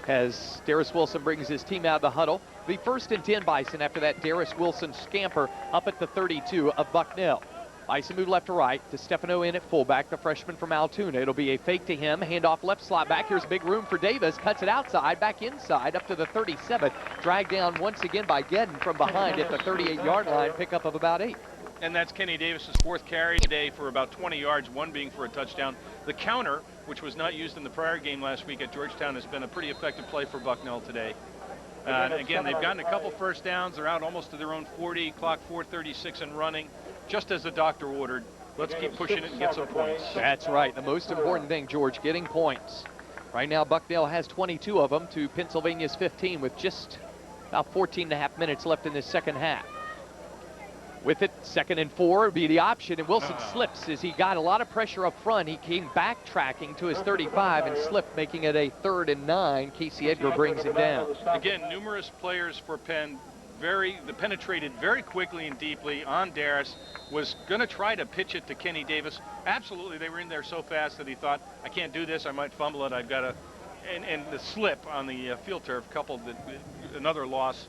as Darris Wilson brings his team out of the huddle. The 1st and 10 Bison after that Darris Wilson scamper up at the 32 of Bucknell. Bison move left to right to Stefano in at fullback, the freshman from Altoona. It'll be a fake to him, handoff left slot back. Here's big room for Davis, cuts it outside, back inside, up to the 37. Dragged down once again by Gedden from behind at the 38-yard line, pickup of about 8. And that's Kenny Davis's 4th carry today for about 20 yards, 1 being for a touchdown. The counter, which was not used in the prior game last week at Georgetown, has been a pretty effective play for Bucknell today. And again, they've gotten a couple first downs. They're out almost to their own 40, clock 4:36 and running. Just as the doctor ordered, let's keep pushing it and get some points. That's right. The most important thing, George, getting points. Right now, Bucknell has 22 of them to Pennsylvania's 15 with just about 14 and a half minutes left in this second half. With it, 2nd and 4 would be the option, and Wilson slips as he got a lot of pressure up front. He came backtracking to his 35 and slipped, making it a 3rd and 9. Casey Edgar brings him down. Again, numerous players for Penn. Penetrated very quickly and deeply on Darris, was going to try to pitch it to Kenny Davis. Absolutely, they were in there so fast that he thought, I can't do this, I might fumble it, I've got to, and the slip on the field turf coupled with another loss.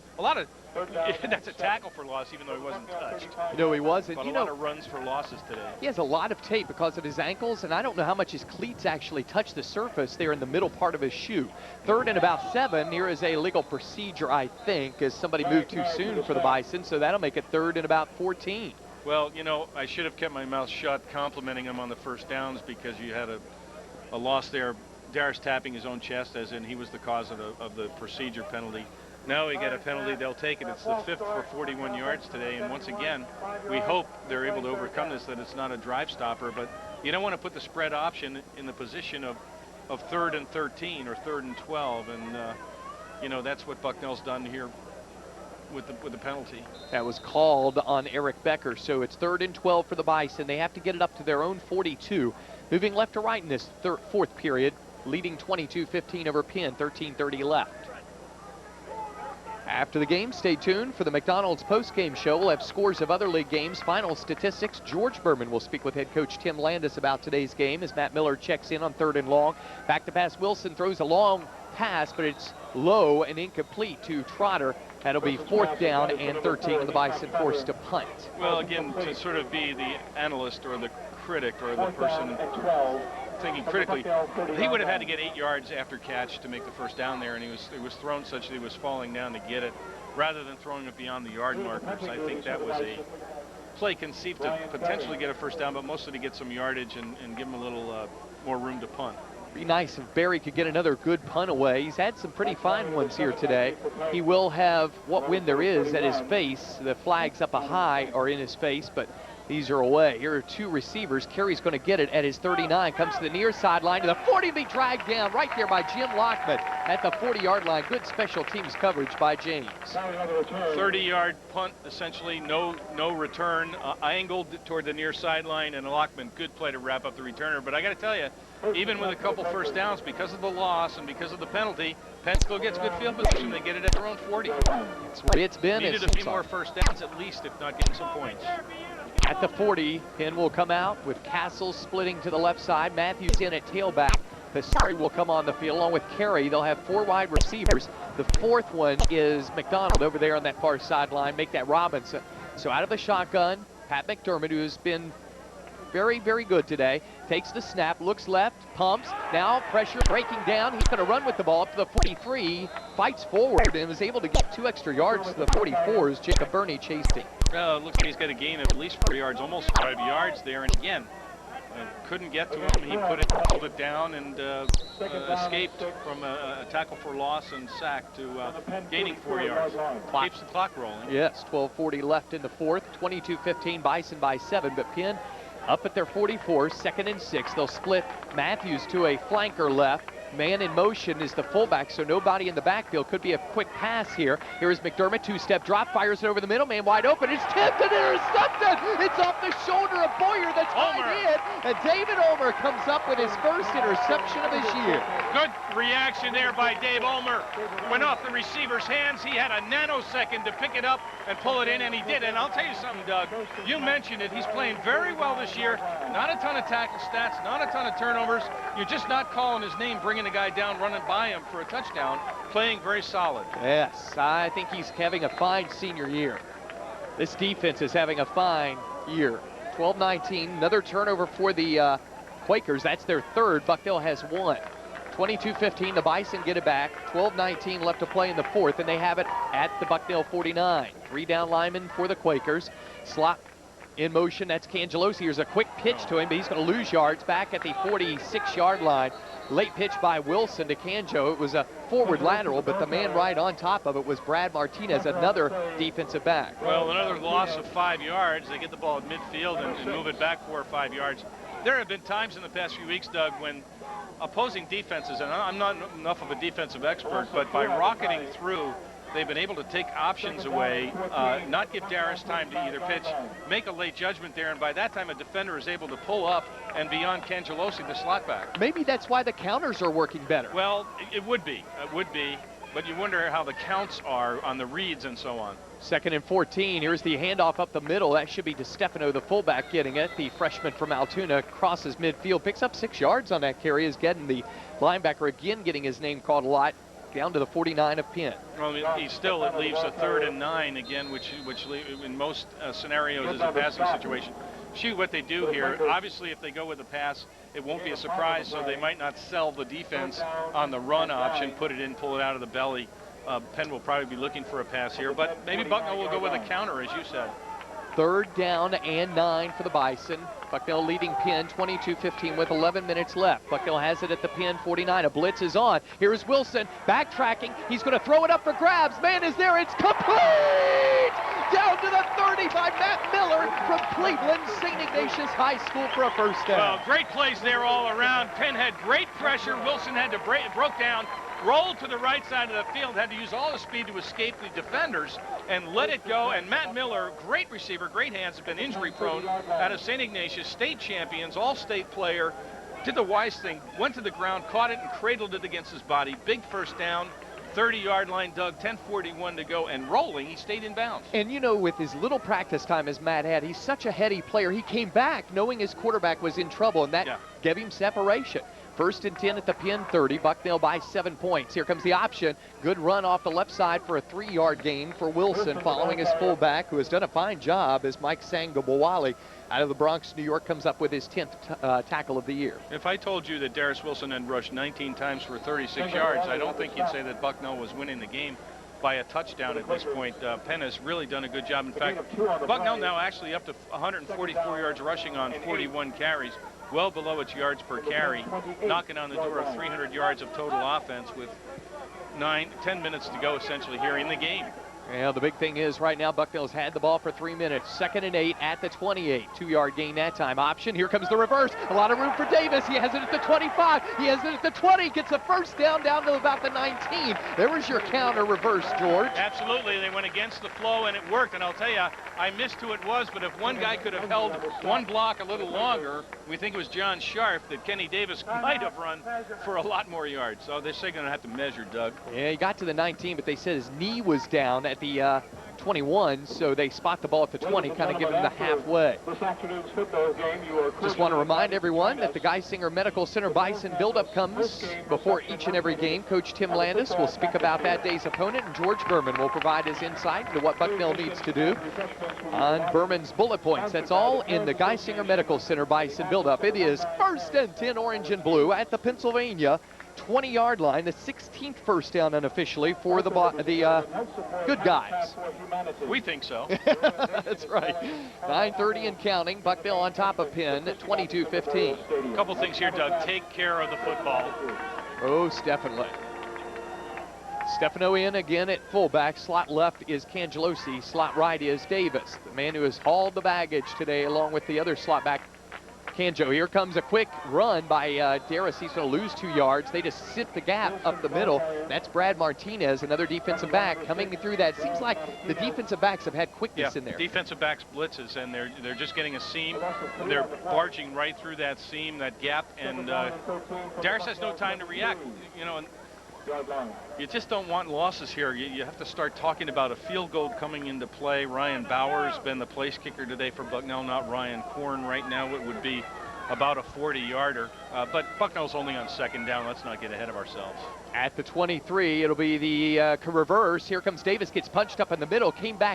That's a tackle for loss, even though he wasn't touched. No, he wasn't. But a lot of runs for losses today. He has a lot of tape because of his ankles, and I don't know how much his cleats actually touch the surface there in the middle part of his shoe. 3rd and about 7. Here is a legal procedure, I think, as somebody moved too soon for the Bison, so that'll make it 3rd and about 14. Well, you know, I should have kept my mouth shut complimenting him on the first downs because you had a loss there. Darris tapping his own chest, as in he was the cause of the procedure penalty. Now we get a penalty, they'll take it. It's the 5th for 41 yards today, and once again, we hope they're able to overcome this, that it's not a drive stopper, but you don't want to put the spread option in the position of 3rd and 13 or 3rd and 12, and you know, that's what Bucknell's done here with the penalty. That was called on Eric Becker, so it's 3rd and 12 for the Bison. They have to get it up to their own 42. Moving left to right in this fourth period, leading 22-15 over Penn, 13:30 left. After the game, stay tuned for the McDonald's post-game show. We'll have scores of other league games, final statistics. George Berman will speak with head coach Tim Landis about today's game as Matt Miller checks in on 3rd and long. Back to pass, Wilson throws a long pass, but it's low and incomplete to Trotter. That'll be 4th down and 13, and the Bison forced to punt. Well, again, to sort of be the analyst or the critic or the person thinking critically. He would have had to get 8 yards after catch to make the first down there, and it was thrown such that he was falling down to get it, rather than throwing it beyond the yard markers. I think that was a play conceived to potentially get a first down, but mostly to get some yardage and give him a little more room to punt. Be nice if Barry could get another good punt away. He's had some pretty fine ones here today. He will have what wind there is at his face. The flags up a high are in his face, but these are away. Here are two receivers. Kerry's going to get it at his 39. Comes to the near sideline to the 40, be dragged down right there by Jim Lockman at the 40-yard line. Good special teams coverage by James. 30-yard punt, essentially, no return, angled toward the near sideline, and Lockman, good play to wrap up the returner. But I got to tell you, even with a couple first downs, because of the loss and because of the penalty, Penn still gets good field position. They get it at their own 40. That's what it's been. Needed a few more first downs at least, if not getting some points. At the 40, Penn will come out with Castle splitting to the left side. Matthews in at tailback. Passari will come on the field along with Carey. They'll have 4 wide receivers. The fourth one is McDonald over there on that far sideline. Make that Robinson. So out of the shotgun, Pat McDermott, who has been very, very good today, takes the snap, looks left, pumps, now pressure breaking down. He's going to run with the ball up to the 43, fights forward, and was able to get 2 extra yards to the 44 as Jacob Burney chased him. Looks like he's got a gain of at least 4 yards, almost 5 yards there, and again, couldn't get to him. He pulled it down and escaped from a tackle for loss and sack to gaining 4 yards. Keeps the clock rolling. Yes, 12:40 left in the fourth, 22-15, Bison by 7, but Penn up at their 44, 2nd and 6. They'll split Matthews to a flanker left. Man in motion is the fullback, so nobody in the backfield. Could be a quick pass here. Here is McDermott, 2-step drop, fires it over the middle. Man wide open. It's tipped and intercepted. It's off the shoulder of Boyer, the tight end. And David Ulmer comes up with his first interception of his year. Good reaction there by Dave Ulmer. Went off the receiver's hands. He had a nanosecond to pick it up and pull it in, and he did. And I'll tell you something, Doug. You mentioned it. He's playing very well this year. Not a ton of tackle stats, not a ton of turnovers. You're just not calling his name, bringing a guy down, running by him for a touchdown, playing very solid. Yes, I think he's having a fine senior year. This defense is having a fine year. 12-19, another turnover for the Quakers. That's their third. Bucknell has 1. 22-15, the Bison get it back. 12-19 left to play in the fourth, and they have it at the Bucknell 49. 3 down linemen for the Quakers. Slot in motion, that's Cangelosi. Here's a quick pitch to him, but he's going to lose yards back at the 46-yard line. Late pitch by Wilson to Canjo. It was a forward lateral, but the man right on top of it was Brad Martinez, another defensive back. Well, another loss of 5 yards. They get the ball at midfield and move it back 4 or 5 yards. There have been times in the past few weeks, Doug, when opposing defenses, and I'm not enough of a defensive expert, but by rocketing through, they've been able to take options away, not give Darius time to either pitch, make a late judgment there, and by that time a defender is able to pull up and beyond Cangelosi, the slot back. Maybe that's why the counters are working better. Well, it would be, but you wonder how the counts are on the reads and so on. 2nd and 14, here's the handoff up the middle. That should be DeStefano, the fullback, getting it. The freshman from Altoona crosses midfield, picks up 6 yards on that carry. Is getting the linebacker again getting his name called a lot. Down to the 49 of Penn. Well, it leaves a 3rd and 9 again, which in most scenarios is a passing situation. Shoot, what they do here, obviously if they go with a pass, it won't be a surprise, so they might not sell the defense on the run option, put it in, pull it out of the belly. Penn will probably be looking for a pass here, but maybe Bucknell will go with a counter, as you said. 3rd down and 9 for the Bison. Bucknell leading Penn 22-15 with 11 minutes left. Bucknell has it at the Penn 49. A blitz is on. Here's Wilson backtracking. He's going to throw it up for grabs. Man is there. It's complete! Down to the 30 by Matt Miller from Cleveland St. Ignatius High School for a first down. Well, great plays there all around. Penn had great pressure. Wilson had to broke down, rolled to the right side of the field, had to use all his speed to escape the defenders and let it go. And Matt Miller, great receiver, great hands, have been injury prone out of St. Ignatius, state champions, all-state player, did the wise thing, went to the ground, caught it and cradled it against his body. Big first down, 30-yard line, Doug, 10:41 to go, and rolling, he stayed in bounds. And you know, with his little practice time as Matt had, he's such a heady player. He came back knowing his quarterback was in trouble, and that gave him separation. 1st and 10 at the Penn 30. Bucknell by 7 points. Here comes the option. Good run off the left side for a 3-yard gain for Wilson, following his fullback, who has done a fine job, as Mike Sangabawali out of the Bronx, New York, comes up with his 10th tackle of the year. If I told you that Darius Wilson had rushed 19 times for 36 yards, I don't think you'd say that Bucknell was winning the game by a touchdown at this point. Penn has really done a good job. In fact, Bucknell now actually up to 144 yards rushing on 41 carries, well below its yards per carry, knocking on the door of 300 yards of total offense with 10 minutes to go essentially here in the game. Well, the big thing is right now Bucknell's had the ball for 3 minutes. 2nd and 8 at the 28. 2-yard gain that time. Option. Here comes the reverse. A lot of room for Davis. He has it at the 25. He has it at the 20. Gets a first down to about the 19. There was your counter reverse, George. Absolutely. They went against the flow, and it worked. And I'll tell you, I missed who it was, but if one guy could have held one block a little longer, we think it was John Sharf, that Kenny Davis might have run for a lot more yards. So they're going to have to measure, Doug. Yeah, he got to the 19, but they said his knee was down at the 21, so they spot the ball at the 20, kind of give him the halfway. Just want to remind everyone that the Geisinger Medical Center Bison buildup comes before each and every game. Coach Tim Landis will speak about that day's opponent, and George Berman will provide his insight into what Bucknell needs to do on Berman's bullet points. That's all in the Geisinger Medical Center Bison buildup. It is 1st and 10, orange and blue at the Pennsylvania 20-yard line, the 16th first down unofficially for the good guys. We think so. That's right. 9:30 and counting. Bucknell on top of Penn, 22-15. A couple things here, Doug. Take care of the football. Oh, definitely. Stefano in again at fullback. Slot left is Cangelosi. Slot right is Davis, the man who has hauled the baggage today along with the other slot back, Canjo. Here comes a quick run by Darris. He's going to lose 2 yards. They just sit the gap up the middle. That's Brad Martinez, another defensive back coming through that. Seems like the defensive backs have had quickness in there. Defensive backs blitzes, and they're just getting a seam. They're barging right through that seam, that gap, and Darris has no time to react. You know, and you just don't want losses here. You have to start talking about a field goal coming into play. Ryan Bauer's been the place kicker today for Bucknell, not Ryan Korn. Right now it would be about a 40-yarder. But Bucknell's only on 2nd down. Let's not get ahead of ourselves. At the 23, it'll be the reverse. Here comes Davis, gets punched up in the middle, came back.